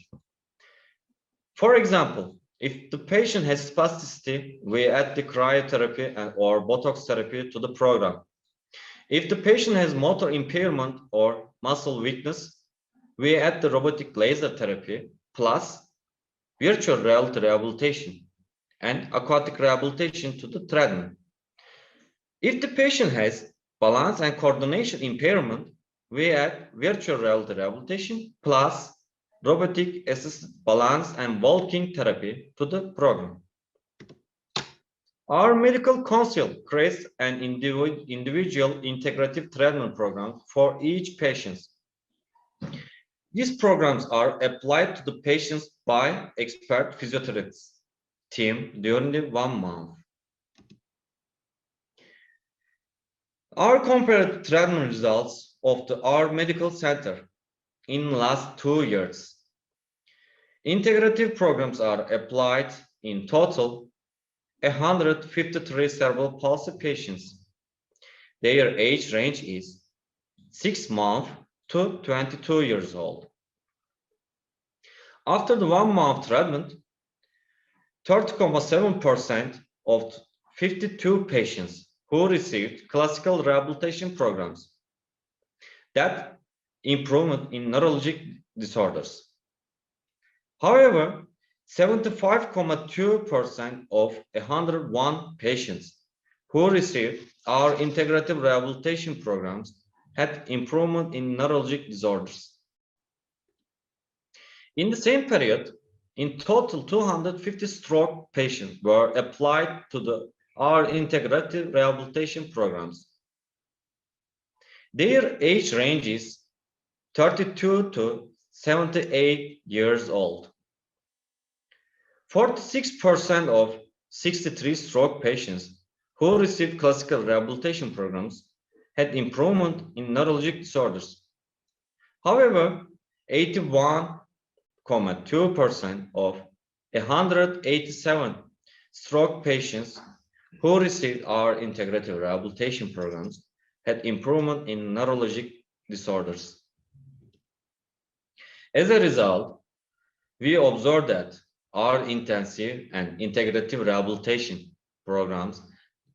For example, if the patient has spasticity, we add the cryotherapy or Botox therapy to the program. If the patient has motor impairment or muscle weakness, we add the robotic laser therapy plus virtual reality rehabilitation and aquatic rehabilitation to the treatment. If the patient has balance and coordination impairment, we add virtual reality rehabilitation plus robotic assisted balance and walking therapy to the program. Our medical council creates an individual integrative treatment program for each patient. These programs are applied to the patients by expert physiotherapists team during the 1 month. Our compared treatment results of our medical center in the last 2 years. Integrative programs are applied in total 153 cerebral palsy patients. Their age range is 6 months to 22 years old. After the 1 month treatment, 30.7% of 52 patients who received classical rehabilitation programs that improvement in neurologic disorders. However, 75.2% of 101 patients who received our integrative rehabilitation programs had improvement in neurologic disorders. In the same period, in total, 250 stroke patients were applied to our integrative rehabilitation programs. Their age range is 32 to 78 years old. 46% of 63 stroke patients who received classical rehabilitation programs had improvement in neurologic disorders. However, 81.2% of 187 stroke patients who received our integrative rehabilitation programs had improvement in neurologic disorders. As a result, we observed that our intensive and integrative rehabilitation programs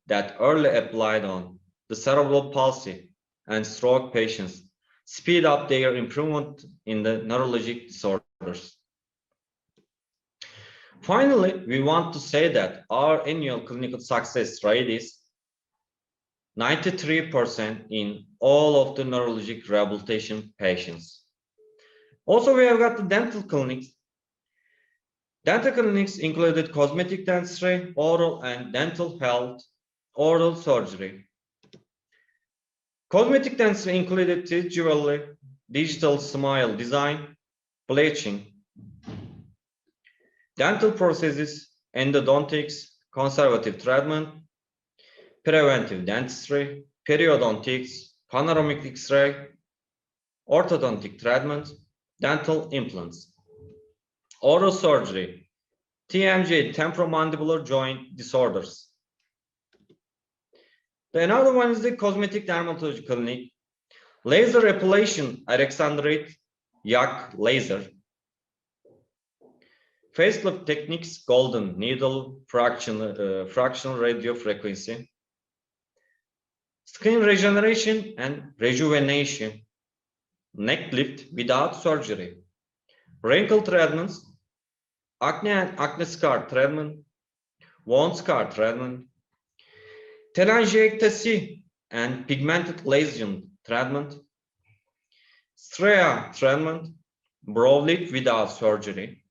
that early applied on the cerebral palsy and stroke patients speed up their improvement in the neurologic disorders. Finally, we want to say that our annual clinical success rate is 93% in all of the neurologic rehabilitation patients. Also, we have got the dental clinics. Dental clinics included cosmetic dentistry, oral and dental health, oral surgery. Cosmetic dentistry included teeth jewelry, digital smile design, bleaching. Dental prosthesis, endodontics, conservative treatment, preventive dentistry, periodontics, panoramic X-ray, orthodontic treatment, dental implants. Oral surgery, TMJ, temporomandibular joint disorders. Another one is the cosmetic dermatology clinic, laser epilation, Alexandrite yak laser, facelift techniques, golden needle, fractional radio frequency, skin regeneration and rejuvenation, neck lift without surgery, wrinkle treatments, acne and acne scar treatment, wound scar treatment, telangiectasia and pigmented lesion treatment, stria treatment, brow lift without surgery,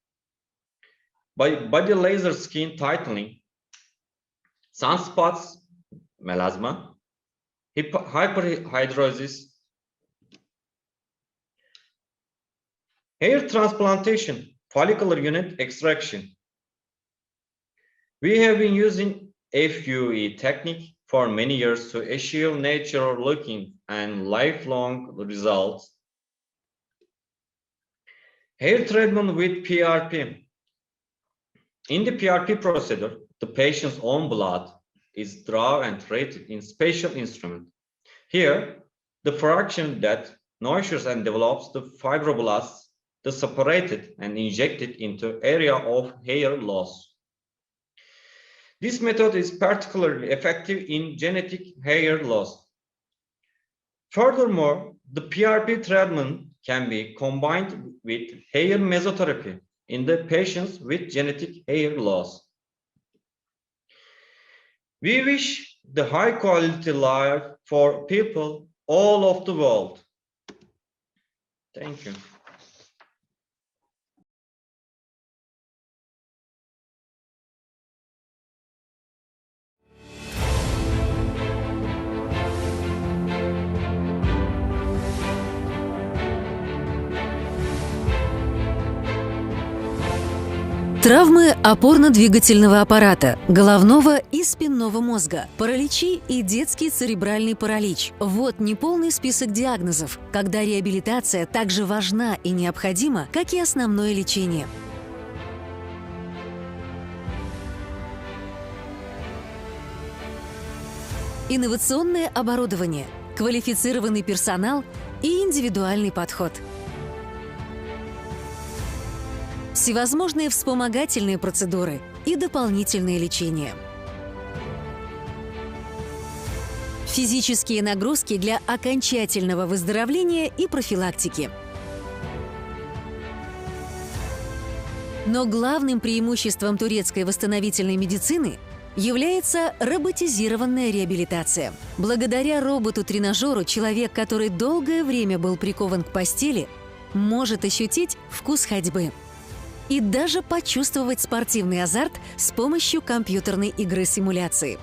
body laser skin tightening, sunspots, melasma, hyperhidrosis, hair transplantation, follicular unit extraction. We have been using FUE technique for many years to achieve natural looking and lifelong results. Hair treatment with PRP. In the PRP procedure, the patient's own blood is drawn and treated in special instrument. Here, the fraction that nurtures and develops the fibroblasts is separated and injected into area of hair loss. This method is particularly effective in genetic hair loss. Furthermore, the PRP treatment can be combined with hair mesotherapy in the patients with genetic hair loss. We wish the high quality life for people all of the world. Thank you. Травмы опорно-двигательного аппарата, головного и спинного мозга, параличи и детский церебральный паралич. Вот неполный список диагнозов, когда реабилитация так же важна и необходима, как и основное лечение. Инновационное оборудование, квалифицированный персонал и индивидуальный подход. Всевозможные вспомогательные процедуры и дополнительное лечение. Физические нагрузки для окончательного выздоровления и профилактики. Но главным преимуществом турецкой восстановительной медицины является роботизированная реабилитация. Благодаря роботу-тренажеру человек, который долгое время был прикован к постели, может ощутить вкус ходьбы и даже почувствовать спортивный азарт с помощью компьютерной игры симуляции.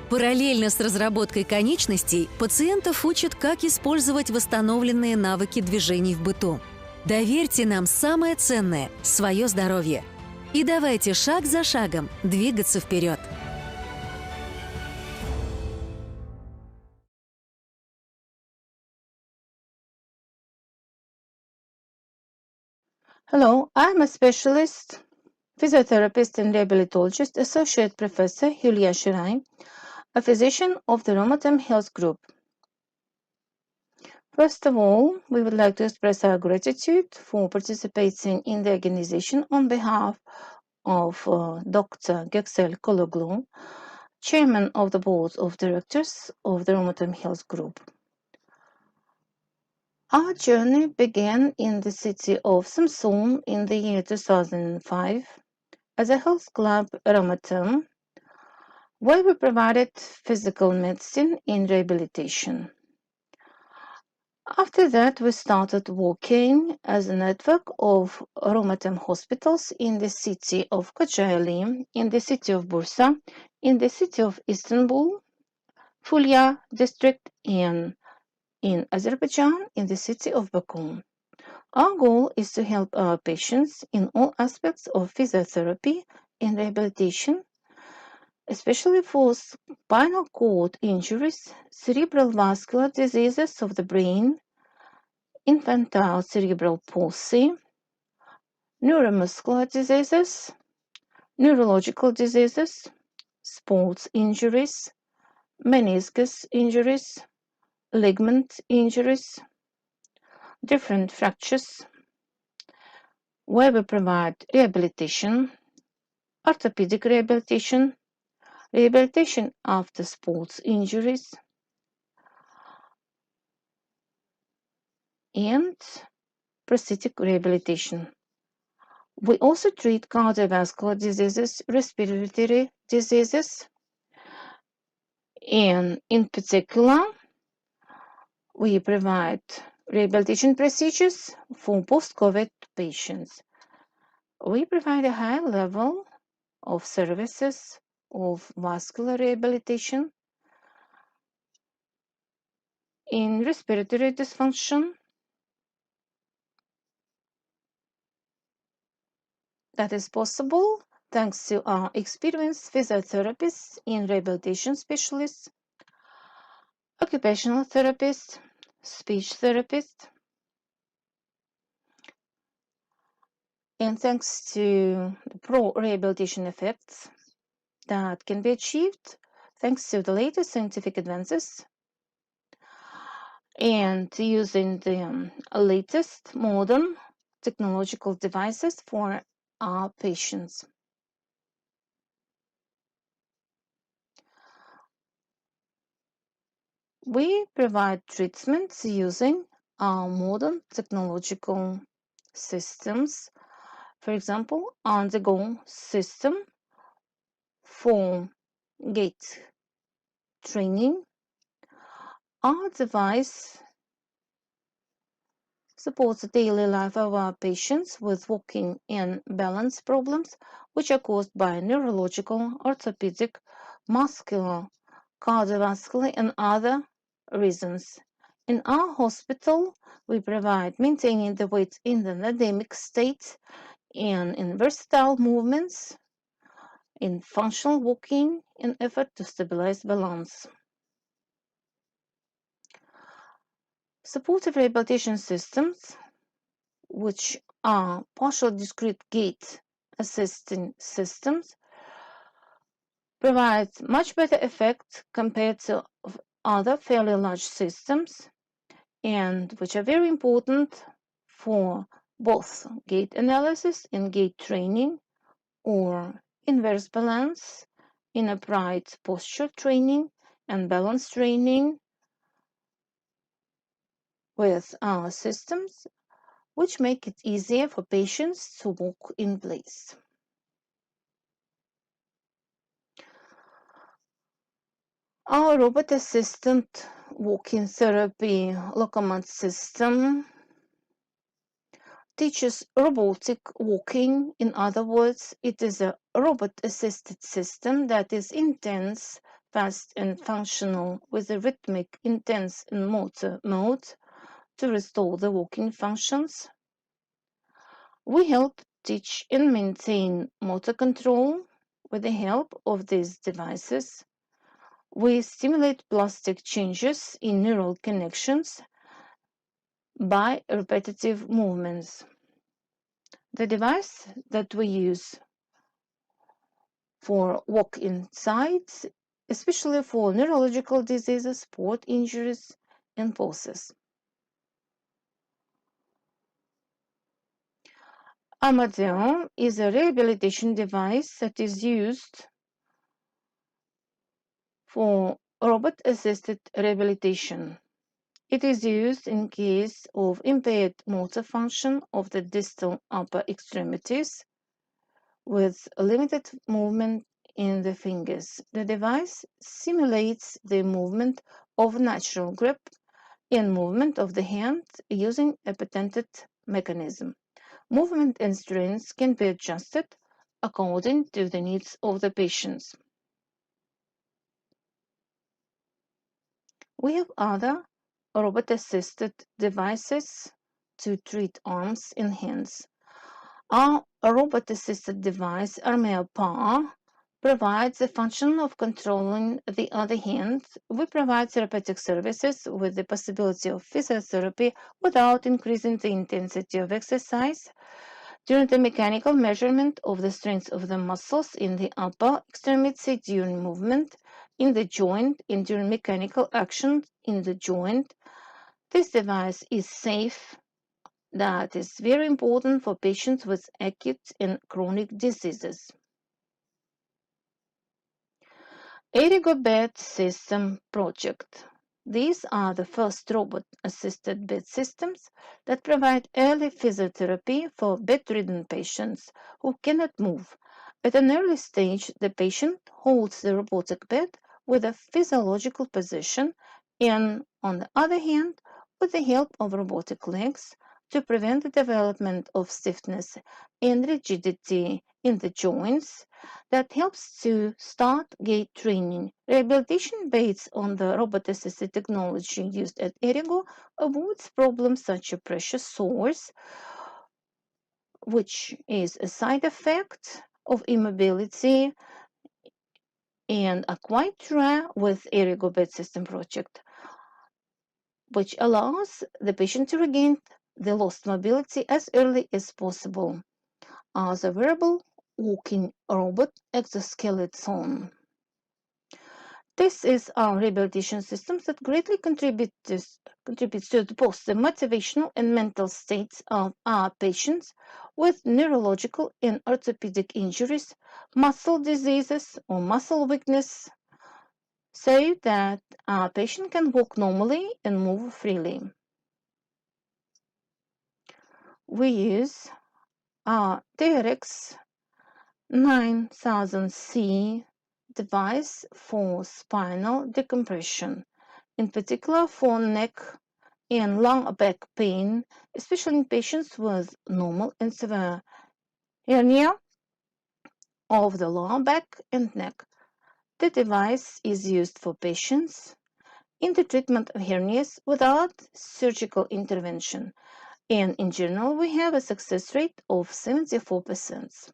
Параллельно с разработкой конечностей пациентов учат, как использовать восстановленные навыки движений в быту. Доверьте нам самое ценное – свое здоровье. И давайте шаг за шагом двигаться вперед. Hello, I'm a specialist physiotherapist and rehabilitologist, Associate Professor Hülya Şeray, a physician of the Ramatem Health Group. First of all, we would like to express our gratitude for participating in the organization on behalf of Dr. Göksel Kologlu, Chairman of the Board of Directors of the Ramatem Health Group. Our journey began in the city of Samsun in the year 2005 as a health club Ramatem, where we provided physical medicine in rehabilitation. After that, we started working as a network of Ramatem hospitals in the city of Kocaeli, in the city of Bursa, in the city of Istanbul, Fulya district, and in Azerbaijan, in the city of Baku. Our goal is to help our patients in all aspects of physiotherapy and rehabilitation, especially for spinal cord injuries, cerebral vascular diseases of the brain, infantile cerebral palsy, neuromuscular diseases, neurological diseases, sports injuries, meniscus injuries, ligament injuries, different fractures, where we provide rehabilitation, orthopedic rehabilitation, rehabilitation after sports injuries, and prosthetic rehabilitation. We also treat cardiovascular diseases, respiratory diseases, and in particular, we provide rehabilitation procedures for post-COVID patients. We provide a high level of services of vascular rehabilitation in respiratory dysfunction. That is possible thanks to our experienced physiotherapists and rehabilitation specialists, occupational therapists, speech therapists, and thanks to the pro-rehabilitation effects that can be achieved thanks to the latest scientific advances and using the latest modern technological devices for our patients. We provide treatments using modern technological systems. For example, on-the-go system for gait training. Our device supports the daily life of our patients with walking and balance problems, which are caused by neurological, orthopedic, muscular, cardiovascular, and other reasons. In our hospital, we provide maintaining the weight in the dynamic state and in versatile movements, in functional walking, in effort to stabilize balance. Supportive rehabilitation systems, which are partial discrete gait assisting systems, provide much better effect compared to other fairly large systems, and which are very important for both gait analysis and gait training, or inverse balance in upright posture training and balance training with our systems, which make it easier for patients to walk in place. Our robot assistant walking therapy Locomat system teaches robotic walking. In other words, it is a robot-assisted system that is intense, fast, and functional with a rhythmic, intense, and motor mode to restore the walking functions. We help teach and maintain motor control with the help of these devices. We stimulate plastic changes in neural connections by repetitive movements. The device that we use for walk inside, especially for neurological diseases, sport injuries, and pulses. Amadeo is a rehabilitation device that is used for robot-assisted rehabilitation. It is used in case of impaired motor function of the distal upper extremities with limited movement in the fingers. The device simulates the movement of natural grip and movement of the hand using a patented mechanism. Movement and strength can be adjusted according to the needs of the patients. We have other robot-assisted devices to treat arms and hands. Our robot-assisted device, Armea Power, provides the function of controlling the other hand. We provide therapeutic services with the possibility of physiotherapy without increasing the intensity of exercise. During the mechanical measurement of the strength of the muscles in the upper extremity during movement in the joint and during mechanical action in the joint, this device is safe. That is very important for patients with acute and chronic diseases. Erigo Bed System Project. These are the first robot-assisted bed systems that provide early physiotherapy for bedridden patients who cannot move. At an early stage, the patient holds the robotic bed with a physiological position and, on the other hand, with the help of robotic legs to prevent the development of stiffness and rigidity in the joints. That helps to start gait training. Rehabilitation based on the robot-assisted technology used at Erigo avoids problems such as pressure sores, which is a side effect of immobility and are quite rare with Erigo Bed System Project, which allows the patient to regain the lost mobility as early as possible as a wearable walking robot exoskeleton. This is our rehabilitation system that greatly contributes to both the motivational and mental states of our patients with neurological and orthopedic injuries, muscle diseases, or muscle weakness, so that our patient can walk normally and move freely. we use our TRX 9000C device for spinal decompression, in particular for neck and lower back pain, especially in patients with normal and severe hernia of the lower back and neck. The device is used for patients in the treatment of hernias without surgical intervention, and in general we have a success rate of 74%.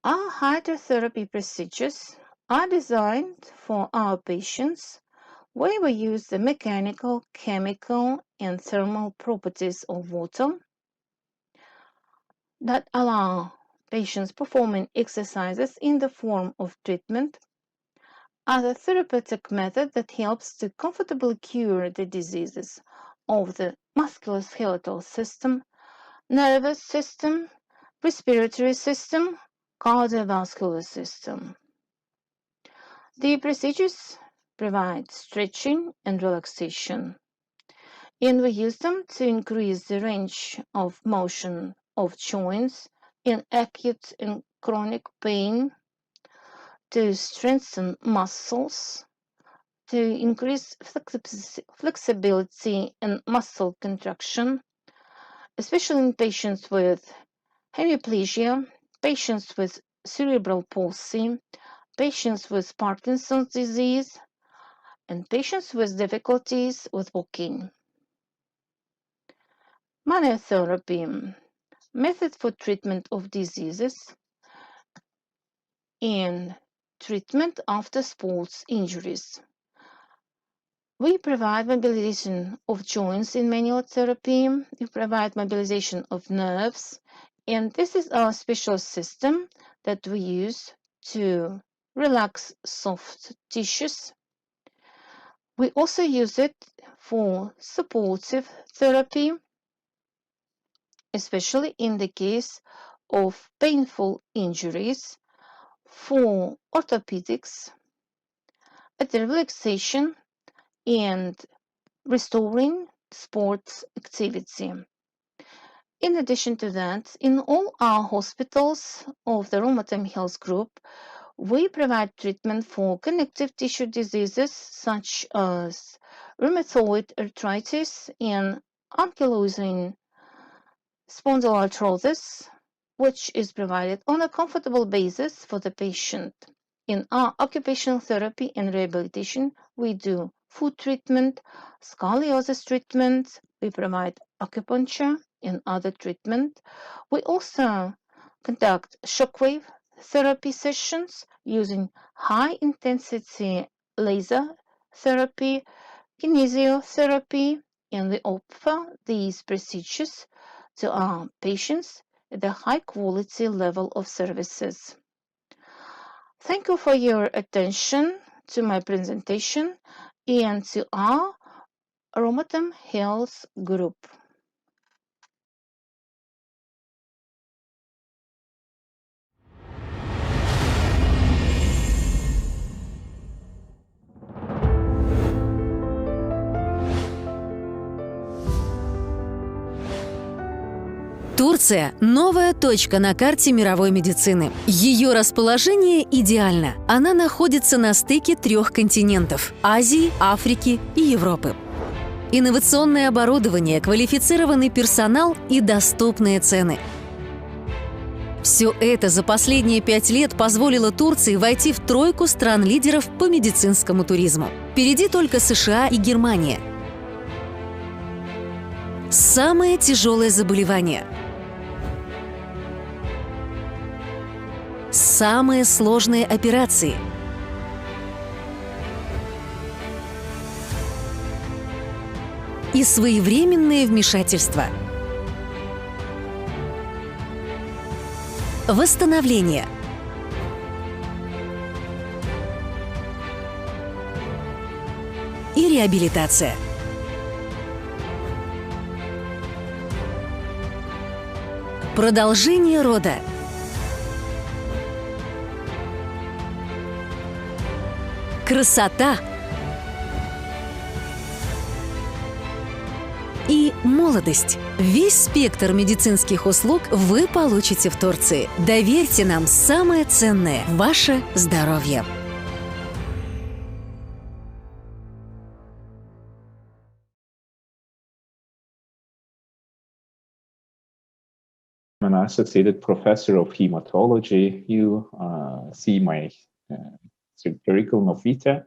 Our hydrotherapy procedures are designed for our patients where we use the mechanical, chemical, and thermal properties of water that allow patients performing exercises in the form of treatment as a therapeutic method that helps to comfortably cure the diseases of the musculoskeletal system, nervous system, respiratory system, cardiovascular system. The procedures provide stretching and relaxation, and we use them to increase the range of motion of joints in acute and chronic pain, to strengthen muscles, to increase flexibility and muscle contraction, especially in patients with hemiplegia, patients with cerebral palsy, patients with Parkinson's disease, and patients with difficulties with walking. Manuotherapy, method for treatment of diseases and treatment after sports injuries. We provide mobilization of joints in manual therapy. We provide mobilization of nerves, and this is our special system that we use to relax soft tissues. We also use it for supportive therapy, especially in the case of painful injuries, for orthopedics, at the relaxation and restoring sports activity. In addition to that, in all our hospitals of the Rheumatoid Health Group, we provide treatment for connective tissue diseases such as rheumatoid arthritis and ankylosing spondyloarthritis, which is provided on a comfortable basis for the patient. In our occupational therapy and rehabilitation, we do foot treatment, scoliosis treatment, we provide acupuncture and other treatment. We also conduct shockwave therapy sessions using high-intensity laser therapy, kinesiotherapy, and we offer these procedures to our patients at a high-quality level of services. Thank you for your attention to my presentation and to our Rheumatoid Health Group. Турция – новая точка на карте мировой медицины. Ее расположение идеально. Она находится на стыке 3 континентов – Азии, Африки и Европы. Инновационное оборудование, квалифицированный персонал и доступные цены. Все это за последние 5 лет позволило Турции войти в 3 стран-лидеров по медицинскому туризму. Впереди только США и Германия. Самое тяжелое заболевание. Самые сложные операции. И своевременное вмешательство. Восстановление. И реабилитация. Продолжение рода. Красота. и молодость. Весь спектр медицинских услуг вы получите в Турции. Доверьте нам самое ценное – ваше здоровье. I'm an associated professor of hematology. You see my curriculum vitae.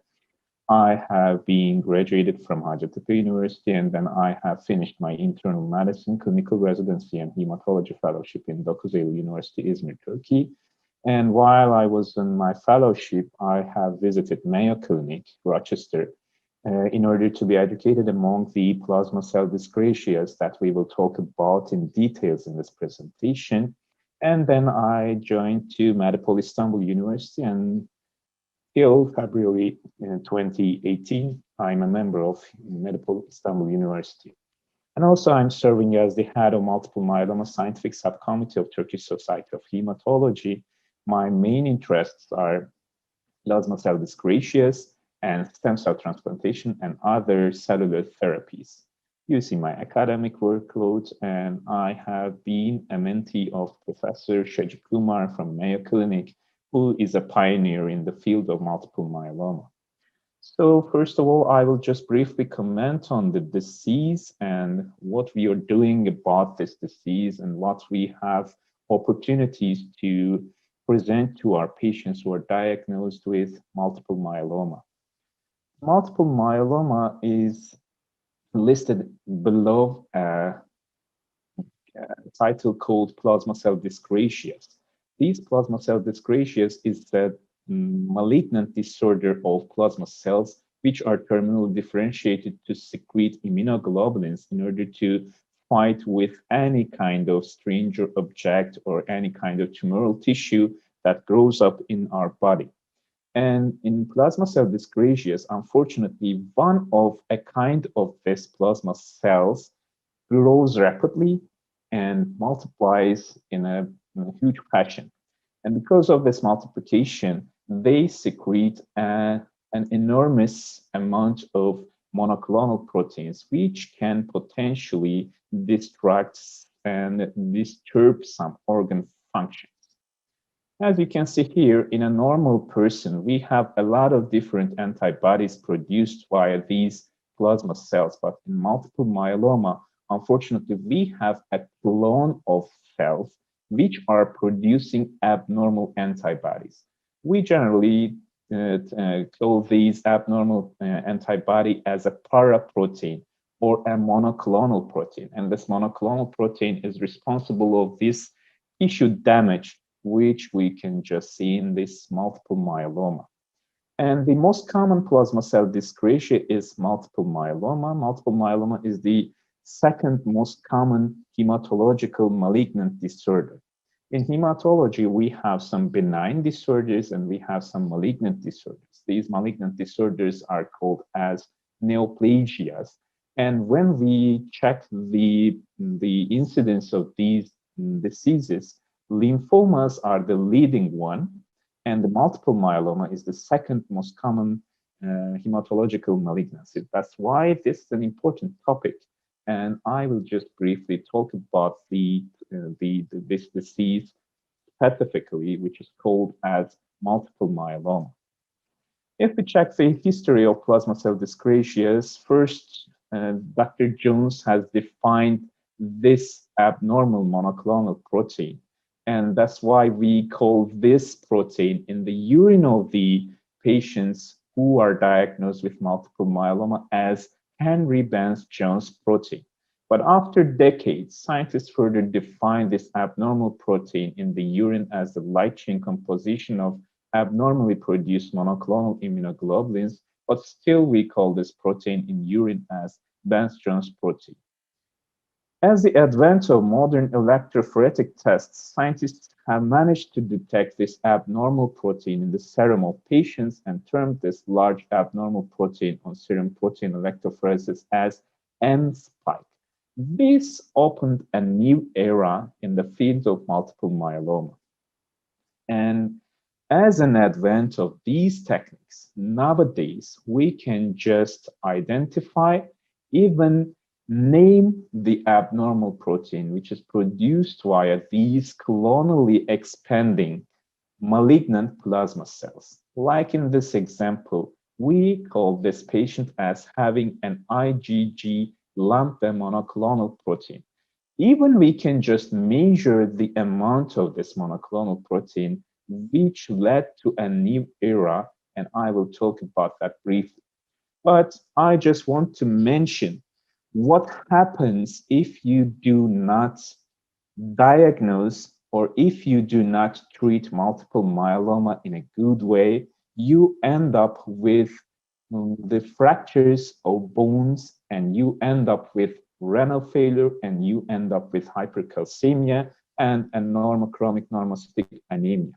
I have been graduated from Hacettepe University, and then I have finished my internal medicine, clinical residency, and hematology fellowship in Dokuzeli University, Izmir, Turkey. And while I was in my fellowship, I have visited Mayo Clinic, Rochester, in order to be educated among the plasma cell dyscrasias that we will talk about in details in this presentation. And then I joined to Medipol Istanbul University, and till February 2018, I'm a member of Medipol Istanbul University. And also I'm serving as the head of multiple myeloma scientific subcommittee of Turkish Society of Hematology. My main interests are plasma cell dyscrasias and stem cell transplantation and other cellular therapies. You see my academic workload, and I have been a mentee of Professor Shaji Kumar from Mayo Clinic, who is a pioneer in the field of multiple myeloma. So first of all, I will just briefly comment on the disease and what we are doing about this disease and what we have opportunities to present to our patients who are diagnosed with multiple myeloma. Multiple myeloma is listed below a title called plasma cell dyscrasias. These plasma cell dyscrasias is the malignant disorder of plasma cells, which are terminally differentiated to secrete immunoglobulins in order to fight with any kind of stranger object or any kind of tumoral tissue that grows up in our body. And in plasma cell dyscrasias, unfortunately, one of a kind of this plasma cells grows rapidly and multiplies in a huge fashion. And because of this multiplication, they secrete an enormous amount of monoclonal proteins, which can potentially distract and disturb some organ functions. As you can see here, in a normal person, we have a lot of different antibodies produced via these plasma cells, but in multiple myeloma, unfortunately, we have a clone of cells which are producing abnormal antibodies. We generally call these abnormal antibody as a paraprotein or a monoclonal protein. And this monoclonal protein is responsible of this tissue damage, which we can just see in this multiple myeloma. And the most common plasma cell dyscrasia is multiple myeloma. Multiple myeloma is the second most common hematological malignant disorder. In hematology, we have some benign disorders and we have some malignant disorders. These malignant disorders are called as neoplasias. And when we check the incidence of these diseases, lymphomas are the leading one, and the multiple myeloma is the second most common hematological malignancy. That's why this is an important topic. And I will just briefly talk about this disease specifically, which is called as multiple myeloma. If we check the history of plasma cell dyscrasias, first, Dr. Jones has defined this abnormal monoclonal protein. And that's why we call this protein in the urine of the patients who are diagnosed with multiple myeloma as Henry Bence-Jones protein. But after decades, scientists further defined this abnormal protein in the urine as the light chain composition of abnormally produced monoclonal immunoglobulins, but still we call this protein in urine as Bence-Jones protein. As the advent of modern electrophoretic tests, scientists have managed to detect this abnormal protein in the serum of patients and termed this large abnormal protein on serum protein electrophoresis as M-spike. This opened a new era in the field of multiple myeloma. And as an advent of these techniques, nowadays we can just identify, even name the abnormal protein which is produced via these clonally expanding malignant plasma cells. Like in this example, we call this patient as having an IgG lump monoclonal protein. Even we can just measure the amount of this monoclonal protein, which led to a new era, and I will talk about that briefly. But I just want to mention what happens if you do not diagnose or if you do not treat multiple myeloma in a good way. You end up with the fractures of bones, and you end up with renal failure, and you end up with hypercalcemia and a normochromic normocytic anemia.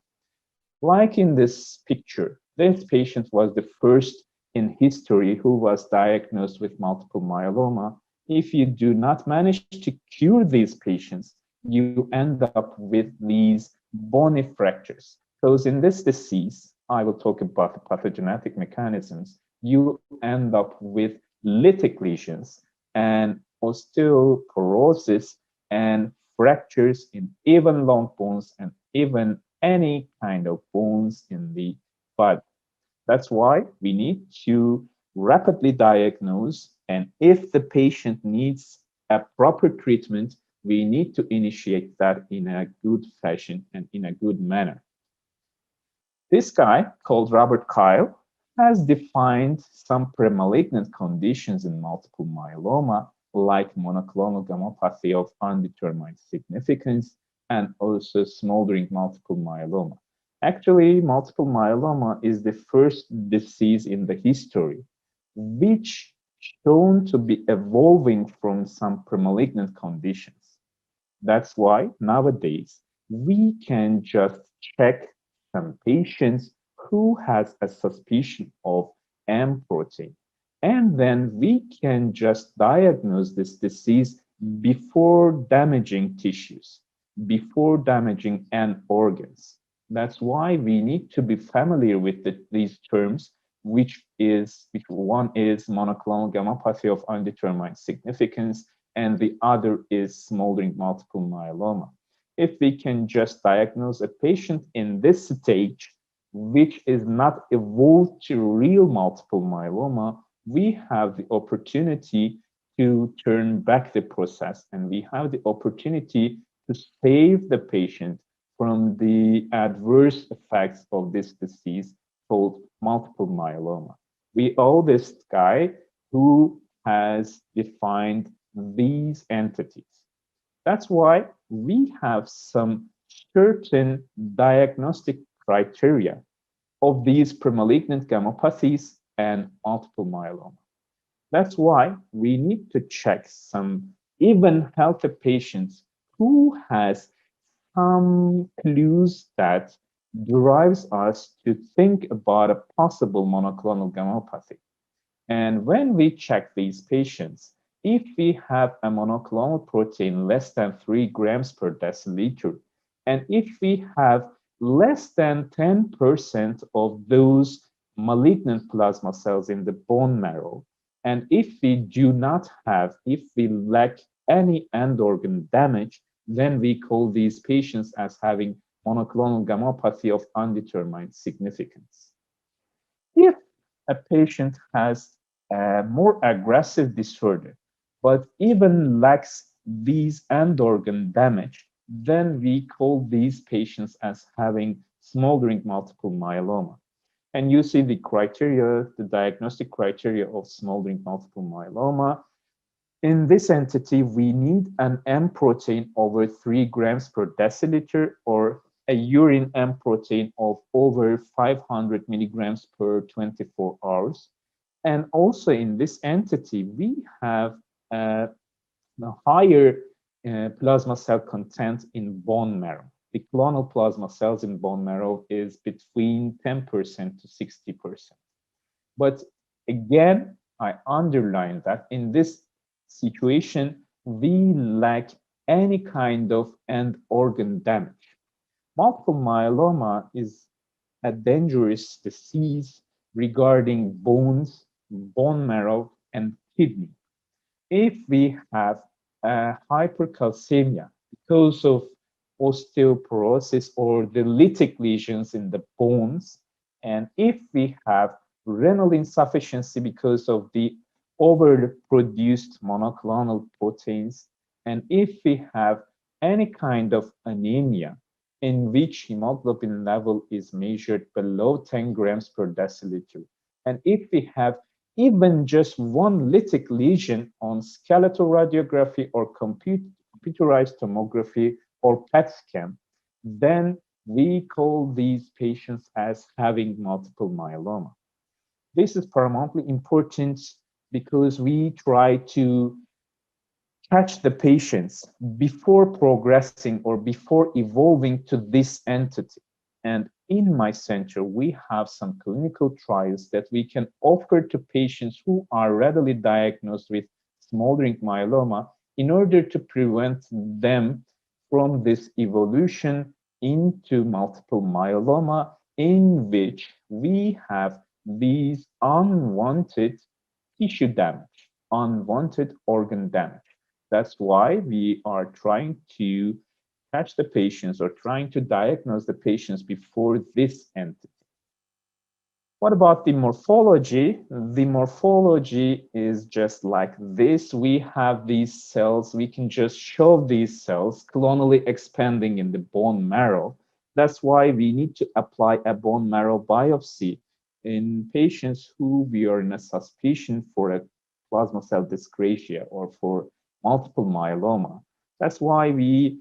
Like in this picture, this patient was the first in history who was diagnosed with multiple myeloma. If you do not manage to cure these patients, you end up with these bony fractures. Because in this disease, I will talk about the pathogenetic mechanisms, you end up with lytic lesions and osteoporosis and fractures in even long bones and even any kind of bones in the body. That's why we need to rapidly diagnose, and if the patient needs a proper treatment, we need to initiate that in a good fashion and in a good manner. This guy, called Robert Kyle, has defined some premalignant conditions in multiple myeloma, like monoclonal gammopathy of undetermined significance and also smoldering multiple myeloma. Actually, multiple myeloma is the first disease in the history which shown to be evolving from some premalignant conditions. That's why nowadays we can just check some patients who has a suspicion of M protein, and then we can just diagnose this disease before damaging tissues, before damaging end organs. That's why we need to be familiar with these terms, which one is monoclonal gammopathy of undetermined significance, and the other is smoldering multiple myeloma. If we can just diagnose a patient in this stage, which is not evolved to real multiple myeloma, we have the opportunity to turn back the process, and we have the opportunity to save the patient from the adverse effects of this disease called multiple myeloma. We owe this guy who has defined these entities. That's why we have some certain diagnostic criteria of these premalignant gammopathies and multiple myeloma. That's why we need to check some even healthy patients who has some clues that drives us to think about a possible monoclonal gammopathy. And when we check these patients, if we have a monoclonal protein less than 3 grams per deciliter, and if we have less than 10% of those malignant plasma cells in the bone marrow, and if we lack any end organ damage, then we call these patients as having monoclonal gammopathy of undetermined significance. If a patient has a more aggressive disorder, but even lacks these end organ damage, then we call these patients as having smoldering multiple myeloma. And you see the criteria, the diagnostic criteria of smoldering multiple myeloma. In this entity, we need an M protein over 3 grams per deciliter, or a urine M protein of over 500 milligrams per 24 hours. And also in this entity, we have a higher plasma cell content in bone marrow. The clonal plasma cells in bone marrow is between 10% to 60%. But again, I underline that in this situation, we lack any kind of end organ damage. Multiple myeloma is a dangerous disease regarding bones, bone marrow, and kidney. if we have hypercalcemia because of osteoporosis or the lytic lesions in the bones, and if we have renal insufficiency because of the overproduced monoclonal proteins, and if we have any kind of anemia in which hemoglobin level is measured below 10 grams per deciliter, and if we have even just one lytic lesion on skeletal radiography or computerized tomography or PET scan, then we call these patients as having multiple myeloma. This is paramountly important because we try to catch the patients before progressing or before evolving to this entity. And in my center, we have some clinical trials that we can offer to patients who are readily diagnosed with smoldering myeloma in order to prevent them from this evolution into multiple myeloma, in which we have these unwanted tissue damage, unwanted organ damage. That's why we are trying to catch the patients or trying to diagnose the patients before this entity. What about the morphology? The morphology is just like this. We have these cells. We can just show these cells clonally expanding in the bone marrow. That's why we need to apply a bone marrow biopsy in patients who we are in a suspicion for a plasma cell dyscrasia or for multiple myeloma. That's why we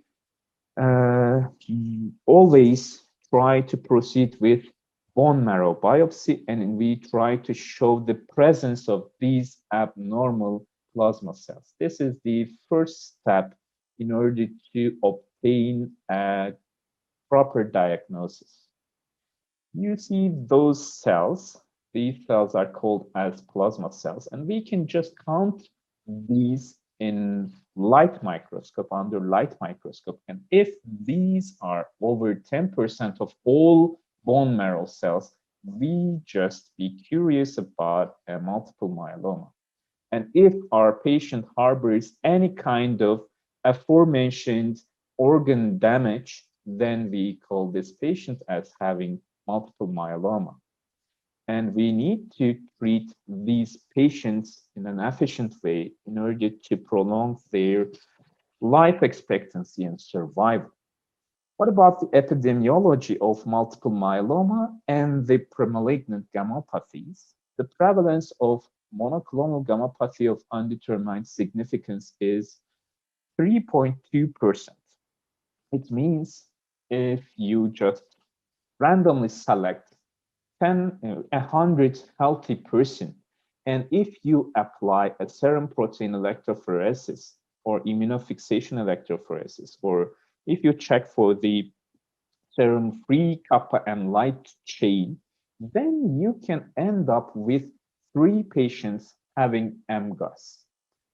always try to proceed with bone marrow biopsy, and we try to show the presence of these abnormal plasma cells. This is the first step in order to obtain a proper diagnosis. You see those cells, these cells are called as plasma cells, and we can just count these in light microscope, under light microscope. And if these are over 10% of all bone marrow cells, we just be curious about a multiple myeloma. And if our patient harbors any kind of aforementioned organ damage, then we call this patient as having multiple myeloma. And we need to treat these patients in an efficient way in order to prolong their life expectancy and survival. What about the epidemiology of multiple myeloma and the premalignant gammopathies? The prevalence of monoclonal gammopathy of undetermined significance is 3.2%. It means if you just randomly select 100 healthy person, and if you apply a serum protein electrophoresis or immunofixation electrophoresis, or if you check for the serum free kappa and light chain, then you can end up with 3 patients having MGUS.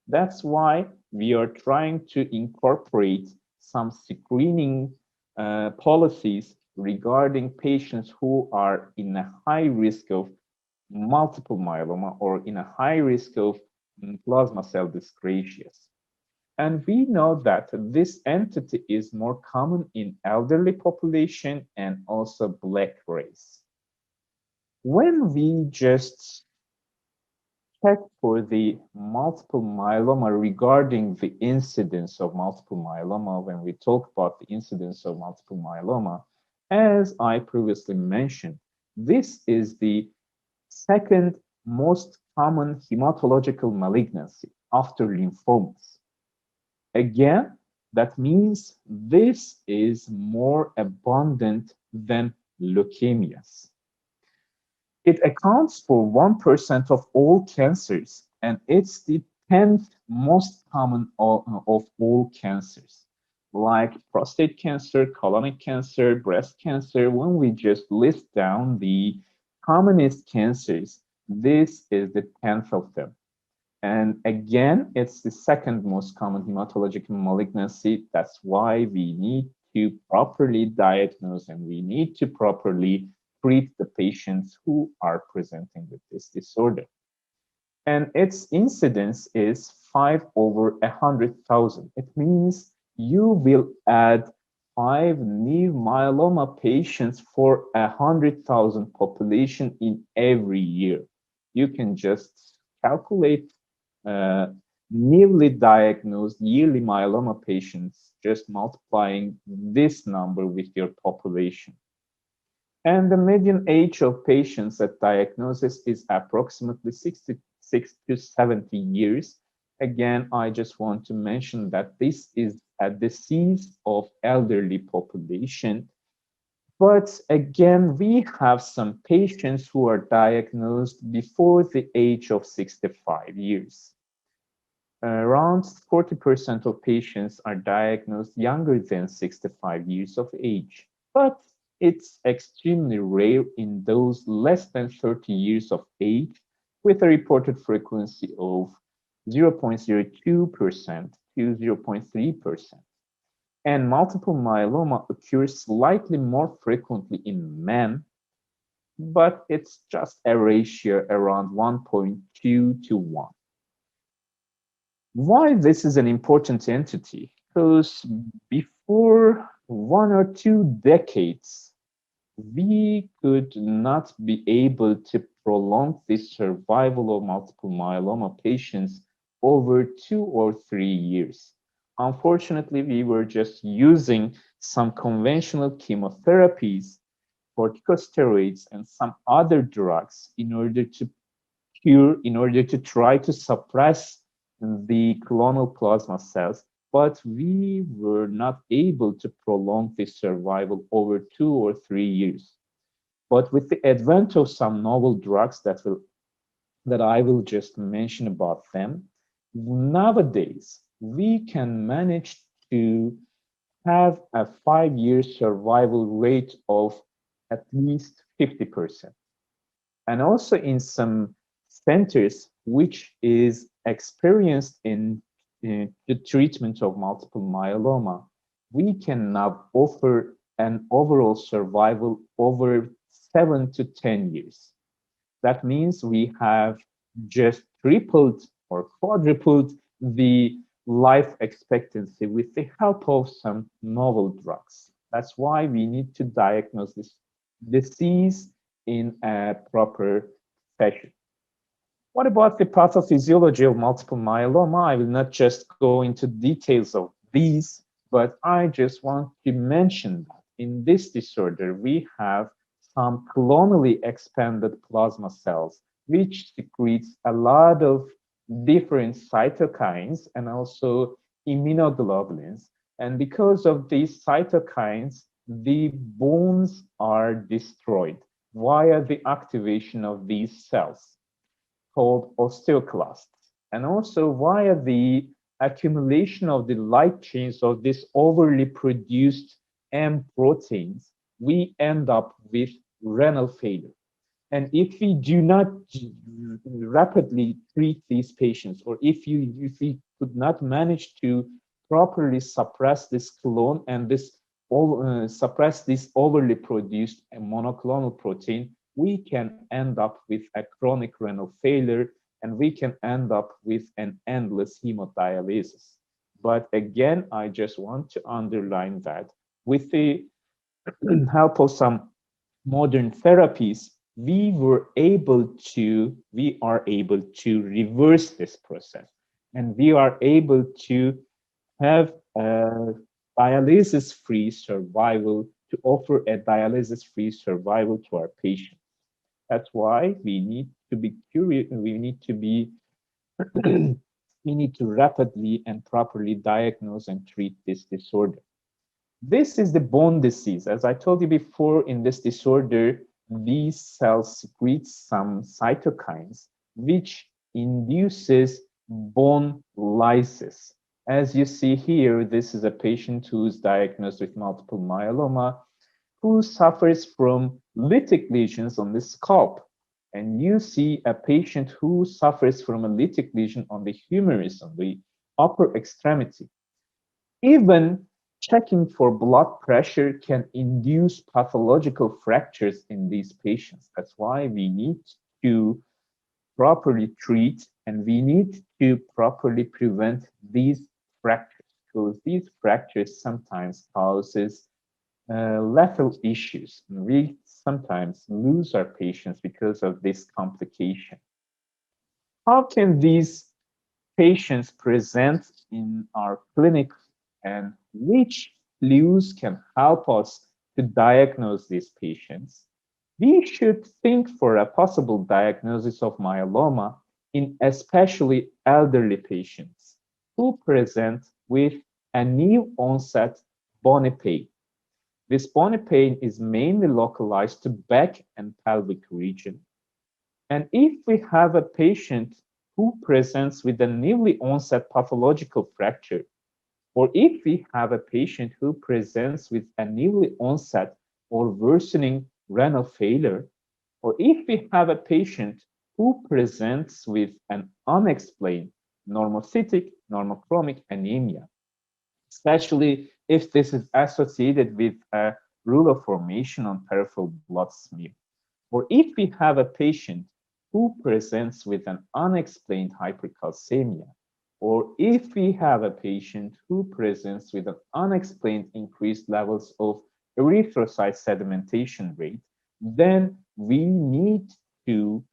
That's why we are trying to incorporate some screening policies regarding patients who are in a high risk of multiple myeloma or in a high risk of plasma cell dyscrasias. And we know that this entity is more common in elderly population and also Black race. When we just check for the multiple myeloma regarding the incidence of multiple myeloma, when we talk about the incidence of multiple myeloma, as I previously mentioned, this is the second most common hematological malignancy after lymphomas. Again, that means this is more abundant than leukemias. It accounts for 1% of all cancers, and it's the 10th most common of all cancers, like prostate cancer, colonic cancer, breast cancer. When we just list down the commonest cancers, this is the 10th of them. And again, it's the second most common hematological malignancy. That's why we need to properly diagnose and we need to properly treat the patients who are presenting with this disorder. And its incidence is 5/100,000. It means you will add 5 new myeloma patients for 100,000 population in every year. You can just calculate newly diagnosed yearly myeloma patients, just multiplying this number with your population. And the median age of patients at diagnosis is approximately 66 to 70 years. Again, I just want to mention that this is a disease of elderly population. But again, we have some patients who are diagnosed before the age of 65 years. Around 40% of patients are diagnosed younger than 65 years of age, but it's extremely rare in those less than 30 years of age, with a reported frequency of 0.02% to 0.3%. And multiple myeloma occurs slightly more frequently in men, but it's just a ratio around 1.2 to 1. Why this is an important entity? Because before 1 or 2 decades, we could not be able to prolong the survival of multiple myeloma patients over 2 or 3 years. Unfortunately, we were just using some conventional chemotherapies, corticosteroids, and some other drugs in order to cure, in order to try to suppress the clonal plasma cells, but we were not able to prolong the survival over 2 or 3 years. But with the advent of some novel drugs that I will just mention about them, nowadays we can manage to have a 5-year survival rate of at least 50%. And also in some centers which is experienced in the treatment of multiple myeloma, we can now offer an overall survival over 7 to 10 years. That means we have just tripled or quadrupled the life expectancy with the help of some novel drugs. That's why we need to diagnose this disease in a proper fashion. What about the pathophysiology of multiple myeloma? I will not just go into details of these, but I just want to mention that in this disorder, we have some clonally expanded plasma cells, which secretes a lot of different cytokines and also immunoglobulins. And because of these cytokines, the bones are destroyed via the activation of these cells, called osteoclasts, and also via the accumulation of the light chains of this overly produced M proteins, we end up with renal failure. And if we do not rapidly treat these patients, or if we could not manage to properly suppress this clone and suppress this overly produced monoclonal protein, we can end up with a chronic renal failure, and we can end up with an endless hemodialysis. But again, I just want to underline that with the help of some modern therapies, we are able to reverse this process, and we are able to have a dialysis-free survival, to offer a dialysis-free survival to our patients. That's why we need to be curious, we need to rapidly and properly diagnose and treat this disorder. This is the bone disease. As I told you before, in this disorder, these cells secrete some cytokines, which induces bone lysis. As you see here, this is a patient who is diagnosed with multiple myeloma, who suffers from lytic lesions on the scalp. And you see a patient who suffers from a lytic lesion on the humerus, on the upper extremity. Even checking for blood pressure can induce pathological fractures in these patients. That's why we need to properly treat and we need to properly prevent these fractures, because these fractures sometimes causes lethal issues. We sometimes lose our patients because of this complication. How can these patients present in our clinic and which clues can help us to diagnose these patients? We should think for a possible diagnosis of myeloma in especially elderly patients who present with a new onset bony pain. This bony pain is mainly localized to back and pelvic region. And if we have a patient who presents with a newly onset pathological fracture, or if we have a patient who presents with a newly onset or worsening renal failure, or if we have a patient who presents with an unexplained normocytic normochromic anemia, especially if this is associated with a rular formation on peripheral blood smear, or if we have a patient who presents with an unexplained hypercalcemia, or if we have a patient who presents with an unexplained increased levels of erythrocyte sedimentation rate, then we need to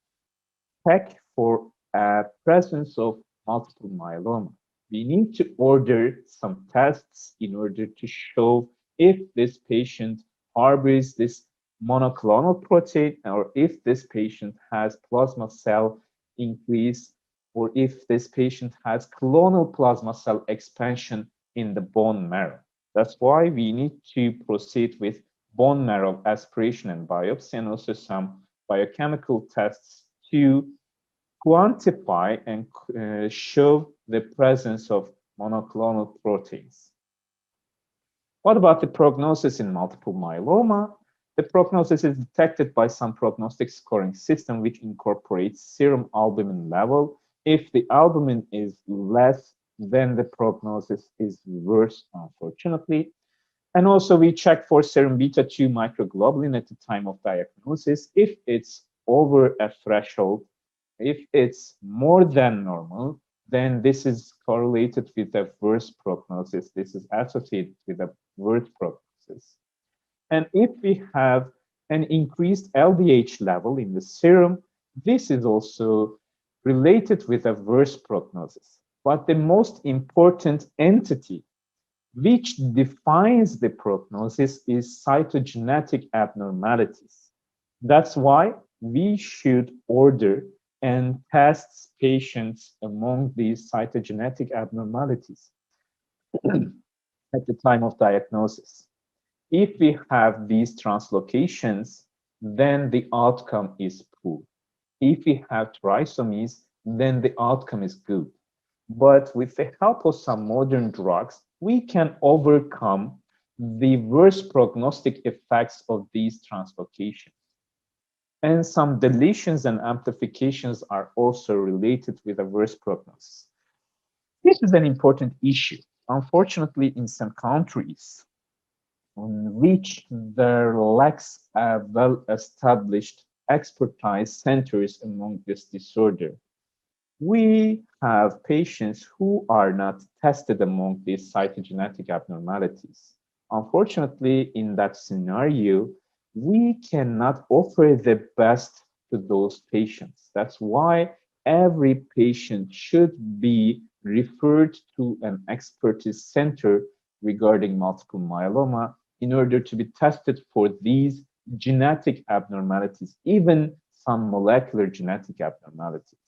check for a presence of multiple myeloma. We need to order some tests in order to show if this patient harbors this monoclonal protein, or if this patient has plasma cell increase, or if this patient has clonal plasma cell expansion in the bone marrow. That's why we need to proceed with bone marrow aspiration and biopsy, and also some biochemical tests to quantify and show the presence of monoclonal proteins. What about the prognosis in multiple myeloma? The prognosis is detected by some prognostic scoring system which incorporates serum albumin level. If the albumin is less, then the prognosis is worse, unfortunately. And also we check for serum beta 2 microglobulin at the time of diagnosis. If it's over a threshold, if it's more than normal, then this is correlated with a worse prognosis. This is associated with a worse prognosis. And if we have an increased LDH level in the serum, this is also related with a worse prognosis. But the most important entity which defines the prognosis is cytogenetic abnormalities. That's why we should order and test patients among these cytogenetic abnormalities at the time of diagnosis. If we have these translocations, then the outcome is poor. If we have trisomies, then the outcome is good. But with the help of some modern drugs, we can overcome the worst prognostic effects of these translocations. And some deletions and amplifications are also related with a worse prognosis. This is an important issue. Unfortunately, in some countries, on which there lacks a well-established expertise centers among this disorder, we have patients who are not tested among these cytogenetic abnormalities. Unfortunately, in that scenario, we cannot offer the best to those patients. That's why every patient should be referred to an expertise center regarding multiple myeloma in order to be tested for these genetic abnormalities, even some molecular genetic abnormalities.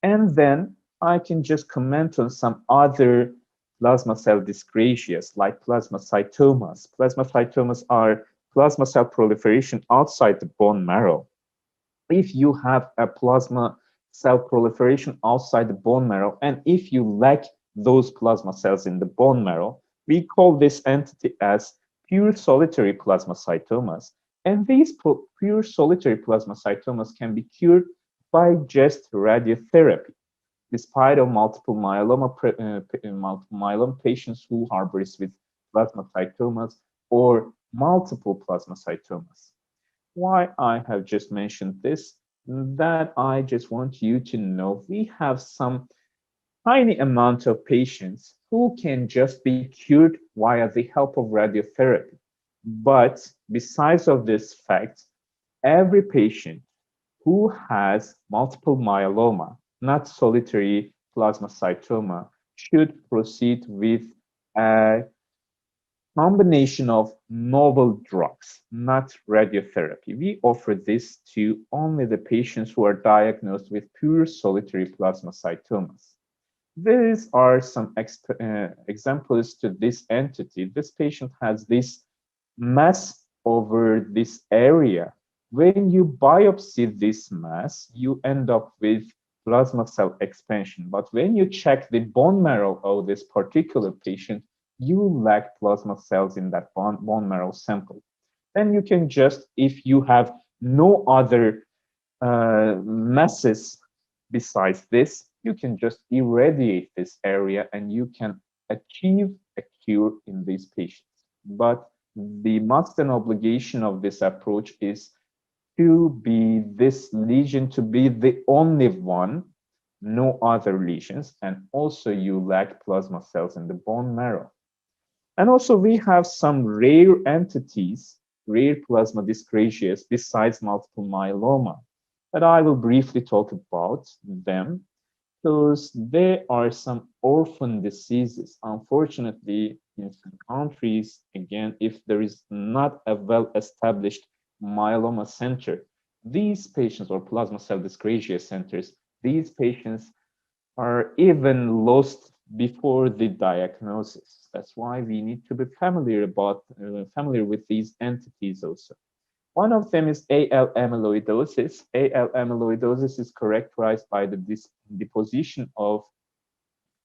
And then I can just comment on some other plasma cell dyscrasias like plasmacytomas. Plasmacytomas are plasma cell proliferation outside the bone marrow. If you have a plasma cell proliferation outside the bone marrow, and if you lack those plasma cells in the bone marrow, we call this entity as pure solitary plasmacytomas. And these pure solitary plasmacytomas can be cured by just radiotherapy, despite of multiple myeloma patients who harbors with plasmacytomas or multiple plasmacytomas. Why I have just mentioned this? that I just want you to know, we have some tiny amount of patients who can just be cured via the help of radiotherapy. But besides of this fact, every patient who has multiple myeloma, not solitary plasmacytoma, should proceed with a combination of novel drugs, not radiotherapy. We offer this to only the patients who are diagnosed with pure solitary plasmacytomas. These are some examples to this entity. This patient has this mass over this area. When you biopsy this mass, you end up with plasma cell expansion. But when you check the bone marrow of this particular patient, you lack plasma cells in that bone marrow sample. Then you can just, if you have no other masses besides this, you can just irradiate this area and you can achieve a cure in these patients. But the must and obligation of this approach is to be this lesion to be the only one, no other lesions, and also you lack plasma cells in the bone marrow. And also we have some rare entities, rare plasma dyscrasias besides multiple myeloma, but I will briefly talk about them because there are some orphan diseases. Unfortunately, in some countries, again, if there is not a well-established myeloma center, these patients or plasma cell dyscrasia centers, these patients are even lost before the diagnosis. That's why we need to be familiar with these entities also. One of them is AL amyloidosis. AL amyloidosis is characterized by the deposition of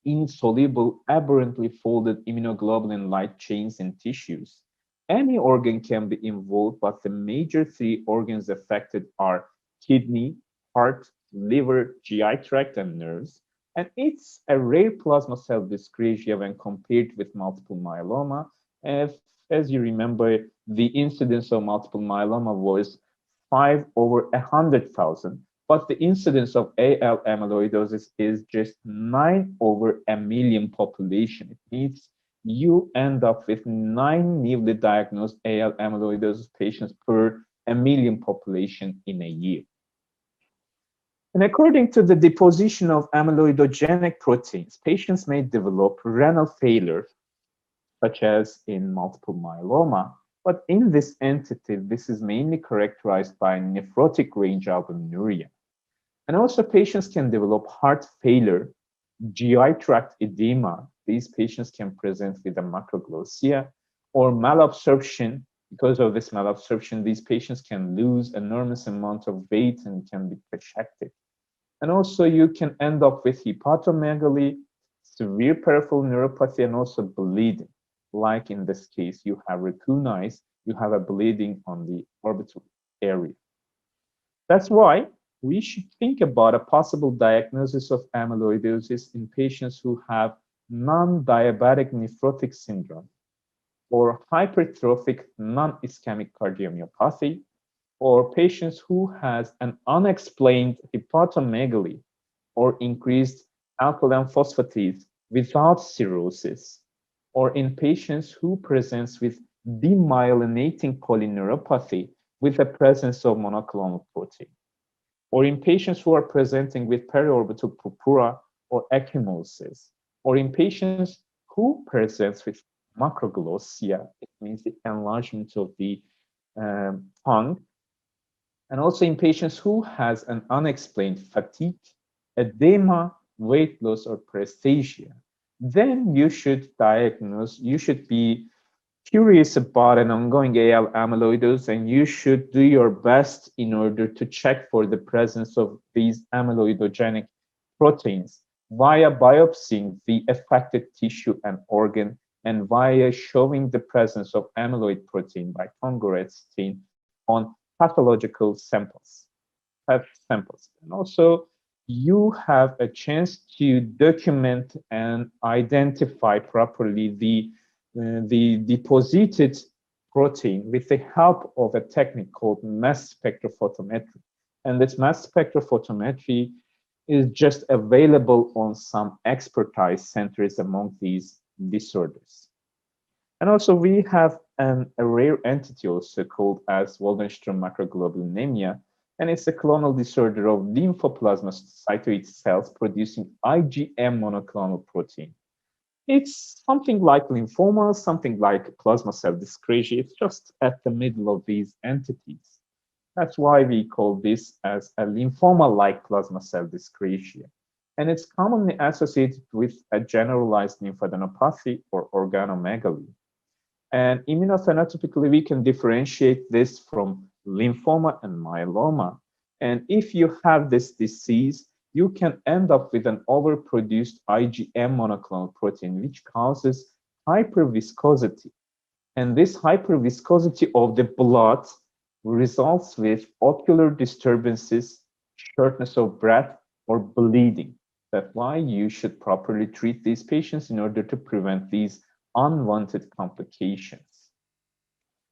insoluble, aberrantly folded immunoglobulin light chains in tissues. Any organ can be involved, but the major three organs affected are kidney, heart, liver, GI tract, and nerves. And it's a rare plasma cell dyscrasia when compared with multiple myeloma. As you remember, the incidence of multiple myeloma was 5/100,000, but the incidence of AL amyloidosis is just 9/1,000,000 population. It means you end up with 9 newly diagnosed AL amyloidosis patients per 1,000,000 population in a year. And according to the deposition of amyloidogenic proteins, patients may develop renal failure, such as in multiple myeloma. But in this entity, this is mainly characterized by nephrotic range albuminuria. And also patients can develop heart failure, GI tract edema. These patients can present with a macroglossia or malabsorption. Because of this malabsorption, these patients can lose enormous amount of weight and can be cachectic. And also you can end up with hepatomegaly, severe peripheral neuropathy, and also bleeding. Like in this case, you have recognize you have a bleeding on the orbital area. That's why we should think about a possible diagnosis of amyloidosis in patients who have non-diabetic nephrotic syndrome or hypertrophic non-ischemic cardiomyopathy, or patients who has an unexplained hepatomegaly or increased alkaline phosphatase without cirrhosis, or in patients who presents with demyelinating polyneuropathy with the presence of monoclonal protein, or in patients who are presenting with periorbital purpura or ecchymosis, or in patients who presents with macroglossia, it means the enlargement of the tongue, and also in patients who has an unexplained fatigue, edema, weight loss, or paresthesia. Then you should be curious about an ongoing AL amyloidosis, and you should do your best in order to check for the presence of these amyloidogenic proteins via biopsying the affected tissue and organ, and via showing the presence of amyloid protein by Congo stain on pathological samples. And also, you have a chance to document and identify properly the deposited protein with the help of a technique called mass spectrophotometry. And this mass spectrophotometry is just available on some expertise centers among these disorders. And also we have a rare entity also called as Waldenström macroglobulinemia, and it's a clonal disorder of lymphoplasmacytoid cells producing IgM monoclonal protein. It's something like lymphoma, something like plasma cell dyscrasia. It's just at the middle of these entities. That's why we call this as a lymphoma-like plasma cell dyscrasia. And it's commonly associated with a generalized lymphadenopathy or organomegaly. And immunophenotypically, we can differentiate this from lymphoma and myeloma. And if you have this disease, you can end up with an overproduced IgM monoclonal protein, which causes hyperviscosity. And this hyperviscosity of the blood results with ocular disturbances, shortness of breath, or bleeding. That's why you should properly treat these patients in order to prevent these unwanted complications.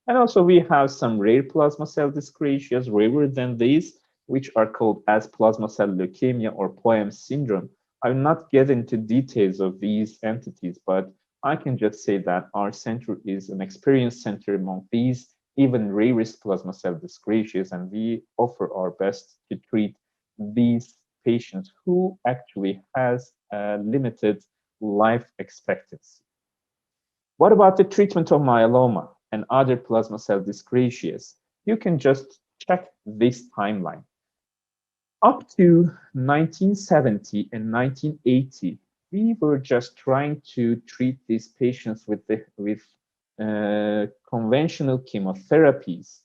And also we have some rare plasma cell dyscrasias, rarer than these, which are called as plasma cell leukemia or POEM syndrome. I will not get into details of these entities, but I can just say that our center is an experienced center among these even rarest plasma cell dyscrasias, and we offer our best to treat these patients who actually has a limited life expectancy. What about the treatment of myeloma and other plasma cell dyscrasias? You can just check this timeline. Up to 1970 and 1980, we were just trying to treat these patients with conventional chemotherapies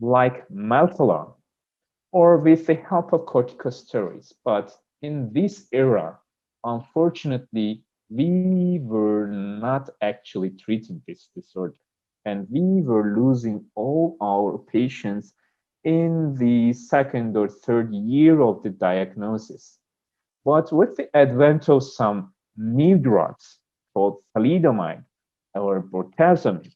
like Melphalan or with the help of corticosteroids. But in this era, unfortunately, we were not actually treating this disorder, and we were losing all our patients in the second or third year of the diagnosis. But with the advent of some new drugs called thalidomide or bortezomib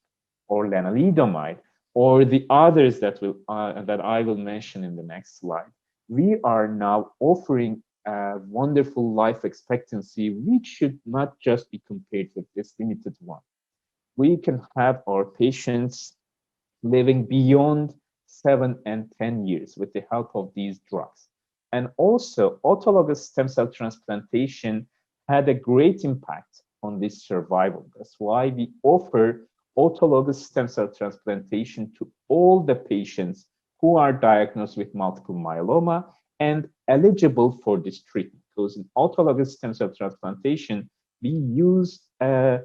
or lenalidomide or the others that I will mention in the next slide, we are now offering a wonderful life expectancy which should not just be compared with this limited one. We can have our patients living beyond 7 and 10 years with the help of these drugs. And also, autologous stem cell transplantation had a great impact on this survival. That's why we offer autologous stem cell transplantation to all the patients who are diagnosed with multiple myeloma and eligible for this treatment. Because in autologous stem cell transplantation, we use a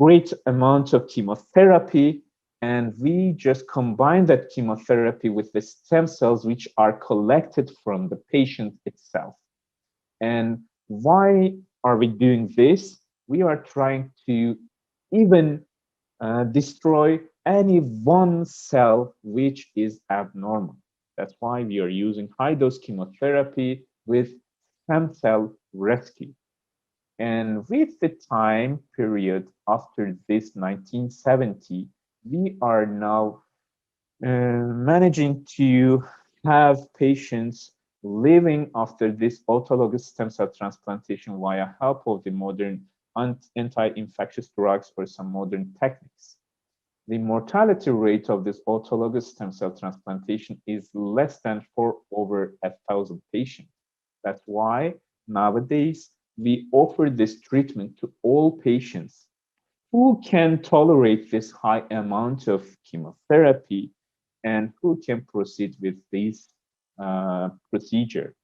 great amount of chemotherapy, and we just combine that chemotherapy with the stem cells which are collected from the patient itself. And why are we doing this? We are trying to even destroy any one cell which is abnormal. That's why we are using high-dose chemotherapy with stem cell rescue. And with the time period after this 1970, we are now managing to have patients living after this autologous stem cell transplantation via help of the modern anti-infectious drugs or some modern techniques. The mortality rate of this autologous stem cell transplantation is less than for over 1,000 patients. That's why nowadays we offer this treatment to all patients who can tolerate this high amount of chemotherapy and who can proceed with this procedure.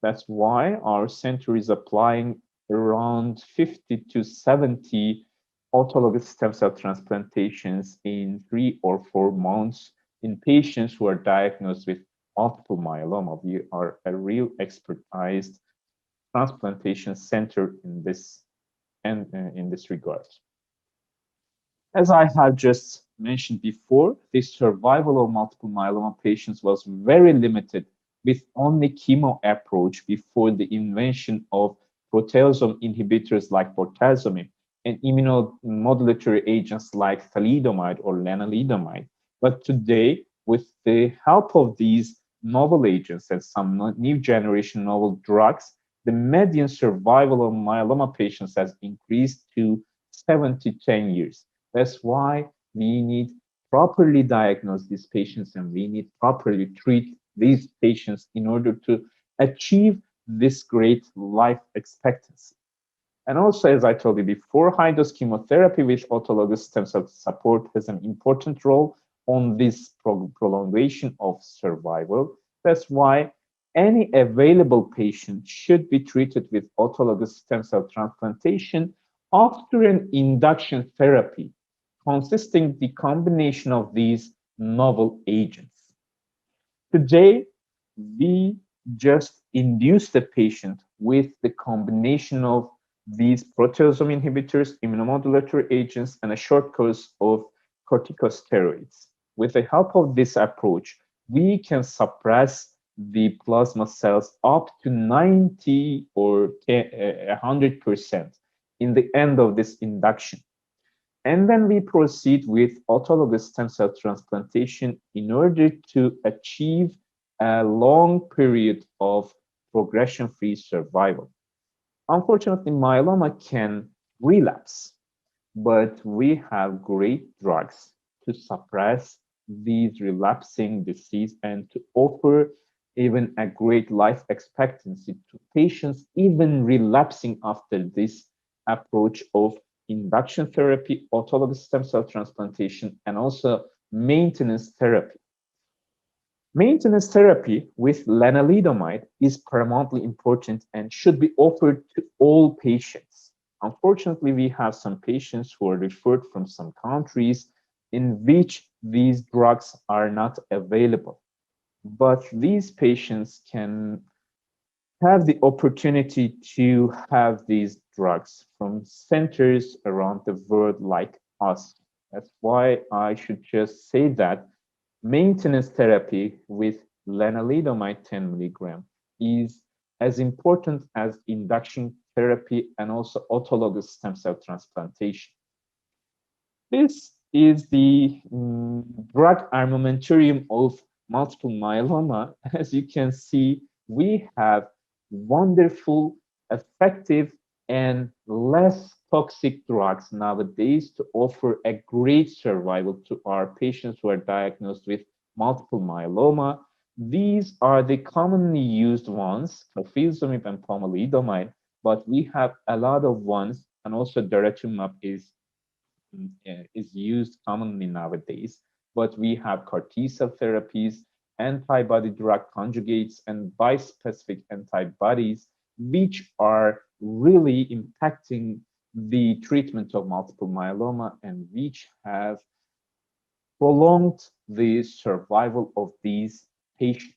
That's why our center is applying around 50 to 70 autologous stem cell transplantations in 3 or 4 months in patients who are diagnosed with multiple myeloma. We are a real expertized transplantation center in this regard. As I have just mentioned before, the survival of multiple myeloma patients was very limited with only chemo approach before the invention of proteasome inhibitors like bortezomib and immunomodulatory agents like thalidomide or lenalidomide. But today, with the help of these novel agents and some new generation novel drugs, the median survival of myeloma patients has increased to 7 to 10 years. That's why we need properly diagnose these patients and we need properly treat these patients in order to achieve this great life expectancy. And also, as I told you before, high-dose chemotherapy with autologous stem cell support has an important role on this prolongation of survival. That's why any available patient should be treated with autologous stem cell transplantation after an induction therapy consisting the combination of these novel agents. Today, we just induce the patient with the combination of these proteasome inhibitors, immunomodulatory agents, and a short course of corticosteroids. With the help of this approach, we can suppress the plasma cells up to 90 or 100% in the end of this induction. And then we proceed with autologous stem cell transplantation in order to achieve a long period of progression-free survival. Unfortunately, myeloma can relapse, but we have great drugs to suppress these relapsing disease and to offer even a great life expectancy to patients even relapsing after this approach of induction therapy, autologous stem cell transplantation, and also maintenance therapy. Maintenance therapy with lenalidomide is paramountly important and should be offered to all patients. Unfortunately, we have some patients who are referred from some countries in which these drugs are not available. But these patients can have the opportunity to have these drugs from centers around the world like us. That's why I should just say that maintenance therapy with lenalidomide 10 milligram is as important as induction therapy and also autologous stem cell transplantation. This is the drug armamentarium of multiple myeloma. As you can see, we have wonderful, effective, and less toxic drugs nowadays to offer a great survival to our patients who are diagnosed with multiple myeloma. These are the commonly used ones, carfilzomib and pomalidomide, but we have a lot of ones, and also daratumumab is used commonly nowadays. But we have CAR T-cell therapies, antibody drug conjugates, and bispecific antibodies, which are really impacting the treatment of multiple myeloma and which have prolonged the survival of these patients.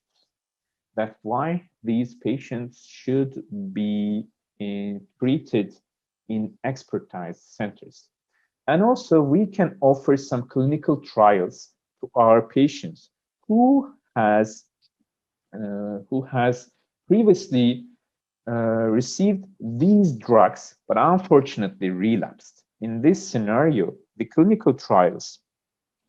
That's why these patients should be treated in expertise centers. And also, we can offer some clinical trials to our patients who has previously received these drugs, but unfortunately relapsed. In this scenario, the clinical trials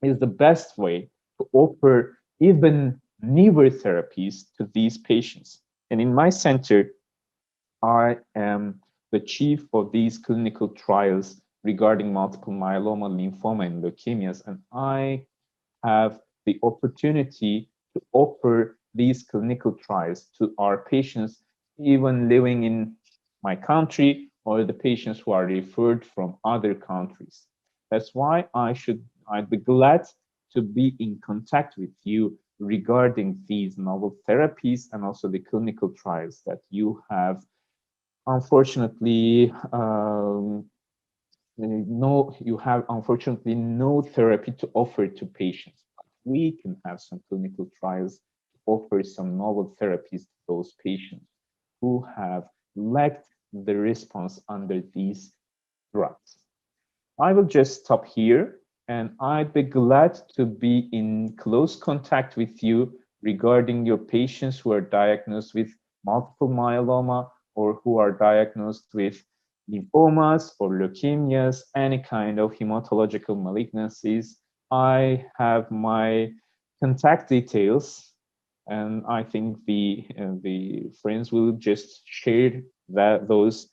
is the best way to offer even newer therapies to these patients. And in my center, I am the chief of these clinical trials regarding multiple myeloma, lymphoma, and leukemias, and I have the opportunity to offer these clinical trials to our patients, even living in my country or the patients who are referred from other countries. That's why I'd be glad to be in contact with you regarding these novel therapies and also the clinical trials that you have. Unfortunately, you have unfortunately no therapy to offer to patients. But we can have some clinical trials to offer some novel therapies to those patients who have lacked the response under these drugs. I will just stop here, and I'd be glad to be in close contact with you regarding your patients who are diagnosed with multiple myeloma or who are diagnosed with lymphomas or leukemias, any kind of hematological malignancies. I have my contact details And I think the friends will just share those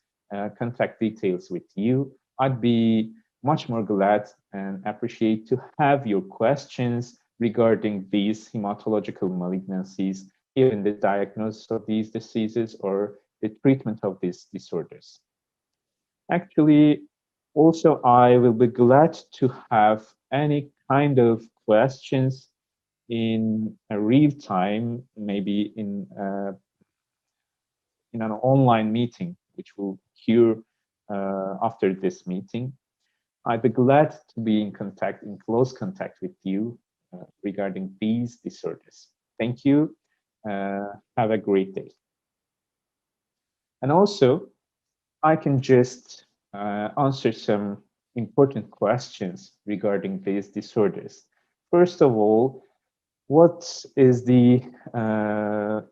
contact details with you. I'd be much more glad and appreciate to have your questions regarding these hematological malignancies, even the diagnosis of these diseases or the treatment of these disorders. Actually, also, I will be glad to have any kind of questions in a real time, maybe in an online meeting, which will occur after this meeting. I'd be glad to be in close contact with you regarding these disorders. Thank you. Have a great day. And also, I can just answer some important questions regarding these disorders. First of all, what is the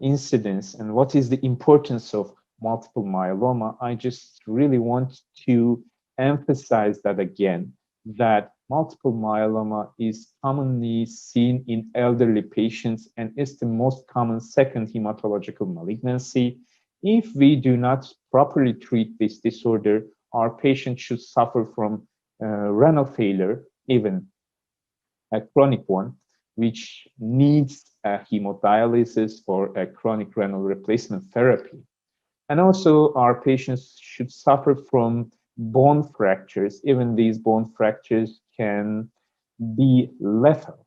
incidence and what is the importance of multiple myeloma? I just really want to emphasize that again, that multiple myeloma is commonly seen in elderly patients and is the most common second hematological malignancy. If we do not properly treat this disorder, our patients should suffer from renal failure, even a chronic one, which needs a hemodialysis or a chronic renal replacement therapy. And also our patients should suffer from bone fractures. Even these bone fractures can be lethal.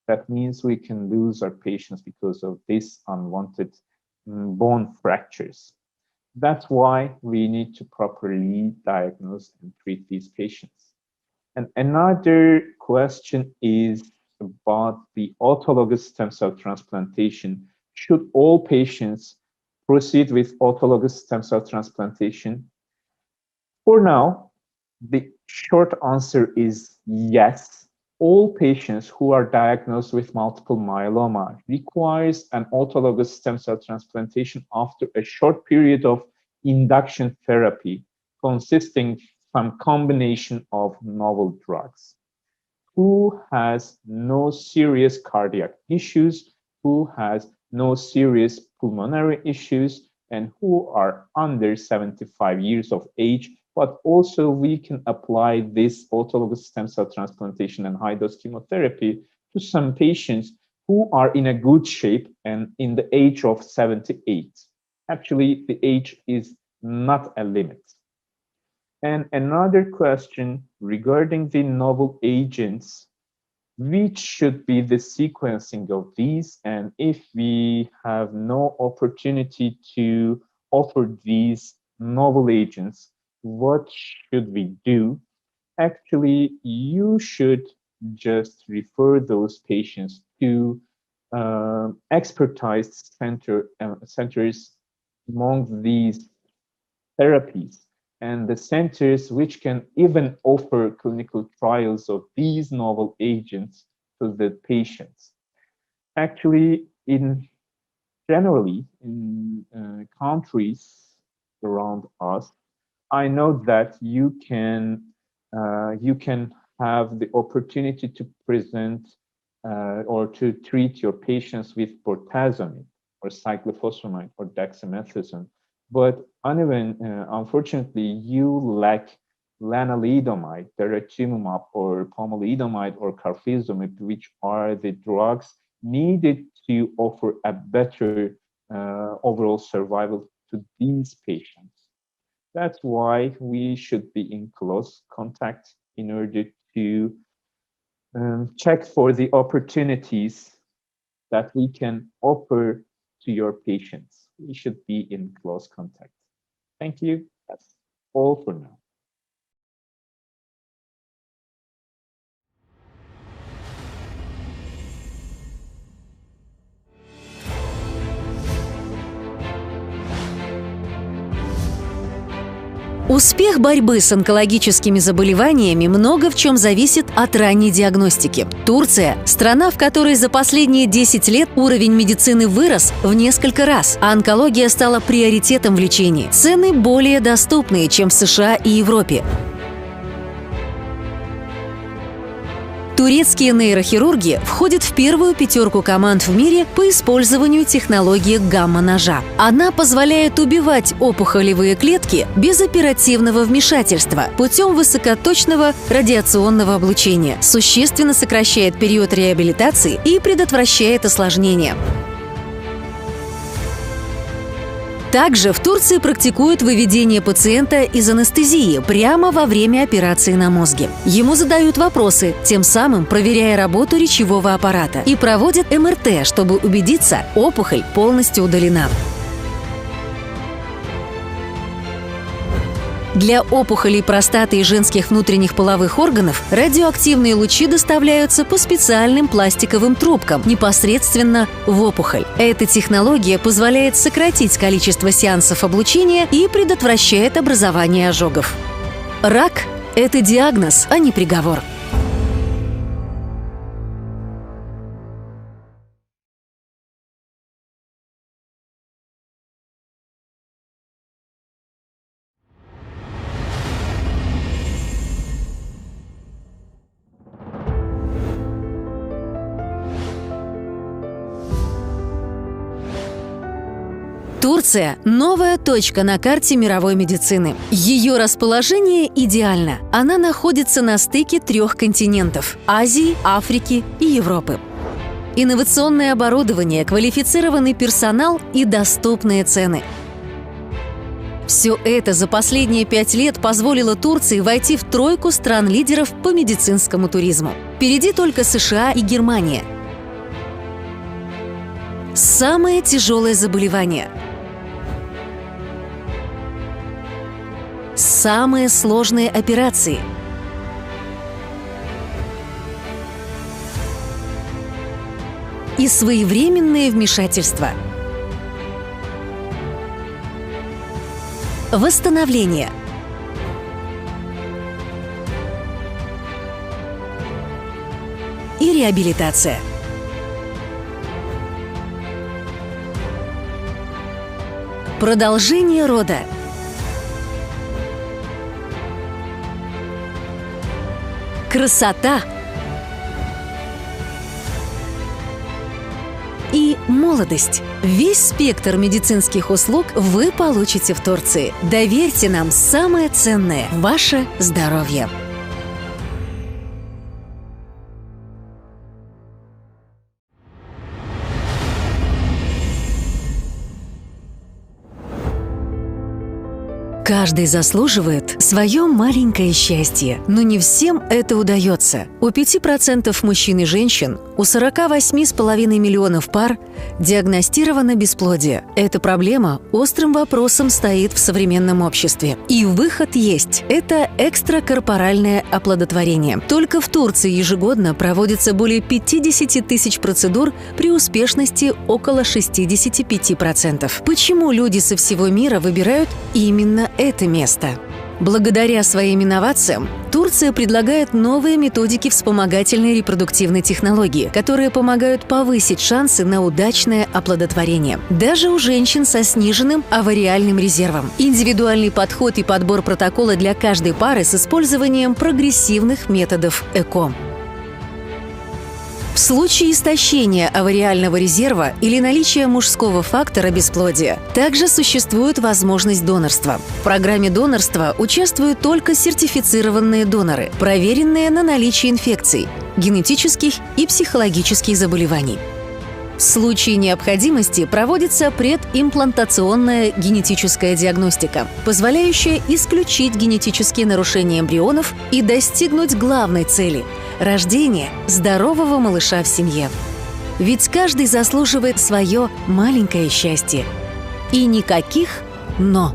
That means we can lose our patients because of this unwanted bone fractures. That's why we need to properly diagnose and treat these patients. And another question is about the autologous stem cell transplantation. Should all patients proceed with autologous stem cell transplantation? For now, the short answer is yes. All patients who are diagnosed with multiple myeloma requires an autologous stem cell transplantation after a short period of induction therapy consisting some combination of novel drugs. Who has no serious cardiac issues, who has no serious pulmonary issues, and who are under 75 years of age. But also we can apply this autologous stem cell transplantation and high-dose chemotherapy to some patients who are in a good shape and in the age of 78. Actually, the age is not a limit. And another question regarding the novel agents, which should be the sequencing of these, and if we have no opportunity to offer these novel agents, what should we do? Actually, you should just refer those patients to expertise centers among these therapies, and the centers which can even offer clinical trials of these novel agents to the patients. Actually, generally in countries around us, I know that you can have the opportunity to present or to treat your patients with bortezomib or cyclophosphamide or dexamethasone. But unfortunately, you lack lenalidomide, daratumumab, or pomalidomide, or carfilzomib, which are the drugs needed to offer a better overall survival to these patients. That's why we should be in close contact in order to check for the opportunities that we can offer to your patients. We should be in close contact. Thank you. That's all for now. Успех борьбы с онкологическими заболеваниями много в чем зависит от ранней диагностики. Турция – страна, в которой за последние 10 лет уровень медицины вырос в несколько раз, а онкология стала приоритетом в лечении. Цены более доступные, чем в США и Европе. Турецкие нейрохирурги входят в первую пятерку команд в мире по использованию технологии гамма-ножа. Она позволяет убивать опухолевые клетки без оперативного вмешательства путем высокоточного радиационного облучения, существенно сокращает период реабилитации и предотвращает осложнения. Также в Турции практикуют выведение пациента из анестезии прямо во время операции на мозге. Ему задают вопросы, тем самым проверяя работу речевого аппарата, и проводят МРТ, чтобы убедиться, опухоль полностью удалена. Для опухолей простаты и женских внутренних половых органов радиоактивные лучи доставляются по специальным пластиковым трубкам непосредственно в опухоль. Эта технология позволяет сократить количество сеансов облучения и предотвращает образование ожогов. Рак – это диагноз, а не приговор. Турция – новая точка на карте мировой медицины. Ее расположение идеально. Она находится на стыке 3 континентов – Азии, Африки и Европы. Инновационное оборудование, квалифицированный персонал и доступные цены. Все это за последние 5 лет позволило Турции войти в тройку стран-лидеров по медицинскому туризму. Впереди только США и Германия. Самое тяжелое заболевание. Самые сложные операции. И своевременное вмешательство. Восстановление. И реабилитация. Продолжение рода. Красота и молодость. Весь спектр медицинских услуг вы получите в Турции. Доверьте нам самое ценное – ваше здоровье. Каждый заслуживает свое маленькое счастье, но не всем это удается. У 5% мужчин и женщин, у 48,5 миллионов пар диагностировано бесплодие. Эта проблема острым вопросом стоит в современном обществе. И выход есть – это экстракорпоральное оплодотворение. Только в Турции ежегодно проводится более 50 тысяч процедур при успешности около 65%. Почему люди со всего мира выбирают именно это место? Благодаря своим инновациям Турция предлагает новые методики вспомогательной репродуктивной технологии, которые помогают повысить шансы на удачное оплодотворение. Даже у женщин со сниженным овариальным резервом. Индивидуальный подход и подбор протокола для каждой пары с использованием прогрессивных методов ЭКО. В случае истощения овариального резерва или наличия мужского фактора бесплодия также существует возможность донорства. В программе донорства участвуют только сертифицированные доноры, проверенные на наличие инфекций, генетических и психологических заболеваний. В случае необходимости проводится предимплантационная генетическая диагностика, позволяющая исключить генетические нарушения эмбрионов и достигнуть главной цели – рождения здорового малыша в семье. Ведь каждый заслуживает свое маленькое счастье. И никаких «но».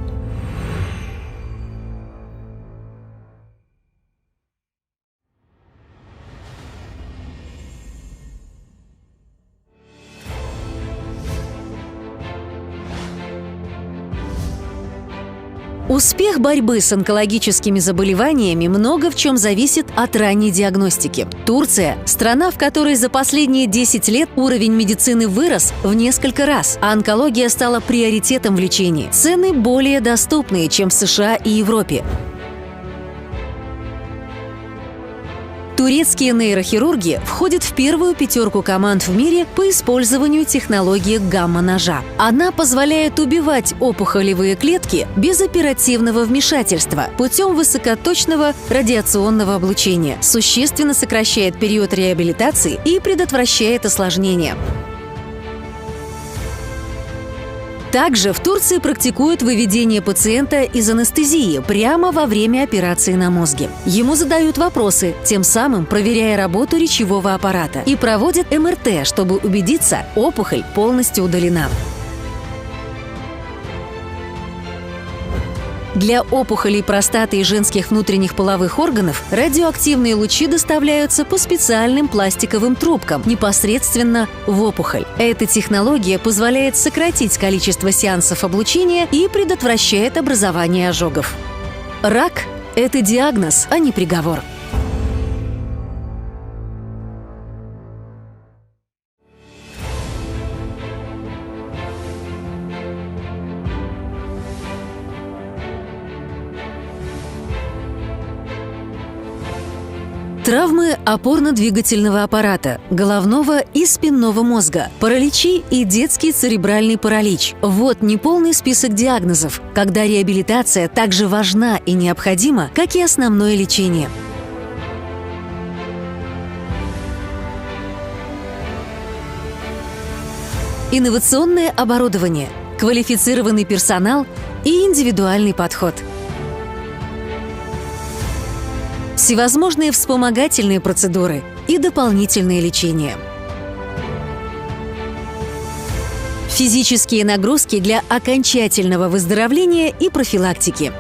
Успех борьбы с онкологическими заболеваниями много в чем зависит от ранней диагностики. Турция – страна, в которой за последние 10 лет уровень медицины вырос в несколько раз, а онкология стала приоритетом в лечении. Цены более доступные, чем в США и Европе. Турецкие нейрохирурги входят в первую пятерку команд в мире по использованию технологии гамма-ножа. Она позволяет убивать опухолевые клетки без оперативного вмешательства путем высокоточного радиационного облучения, существенно сокращает период реабилитации и предотвращает осложнения. Также в Турции практикуют выведение пациента из анестезии прямо во время операции на мозге. Ему задают вопросы, тем самым проверяя работу речевого аппарата, и проводят МРТ, чтобы убедиться, опухоль полностью удалена. Для опухолей простаты и женских внутренних половых органов радиоактивные лучи доставляются по специальным пластиковым трубкам непосредственно в опухоль. Эта технология позволяет сократить количество сеансов облучения и предотвращает образование ожогов. Рак – это диагноз, а не приговор. Травмы опорно-двигательного аппарата, головного и спинного мозга, параличи и детский церебральный паралич. Вот неполный список диагнозов, когда реабилитация так же важна и необходима, как и основное лечение. Инновационное оборудование, квалифицированный персонал и индивидуальный подход. Всевозможные вспомогательные процедуры и дополнительное лечение. Физические нагрузки для окончательного выздоровления и профилактики.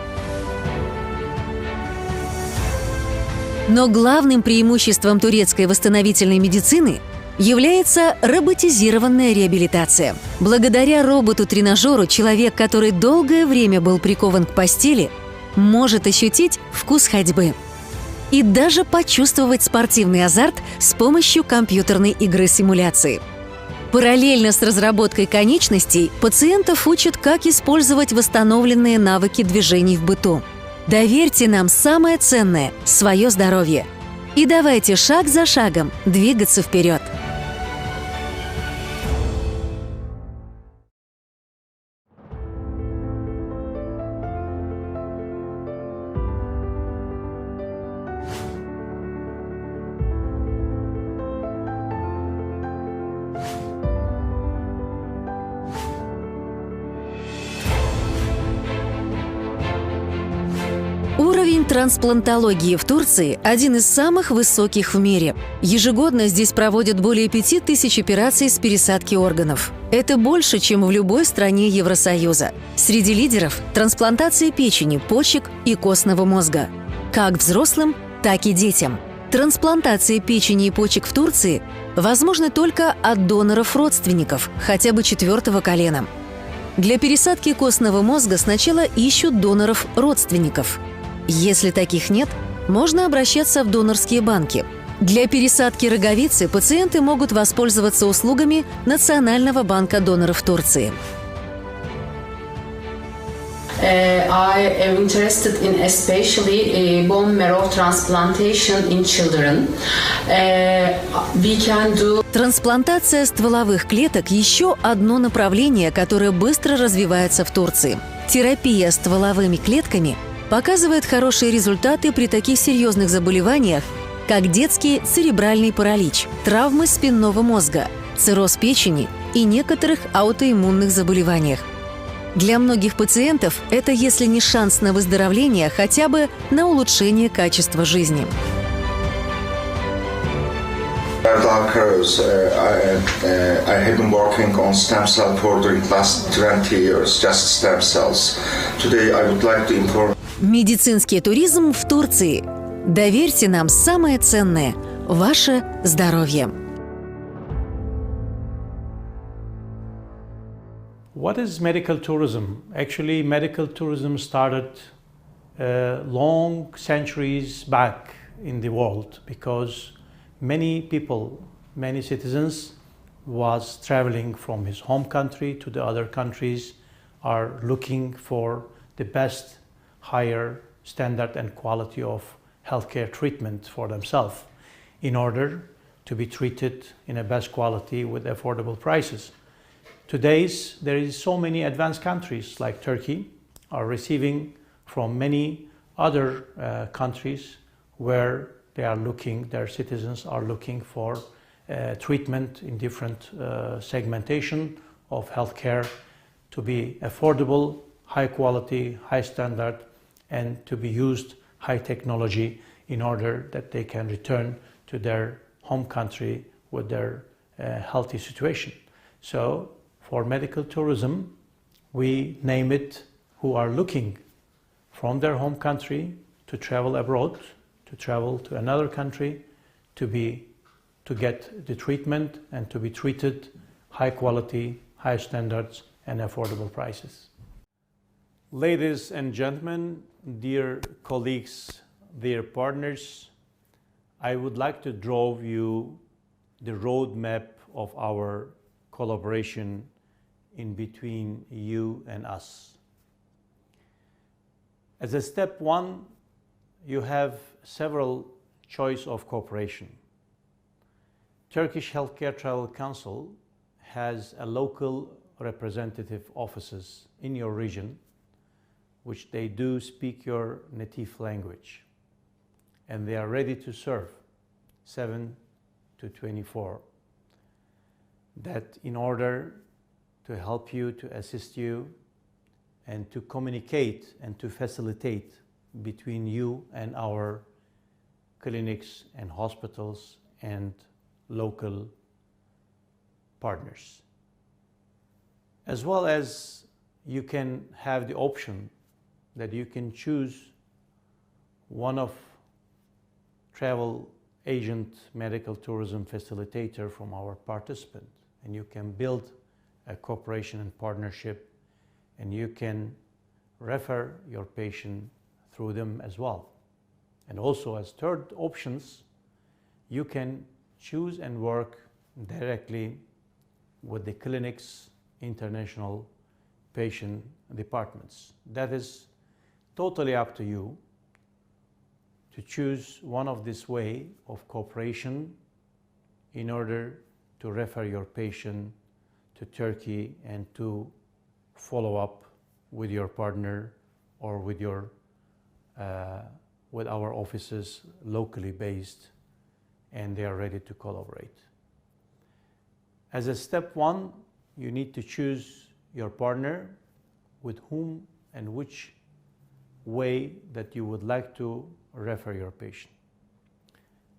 Но главным преимуществом турецкой восстановительной медицины является роботизированная реабилитация. Благодаря роботу-тренажеру человек, который долгое время был прикован к постели, может ощутить вкус ходьбы и даже почувствовать спортивный азарт с помощью компьютерной игры-симуляции. Параллельно с разработкой конечностей пациентов учат, как использовать восстановленные навыки движений в быту. Доверьте нам самое ценное – свое здоровье. И давайте шаг за шагом двигаться вперед. Уровень трансплантологии в Турции один из самых высоких в мире. Ежегодно здесь проводят более 5000 операций с пересадки органов. Это больше, чем в любой стране Евросоюза. Среди лидеров – трансплантация печени, почек и костного мозга. Как взрослым, так и детям. Трансплантация печени и почек в Турции возможна только от доноров-родственников, хотя бы 4-го колена. Для пересадки костного мозга сначала ищут доноров-родственников. Если таких нет, можно обращаться в донорские банки. Для пересадки роговицы пациенты могут воспользоваться услугами Национального банка доноров Турции. I am interested in especially bone marrow transplantation in children. We can do... Трансплантация стволовых клеток – еще одно направление, которое быстро развивается в Турции. Терапия стволовыми клетками показывает хорошие результаты при таких серьезных заболеваниях, как детский церебральный паралич, травмы спинного мозга, цирроз печени и некоторых аутоиммунных заболеваниях. Для многих пациентов это, если не шанс на выздоровление, хотя бы на улучшение качества жизни. I have been working on stem cell for the last 20 years, just stem cells. Today I would like to inform... Медицинский туризм в Турции. Доверьте нам самое ценное – ваше здоровье. What is medical tourism? Actually, medical tourism started long centuries back in the world because many people, many citizens was traveling from his home country to the other countries, are looking for the best, higher standard and quality of healthcare treatment for themselves. in order to be treated in a best quality with affordable prices. There is so many advanced countries like Turkey are receiving from many other countries where their citizens are looking for treatment in different segmentation of healthcare to be affordable, high quality, high standard, and to be used high technology in order that they can return to their home country with their healthy situation. So for medical tourism, we name it who are looking from their home country to travel abroad, to travel to another country, to get the treatment and to be treated high quality, high standards, and affordable prices. Ladies and gentlemen, dear colleagues, dear partners, I would like to draw you the roadmap of our collaboration in between you and us. As a step one, you have several choice of cooperation. Turkish Healthcare Travel Council has a local representative offices in your region, which they do speak your native language, and they are ready to serve 7 to 24. That in order to help you, to assist you, and to communicate and to facilitate between you and our clinics and hospitals and local partners. As well as you can have the option that you can choose one of travel agent medical tourism facilitator from our participant, and you can build a cooperation and partnership, and you can refer your patient through them as well. And also as third options, you can choose and work directly with the clinic's international patient departments. That is totally up to you to choose one of this way of cooperation in order to refer your patient to Turkey and to follow up with your partner or with your with our offices locally based, and they are ready to collaborate. As a step one, you need to choose your partner with whom and which way that you would like to refer your patient.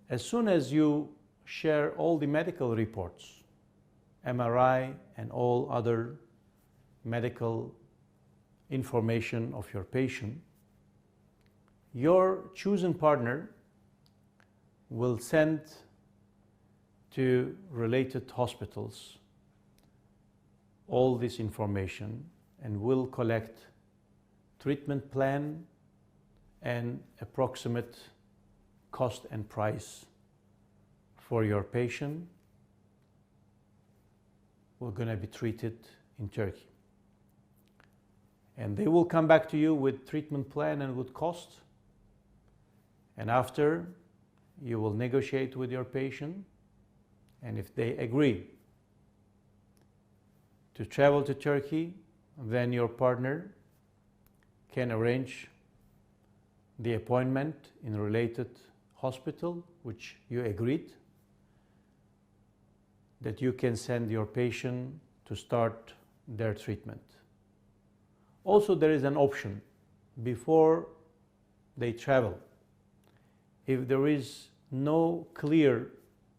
As soon as you share all the medical reports, MRI and all other medical information of your patient, your chosen partner will send to related hospitals all this information and will collect treatment plan and approximate cost and price for your patient who are going to be treated in Turkey. And they will come back to you with treatment plan and with cost. And after, you will negotiate with your patient, and if they agree to travel to Turkey, then your partner can arrange the appointment in a related hospital, which you agreed, that you can send your patient to start their treatment. Also, there is an option before they travel. If there is no clear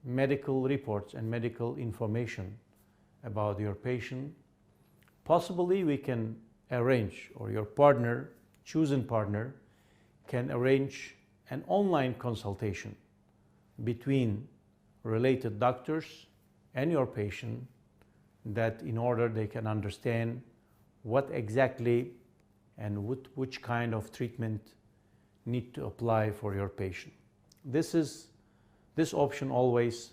medical reports and medical information about your patient, possibly we can arrange, or your partner, chosen partner, can arrange an online consultation between related doctors and your patient, that in order they can understand what exactly and which kind of treatment need to apply for your patient. This option always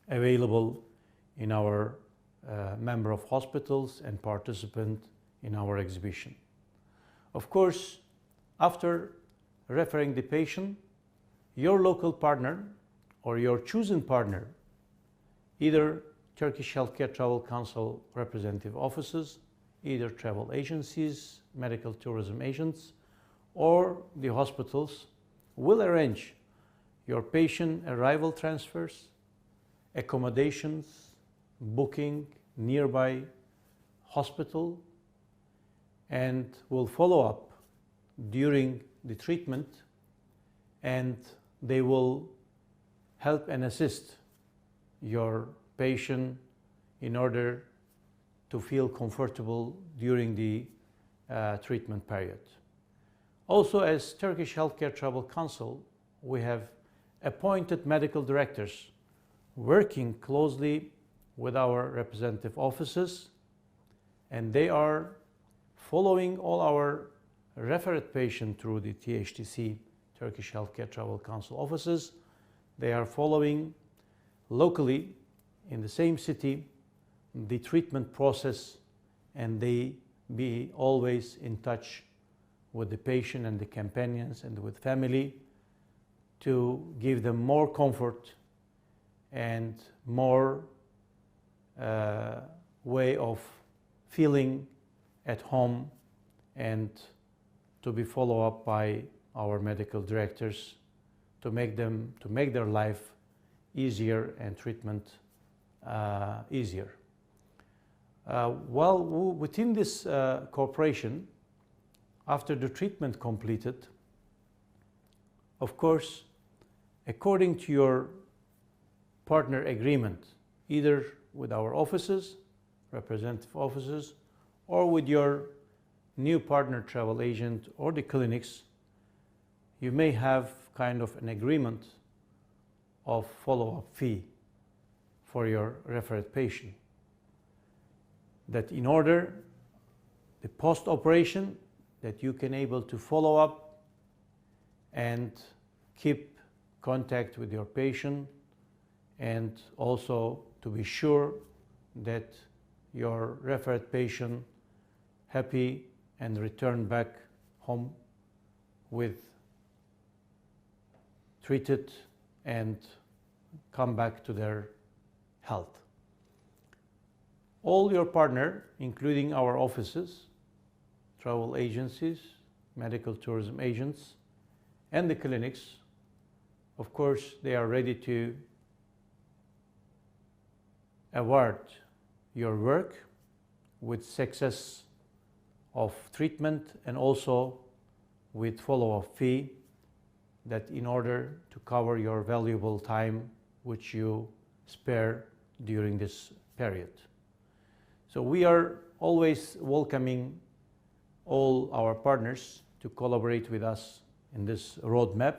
available in our member of hospitals and participant in our exhibition. Of course, after referring the patient, your local partner or your chosen partner, either Turkish Healthcare Travel Council representative offices, either travel agencies, medical tourism agents, or the hospitals will arrange your patient arrival transfers, accommodations, booking nearby hospital, and will follow up during the treatment, and they will help and assist your patient in order to feel comfortable during the treatment period. Also, as Turkish Healthcare Travel Council, we have appointed medical directors working closely with our representative offices, and they are following all our referred patients through the THTC, Turkish Healthcare Travel Council offices. They are following locally in the same city the treatment process, and they be always in touch with the patient and the companions and with family to give them more comfort and more way of feeling at home, and to be followed up by our medical directors to make their life easier and treatment easier. Well, within this cooperation, after the treatment completed, of course, according to your partner agreement, either with our offices, representative offices, or with your new partner travel agent or the clinics, you may have kind of an agreement of follow-up fee for your referred patient. That in order the post-operation that you can able to follow up and keep contact with your patient, and also to be sure that your referred patient happy and return back home with treated and come back to their health. All your partner, including our offices, travel agencies, medical tourism agents, and the clinics, of course, they are ready to award your work with success of treatment, and also with follow-up fee, that in order to cover your valuable time which you spare during this period. So we are always welcoming all our partners to collaborate with us in this roadmap.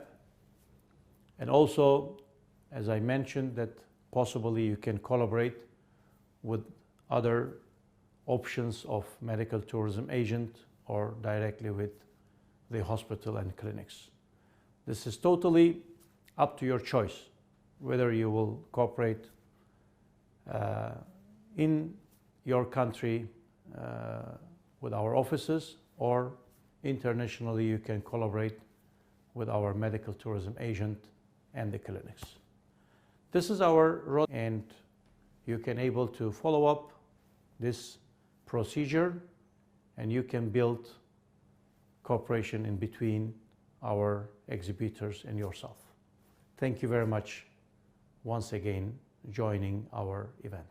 And also, as I mentioned, that possibly you can collaborate with other options of medical tourism agent or directly with the hospital and clinics. This is totally up to your choice, whether you will cooperate in your country with our offices, or internationally you can collaborate with our medical tourism agent and the clinics. This is our road, and you can able to follow up this procedure, and you can build cooperation in between our exhibitors and yourself. Thank you very much once again joining our event.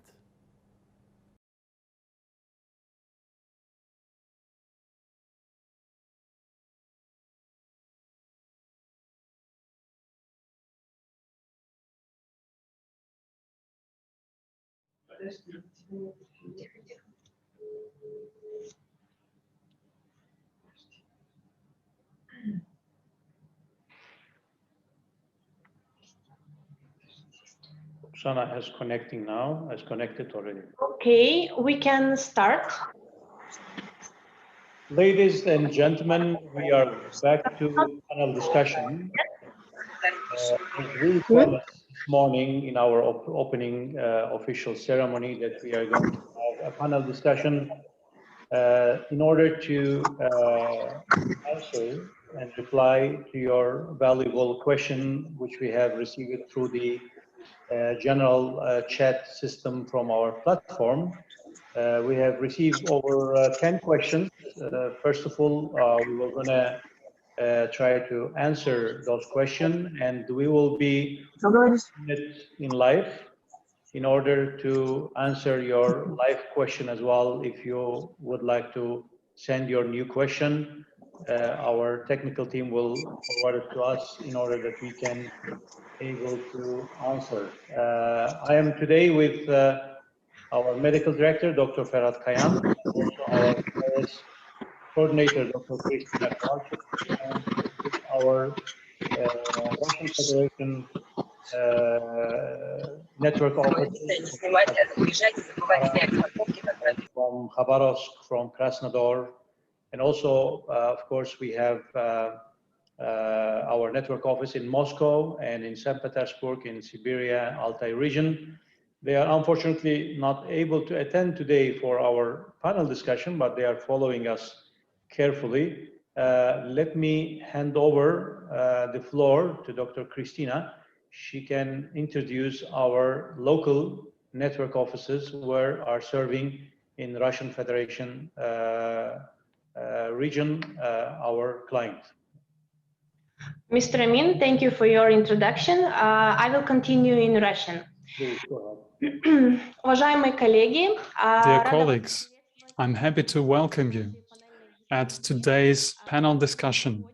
Sana is connecting now, has connected already. Okay, we can start. Ladies and gentlemen, we are back to panel discussion. As we promised this morning in our opening official ceremony, that we are going to have a panel discussion in order to answer and reply to your valuable question, which we have received through the general chat system from our platform. We have received over 10 questions. First of all, we were going to try to answer those questions, and we will be in live in order to answer your live question as well. If you would like to send your new question, our technical team will forward it to us in order that we can able to answer. I am today with our medical director, Dr. Ferhat Kayan, also our coordinator, Dr. Christina Kowalczyk, and with our Russian Federation network office from Khabarovsk, from Krasnodar, and also, of course, we have our network office in Moscow and in St. Petersburg in Siberia, Altai region. They are unfortunately not able to attend today for our panel discussion, but they are following us carefully. Let me hand over the floor to Dr. Christina. She can introduce our local network offices where are serving in Russian Federation region our client. Mr. Amin, thank you for your introduction. I will continue in Russian. Please go ahead. Уважаемые коллеги, Dear colleagues, I'm happy to welcome you at today's panel discussion.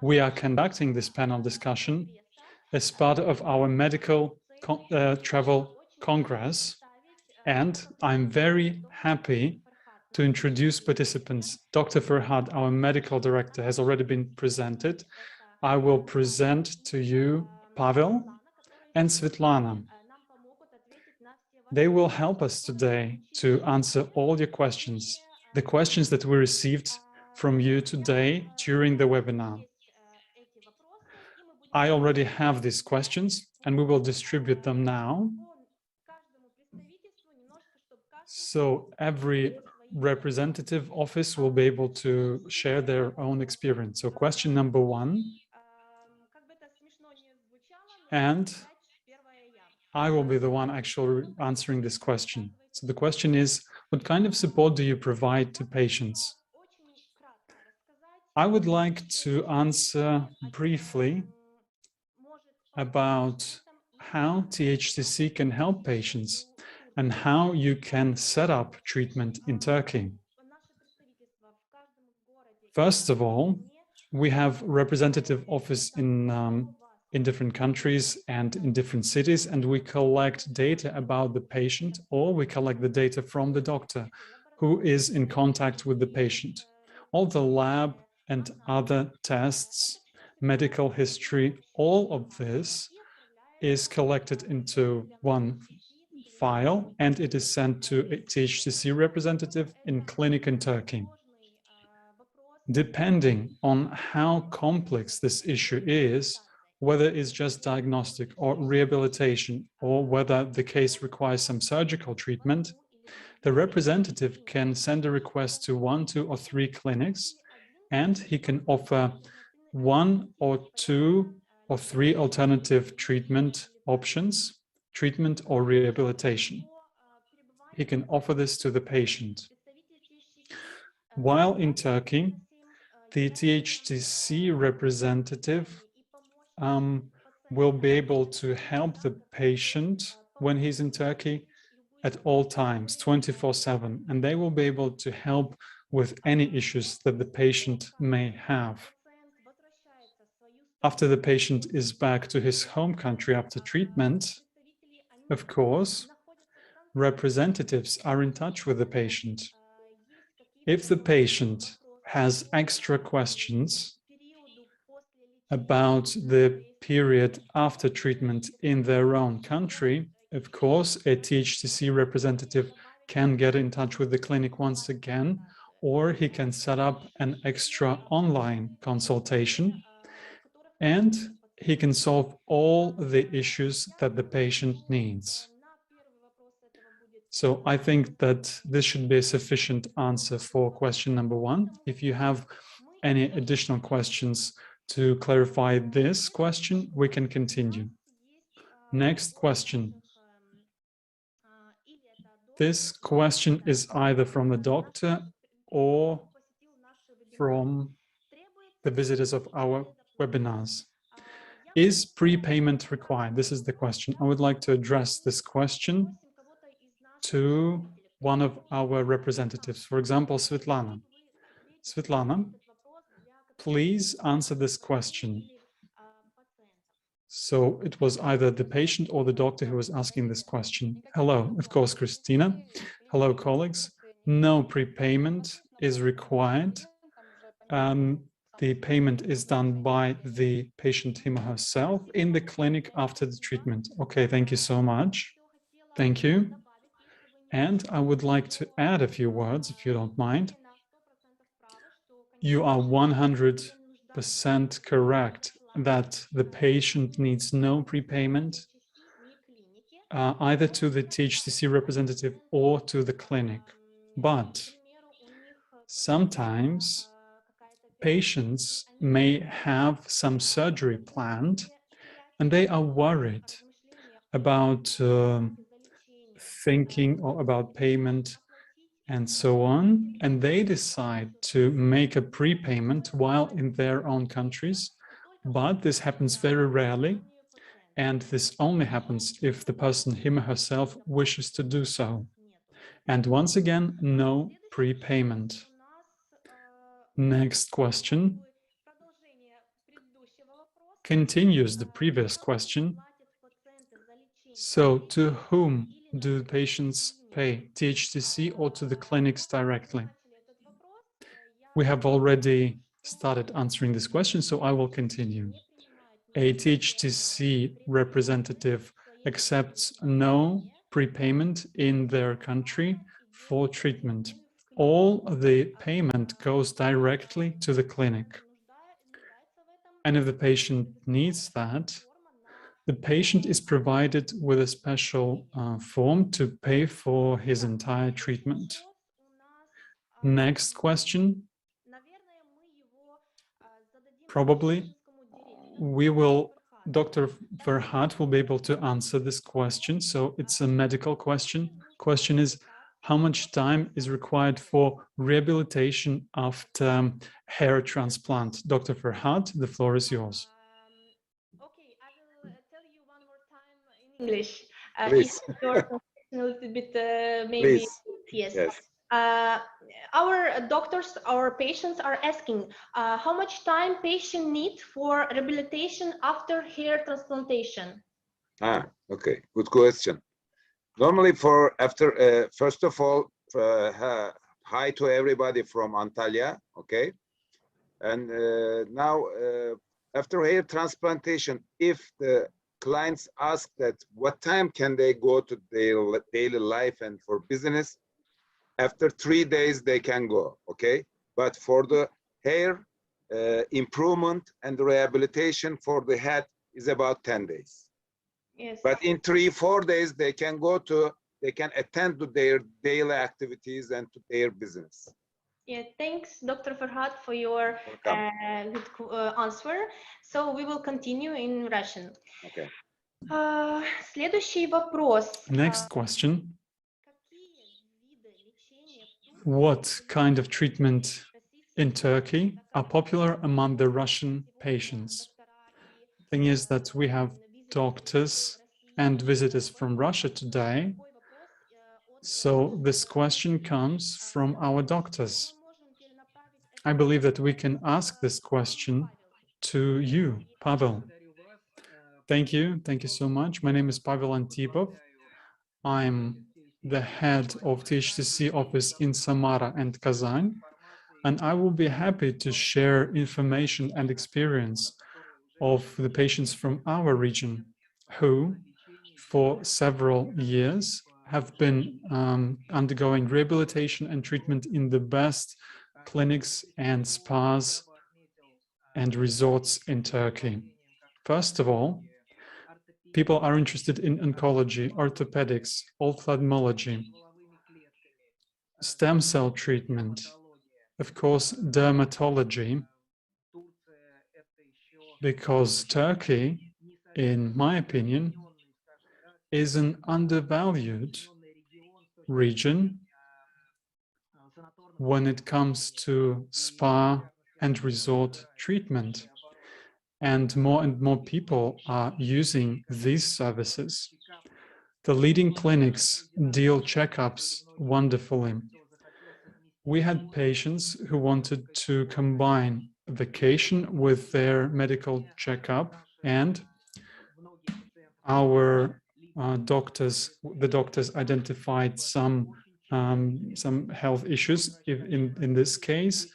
We are conducting this panel discussion as part of our medical travel congress, and I'm very happy to introduce participants. Dr. Ferhat, our medical director, has already been presented. I will present to you Pavel and Svetlana. They will help us today to answer all your questions, the questions that we received from you today during the webinar. I already have these questions and we will distribute them now. So every representative office will be able to share their own experience. So question number one, and I will be the one actually answering this question. So the question is, what kind of support do you provide to patients? I would like to answer briefly about how THCC can help patients and how you can set up treatment in Turkey. First of all, we have representative office in different countries and in different cities, and we collect data about the patient, or we collect the data from the doctor who is in contact with the patient. All the lab and other tests, medical history, all of this is collected into one file, and it is sent to a THCC representative in clinic in Turkey. Depending on how complex this issue is, whether it's just diagnostic or rehabilitation, or whether the case requires some surgical treatment, the representative can send a request to 1, 2, or 3 clinics, and he can offer 1 or 2 or 3 alternative treatment options, treatment or rehabilitation. He can offer this to the patient. While in Turkey, the THCC representative will be able to help the patient when he's in Turkey at all times, 24/7, and they will be able to help with any issues that the patient may have. After the patient is back to his home country after treatment, of course, representatives are in touch with the patient. If the patient has extra questions about the period after treatment in their own country, of course, a THCC representative can get in touch with the clinic once again, or he can set up an extra online consultation, and he can solve all the issues that the patient needs. So I think that this should be a sufficient answer for question number 1. If you have any additional questions to clarify this question, we can continue. Next question. This question is either from the doctor or from the visitors of our webinars. Is prepayment required? This is the question. I would like to address this question to one of our representatives, for example, Svetlana. Svetlana, please answer this question. So it was either the patient or the doctor who was asking this question. Hello, of course, Christina. Hello, colleagues. No prepayment is required. The payment is done by the patient him or herself in the clinic after the treatment. Okay, thank you so much. Thank you. And I would like to add a few words, if you don't mind. You are 100% correct that the patient needs no prepayment either to the THCC representative or to the clinic. But sometimes patients may have some surgery planned and they are worried about thinking or about payment and so on, and they decide to make a prepayment while in their own countries, but this happens very rarely, and this only happens if the person him or herself wishes to do so. And once again, no prepayment. Next question continues the previous question. So to whom do patients pay, THCC or to the clinics directly? We have already started answering this question, so I will continue. A THCC representative accepts no prepayment in their country for treatment. All the payment goes directly to the clinic. And if the patient needs that, the patient is provided with a special form to pay for his entire treatment. Next question. Probably Dr. Verhaat will be able to answer this question. So it's a medical question. Question is, how much time is required for rehabilitation after hair transplant? Dr. Verhaat, the floor is yours. Okay, I will tell you one more time in English. Please. If you're a little bit, maybe, Please. yes. Our doctors, our patients are asking how much time patient need for rehabilitation after hair transplantation. Okay, good question. Normally first of all, hi to everybody from Antalya, okay? And now after hair transplantation, if the clients ask that what time can they go to their daily life and for business, after 3 days they can go, okay? But for the hair improvement and the rehabilitation for the head is about 10 days. Yes. But in 3-4 days they can attend to their daily activities and to their business. Yeah, thanks, Dr. Verhaat, for your good answer. So we will continue in Russian. Okay. Следующий вопрос. Next question. What kind of treatment in Turkey are popular among the Russian patients? The thing is that we have doctors and visitors from Russia today. So this question comes from our doctors. I believe that we can ask this question to you, Pavel. Thank you. Thank you so much. My name is Pavel Antipov. I'm the head of THCC office in Samara and Kazan, and I will be happy to share information and experience of the patients from our region who, for several years, have been undergoing rehabilitation and treatment in the best clinics and spas and resorts in Turkey. First of all, people are interested in oncology, orthopedics, ophthalmology, stem cell treatment, of course, dermatology, because Turkey, in my opinion, is an undervalued region when it comes to spa and resort treatment. And more people are using these services. The leading clinics deal checkups wonderfully. We had patients who wanted to combine vacation with their medical checkup, and our the doctors identified some health issues. In this case,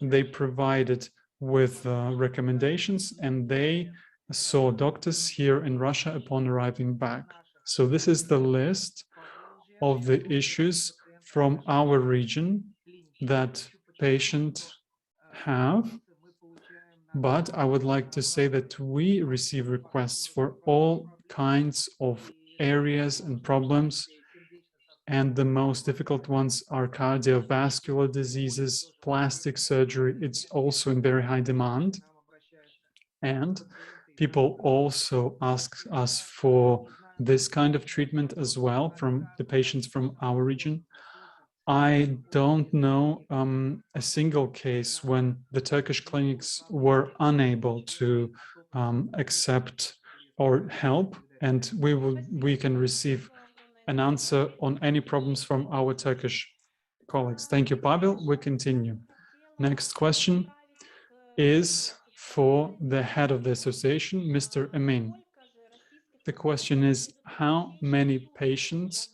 they provided with recommendations, and they saw doctors here in Russia upon arriving back. So this is the list of the issues from our region that patients have. But I would like to say that we receive requests for all kinds of areas and problems, and the most difficult ones are cardiovascular diseases, plastic surgery. It's also in very high demand. And people also ask us for this kind of treatment as well from the patients from our region. I don't know a single case when the Turkish clinics were unable to accept or help, and we can receive an answer on any problems from our Turkish colleagues. Thank you, Pavel. We continue. Next question is for the head of the association, Mr. Emin. The question is, how many patients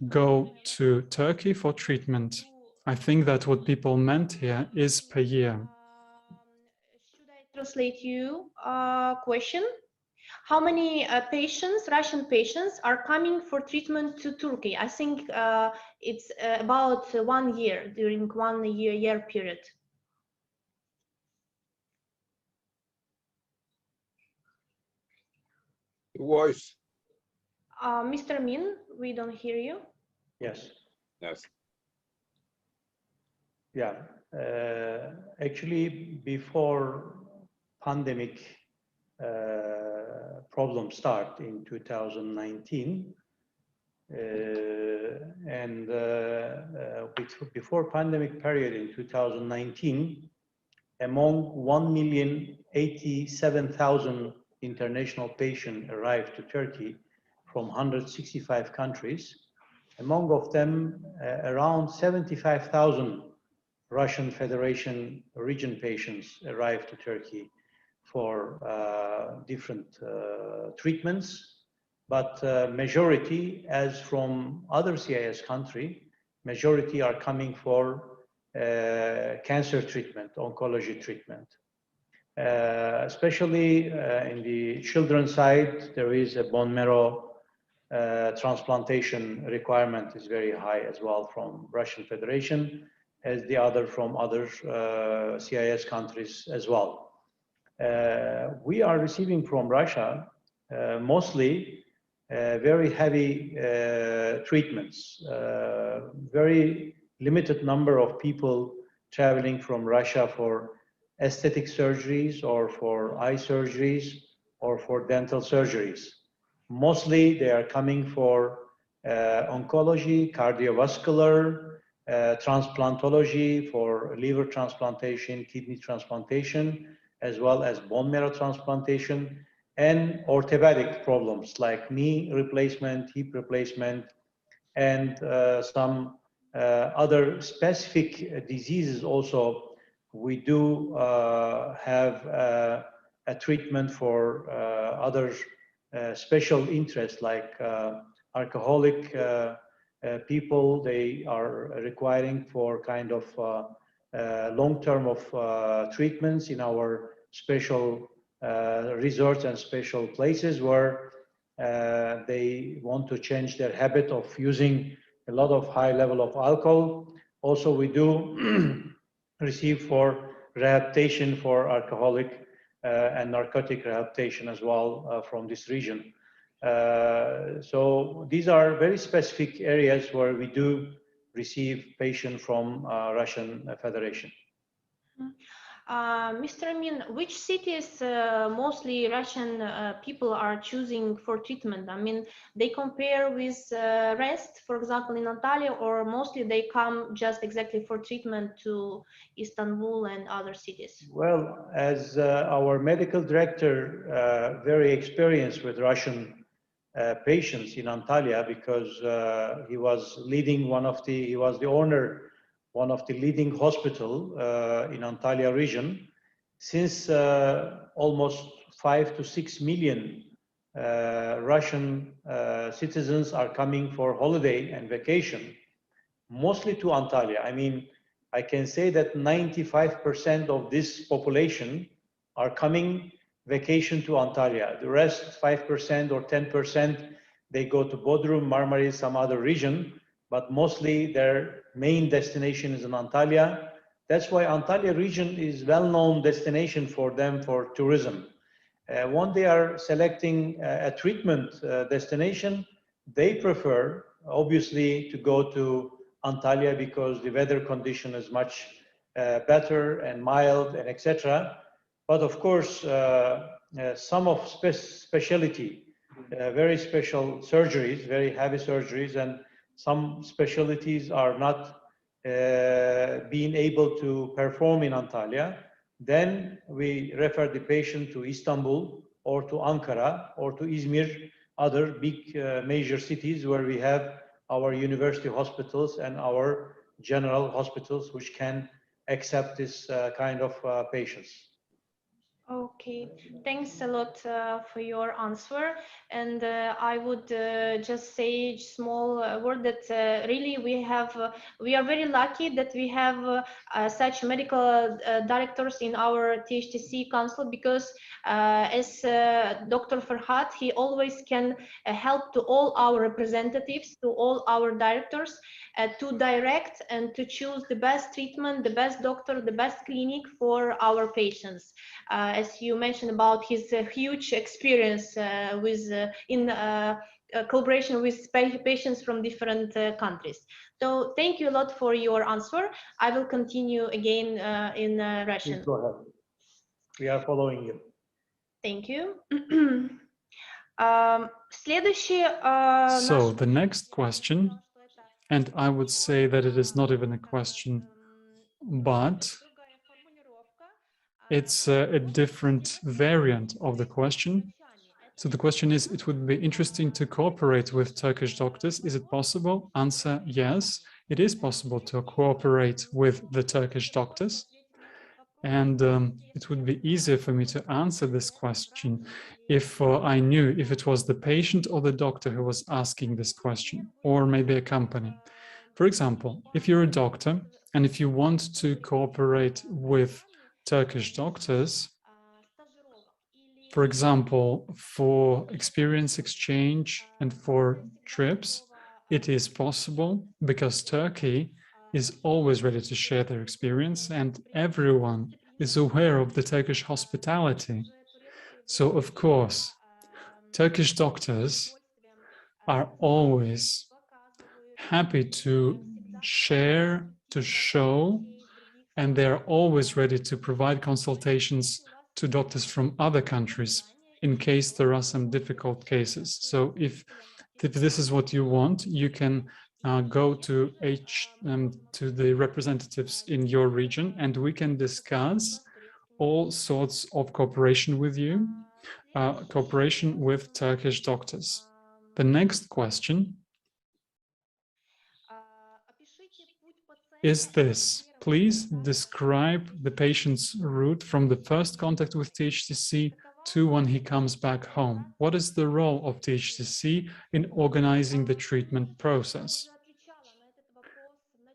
go to Turkey for treatment? I think that what people meant here is per year. Should I translate you question? How many patients, Russian patients, are coming for treatment to Turkey? I think it's about 1 year, during 1 year period. Voice. Mr. Min, we don't hear you. Yes. Yes. Yeah. Actually, before pandemic problem start in 2019, and before pandemic period in 2019, among 1,087,000 international patients arrived to Turkey from 165 countries. Among of them, around 75,000 Russian Federation region patients arrived to Turkey for different treatments, but majority, as from other CIS country, majority are coming for cancer treatment, oncology treatment. Especially in the children's side, there is a bone marrow transplantation requirement is very high as well from Russian Federation, as the other from other CIS countries as well. We are receiving from Russia mostly very heavy treatments, very limited number of people traveling from Russia for aesthetic surgeries or for eye surgeries or for dental surgeries. Mostly they are coming for oncology, cardiovascular, transplantology for liver transplantation, kidney transplantation, as well as bone marrow transplantation, and orthopedic problems like knee replacement, hip replacement, and some other specific diseases also. We do have a treatment for other special interests like alcoholic people. They are requiring for kind of long-term of treatments in our special resorts and special places where they want to change their habit of using a lot of high level of alcohol. Also, we do receive for rehabilitation for alcoholic and narcotic rehabilitation as well from this region. So these are very specific areas where we do receive patients from Russian Federation. Mr. Amin, which cities mostly Russian people are choosing for treatment? I mean, they compare with rest, for example, in Antalya, or mostly they come just exactly for treatment to Istanbul and other cities? Well, as our medical director, very experienced with Russian patients in Antalya, because he was leading he was the owner, one of the leading hospital in Antalya region. Since almost 5 to 6 million Russian citizens are coming for holiday and vacation, mostly to Antalya. I mean, I can say that 95% of this population are coming vacation to Antalya. The rest, 5% or 10%, they go to Bodrum, Marmaris, some other region, but mostly their main destination is in Antalya. That's why Antalya region is well-known destination for them for tourism. When they are selecting a treatment destination, they prefer, obviously, to go to Antalya because the weather condition is much better and mild and etc. But of course, some of specialty, very special surgeries, very heavy surgeries, and some specialties are not being able to perform in Antalya. Then we refer the patient to Istanbul or to Ankara or to Izmir, other big major cities where we have our university hospitals and our general hospitals which can accept this kind of patients. Okay, thanks a lot for your answer. And I would just say a small word that really we are very lucky that we have such medical directors in our THTC council, because as Dr. Farhat, he always can help to all our representatives, to all our directors to direct and to choose the best treatment, the best doctor, the best clinic for our patients. As you mentioned about his huge experience in collaboration with patients from different countries. So thank you a lot for your answer. I will continue again in Russian. Please go ahead. We are following you. Thank you. So the next question, and I would say that it is not even a question, but it's a different variant of the question. So the question is, it would be interesting to cooperate with Turkish doctors. Is it possible? Answer, yes, it is possible to cooperate with the Turkish doctors. And it would be easier for me to answer this question if I knew if it was the patient or the doctor who was asking this question, or maybe a company. For example, if you're a doctor and if you want to cooperate with Turkish doctors, for example, for experience exchange and for trips, it is possible because Turkey is always ready to share their experience and everyone is aware of the Turkish hospitality. So, of course, Turkish doctors are always happy to share, to show, and they're always ready to provide consultations to doctors from other countries in case there are some difficult cases. So if this is what you want, you can go to the representatives in your region and we can discuss all sorts of cooperation with you, cooperation with Turkish doctors. The next question is this. Please describe the patient's route from the first contact with THTC to when he comes back home. What is the role of THTC in organizing the treatment process?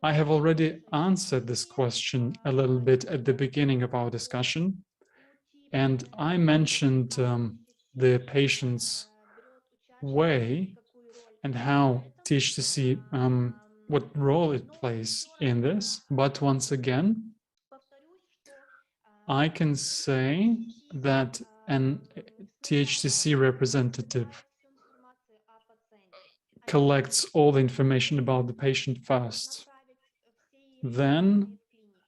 I have already answered this question a little bit at the beginning of our discussion, and I mentioned the patient's way and how THTC what role it plays in this. But once again, I can say that an THTC representative collects all the information about the patient first. Then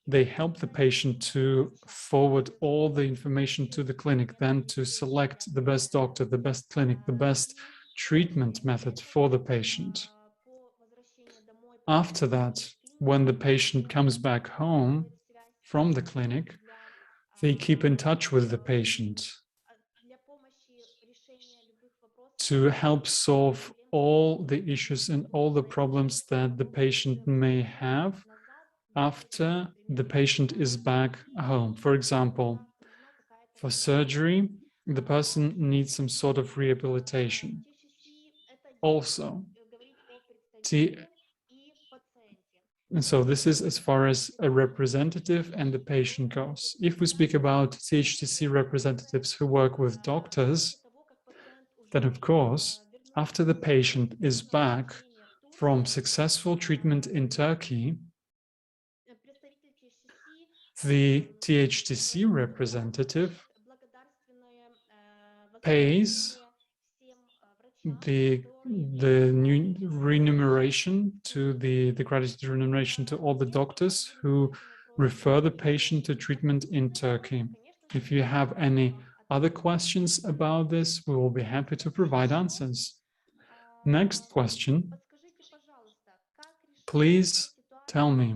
They help the patient to forward all the information to the clinic, then to select the best doctor, the best clinic, the best treatment method for the patient. After that, when the patient comes back home from the clinic, they keep in touch with the patient to help solve all the issues and all the problems that the patient may have after the patient is back home. For example, for surgery, the person needs some sort of rehabilitation. Also, and so this is as far as a representative and the patient goes. If we speak about THTC representatives who work with doctors, then of course, after the patient is back from successful treatment in Turkey, the THTC representative pays the new remuneration to the gratitude remuneration to all the doctors who refer the patient to treatment in Turkey. If you have any other questions about this, we will be happy to provide answers. Next question. Please tell me,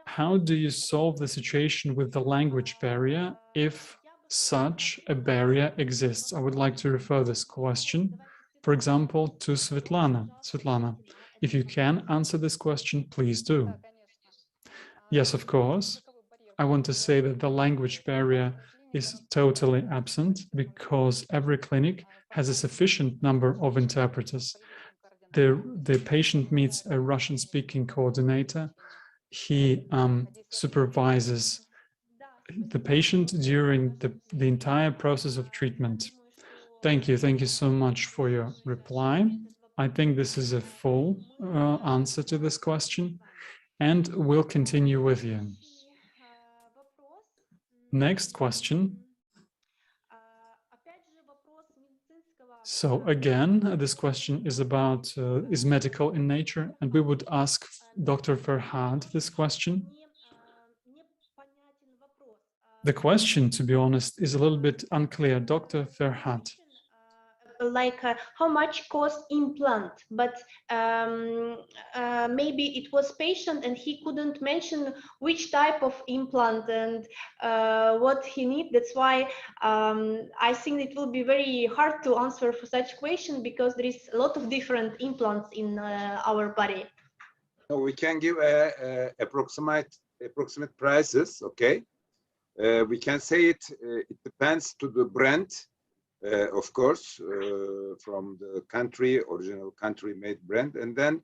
how do you solve the situation with the language barrier if such a barrier exists? I would like to refer this question, for example, to Svetlana. Svetlana, if you can answer this question, please do. Yes, of course. I want to say that the language barrier is totally absent because every clinic has a sufficient number of interpreters. The patient meets a Russian-speaking coordinator. He supervises the patient during the entire process of treatment. Thank you so much for your reply. I think this is a full answer to this question, and we'll continue with you. Next question. So again, this question is about is medical in nature, and we would ask Dr. Ferhad this question. The question, to be honest, is a little bit unclear. Dr. Ferhad. Like how much cost implant, but maybe it was patient and he couldn't mention which type of implant and what he needs. That's why I think it will be very hard to answer for such question because there is a lot of different implants in our body. We can give approximate prices. Okay, we can say it depends to the brand. Of course, from the country, original country made brand. And then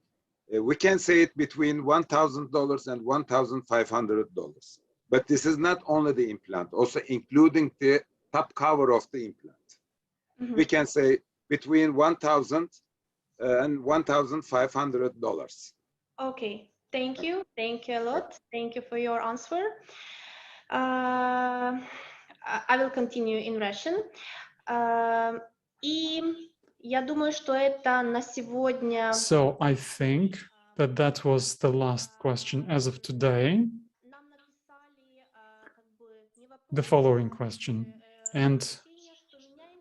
we can say it between $1,000 and $1,500. But this is not only the implant, also including the top cover of the implant. Mm-hmm. We can say between $1,000 and $1,500. Okay, thank you. Thank you a lot. Thank you for your answer. I will continue in Russian. И я думаю, что это на сегодня. So I think that was the last question as of today. The following question, and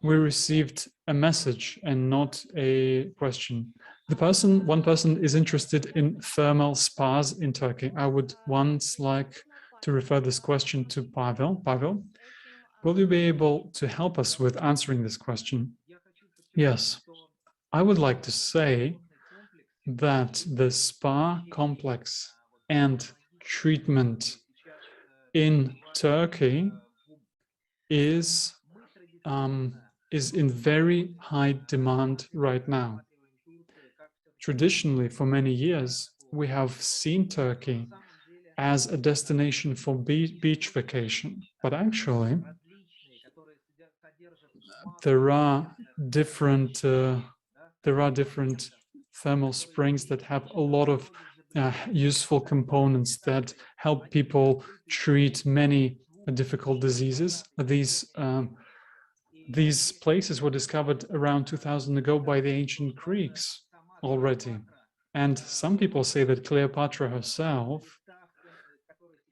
we received a message and not a question. One person is interested in thermal spas in Turkey. I would once like to refer this question to Pavel. Pavel, will you be able to help us with answering this question? Yes, I would like to say that the spa complex and treatment in Turkey is in very high demand right now. Traditionally, for many years, we have seen Turkey as a destination for beach vacation, but actually, there are different thermal springs that have a lot of useful components that help people treat many difficult diseases. These places were discovered around 2000 ago by the ancient Greeks already. And some people say that Cleopatra herself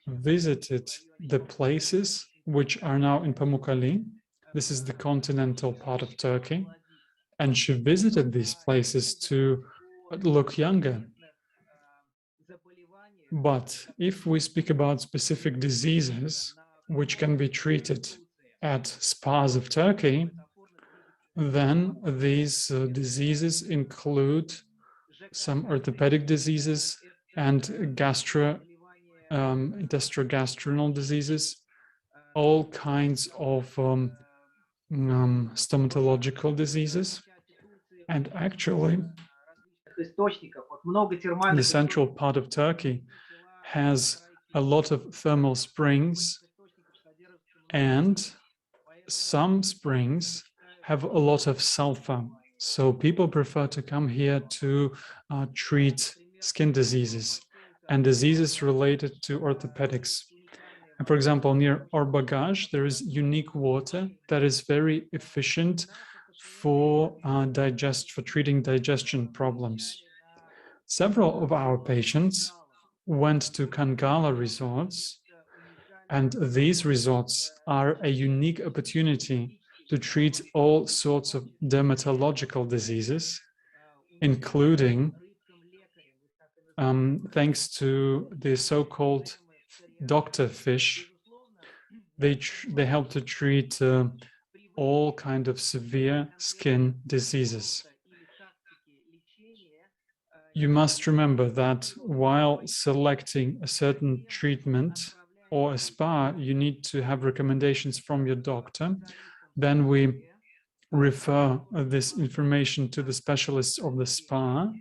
visited the places which are now in Pamukkale. This is the continental part of Turkey. And she visited these places to look younger. But if we speak about specific diseases which can be treated at spas of Turkey, then these diseases include some orthopedic diseases and gastrointestinal diseases, all kinds of stomatological diseases. And actually, the central part of Turkey has a lot of thermal springs, and some springs have a lot of sulfur. So people prefer to come here to treat skin diseases and diseases related to orthopedics. And for example, near Orbagaj, there is unique water that is very efficient for treating digestion problems. Several of our patients went to Kangala resorts, and these resorts are a unique opportunity to treat all sorts of dermatological diseases, including thanks to the so-called doctor fish. They help to treat all kinds of severe skin diseases. You must remember that while selecting a certain treatment or a spa, you need to have recommendations from your doctor. Then we refer this information to the specialists of the spa.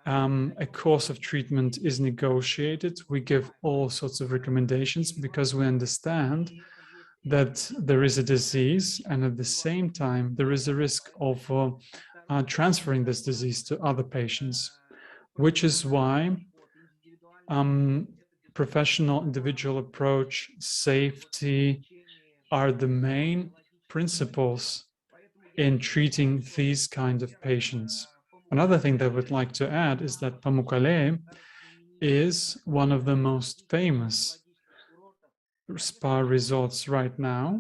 A course of treatment is negotiated. We give all sorts of recommendations because we understand that there is a disease, and at the same time, there is a risk of transferring this disease to other patients, which is why professional individual approach, safety are the main principles in treating these kind of patients. Another thing that I would like to add is that Pamukkale is one of the most famous spa resorts right now.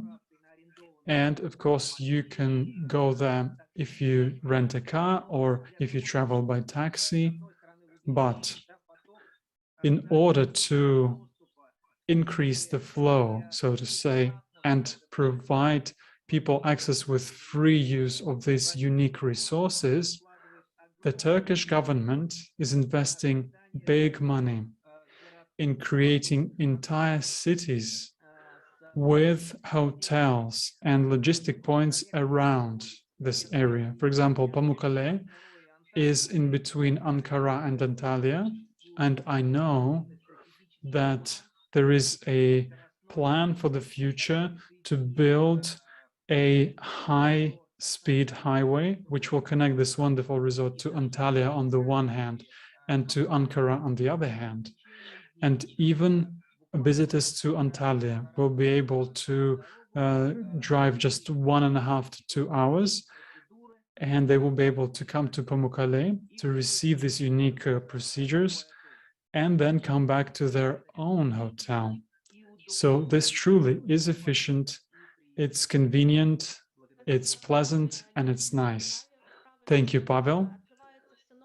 And of course, you can go there if you rent a car or if you travel by taxi. But in order to increase the flow, so to say, and provide people access with free use of these unique resources, the Turkish government is investing big money in creating entire cities with hotels and logistic points around this area. For example, Pamukkale is in between Ankara and Antalya, and I know that there is a plan for the future to build a high-speed highway which will connect this wonderful resort to Antalya on the one hand and to Ankara on the other hand. And even visitors to Antalya will be able to drive just 1.5 to 2 hours, and they will be able to come to Pamukkale to receive these unique procedures and then come back to their own hotel. So this truly is efficient, it's convenient, it's pleasant, and it's nice. Thank you, Pavel.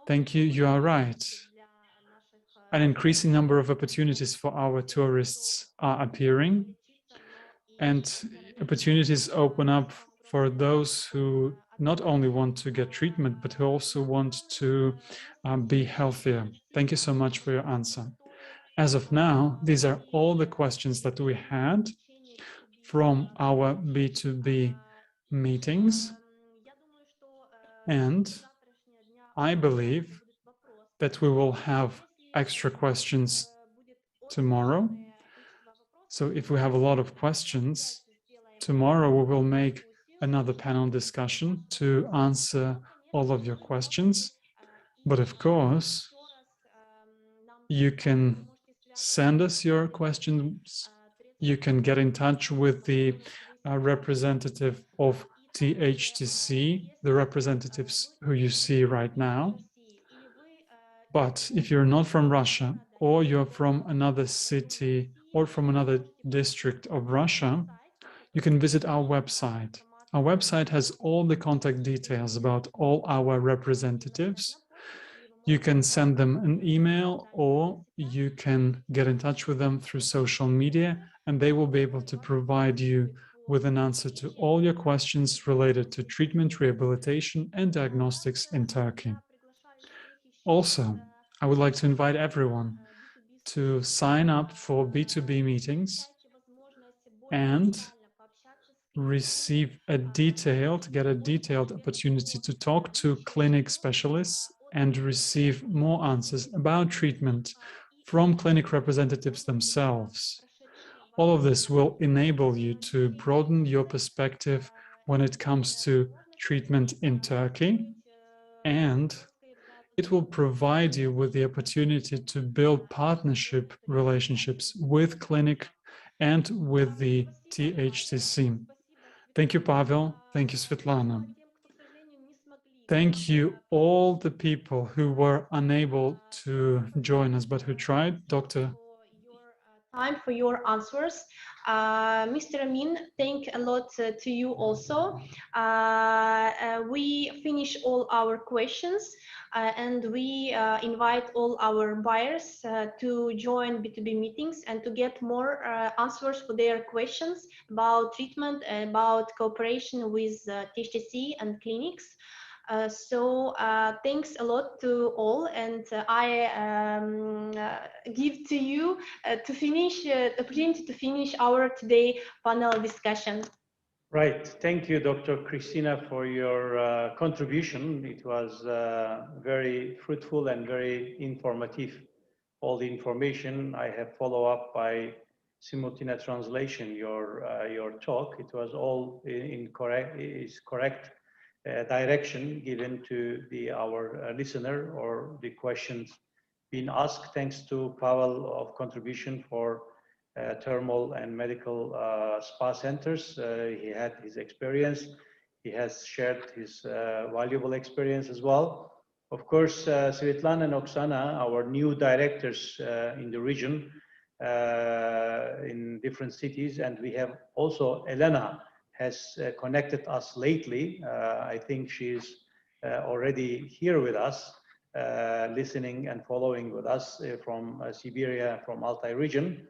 Thank you, you are right. An increasing number of opportunities for our tourists are appearing, and opportunities open up for those who not only want to get treatment, but who also want to be healthier. Thank you so much for your answer. As of now, these are all the questions that we had from our B2B meetings. And I believe that we will have extra questions tomorrow. So if we have a lot of questions, tomorrow we will make another panel discussion to answer all of your questions. But of course, you can send us your questions. You can get in touch with the representative of THTC, the representatives who you see right now. But if you're not from Russia or you're from another city or from another district of Russia, you can visit our website. Our website has all the contact details about all our representatives. You can send them an email or you can get in touch with them through social media, and they will be able to provide you with an answer to all your questions related to treatment, rehabilitation, and diagnostics in Turkey. Also, I would like to invite everyone to sign up for B2B meetings and get a detailed opportunity to talk to clinic specialists and receive more answers about treatment from clinic representatives themselves. All of this will enable you to broaden your perspective when it comes to treatment in Turkey, and it will provide you with the opportunity to build partnership relationships with clinic and with the THCC. Thank you, Pavel. Thank you, Svetlana. Thank you, all the people who were unable to join us, but who tried. Dr. Time for your answers. Mr. Amin, thank a lot to you also. We finish all our questions and we invite all our buyers to join B2B meetings and to get more answers for their questions about treatment, about cooperation with THC and clinics. Thanks a lot to all, and I give to you to finish the opportunity to finish our today panel discussion. Right. Thank you, Dr. Christina, for your contribution. It was very fruitful and very informative. All the information I have followed up by simultaneous translation. Your talk. It was all correct direction given to our listener or the questions being asked. Thanks to Pavel of contribution for thermal and medical spa centers. He had his experience. He has shared his valuable experience as well. Of course, Svetlana and Oksana, our new directors in the region, in different cities, and we have also Elena has connected us lately. I think she's already here with us, listening and following with us from Siberia, from Altai region.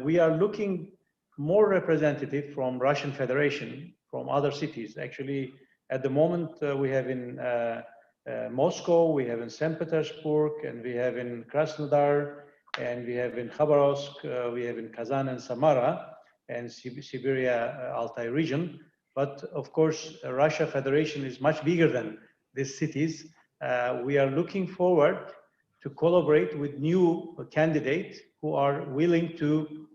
We are looking more representative from Russian Federation, from other cities. Actually, at the moment, we have in Moscow, we have in St. Petersburg, and we have in Krasnodar, and we have in Khabarovsk, we have in Kazan and Samara, and Siberia, Altai region. But of course, Russia Federation is much bigger than these cities. We are looking forward to collaborate with new candidates who are willing to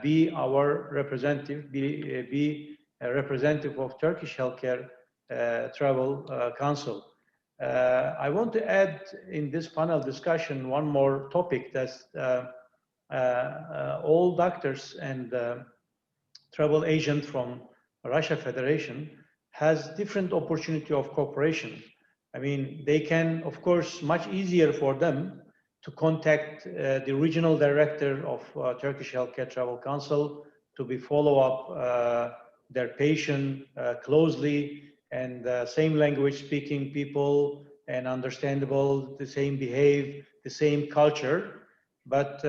be our representative, be a representative of Turkish Healthcare Travel Council. I want to add in this panel discussion one more topic that all doctors and travel agent from Russia Federation has different opportunity of cooperation. I mean, they can, of course, much easier for them to contact the regional director of Turkish Healthcare Travel Council to be follow up their patient closely, and same language speaking people and understandable, the same behave, the same culture. But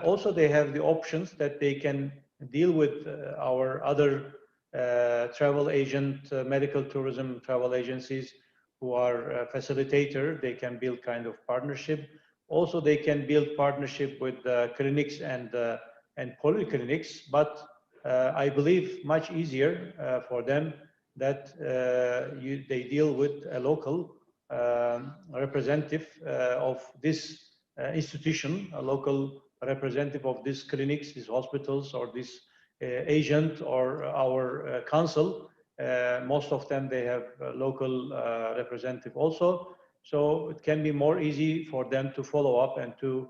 also they have the options that they can deal with our other travel agent, medical tourism travel agencies who are facilitator. They can build kind of partnership. Also, they can build partnership with clinics and polyclinics, but I believe much easier for them that they deal with a local representative of this institution, a local representative of these clinics, these hospitals, or this agent or our council. Most of them, they have a local representative also. So it can be more easy for them to follow up and to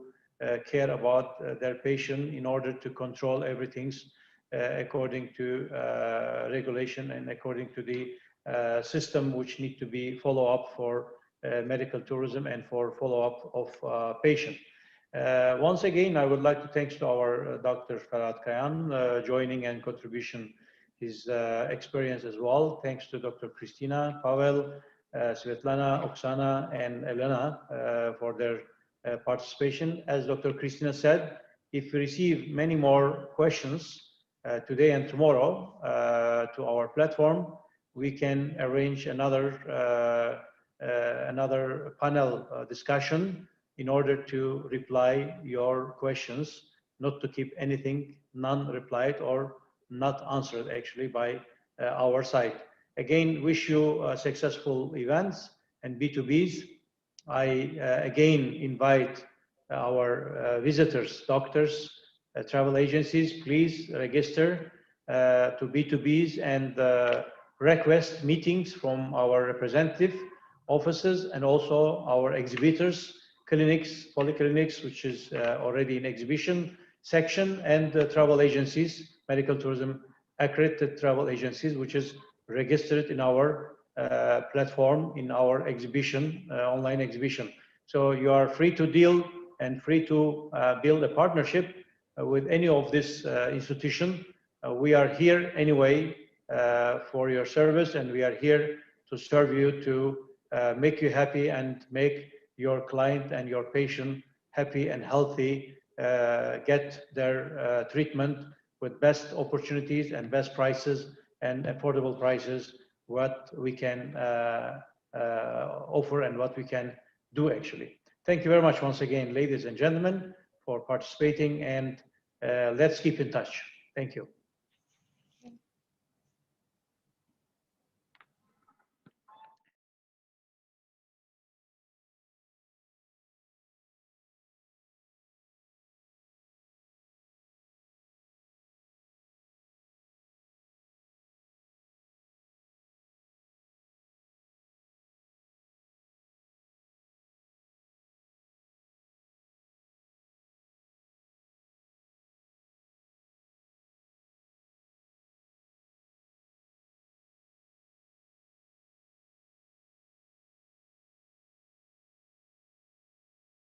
care about their patient in order to control everything according to regulation and according to the system which need to be follow up for medical tourism and for follow up of patient. Once again, I would like to thank to our Dr. Ferhat Kayan joining and contribution his experience as well. Thanks to Dr. Christina, Pavel, Svetlana, Oksana, and Elena for their participation. As Dr. Christina said, if we receive many more questions today and tomorrow to our platform, we can arrange another panel discussion in order to reply your questions, not to keep anything non-replied or not answered actually by our side. Again, wish you successful events and B2Bs. I again invite our visitors, doctors, travel agencies, please register to B2Bs and request meetings from our representative offices and also our exhibitors, clinics, polyclinics, which is already in exhibition section, and travel agencies, medical tourism accredited travel agencies, which is registered in our platform, in our exhibition, online exhibition. So you are free to deal and free to build a partnership with any of this institution. We are here anyway for your service, and we are here to serve you, to make you happy and make your client and your patient happy and healthy, get their treatment with best opportunities and best prices and affordable prices, what we can offer and what we can do actually. Thank you very much once again, ladies and gentlemen, for participating, and let's keep in touch. Thank you.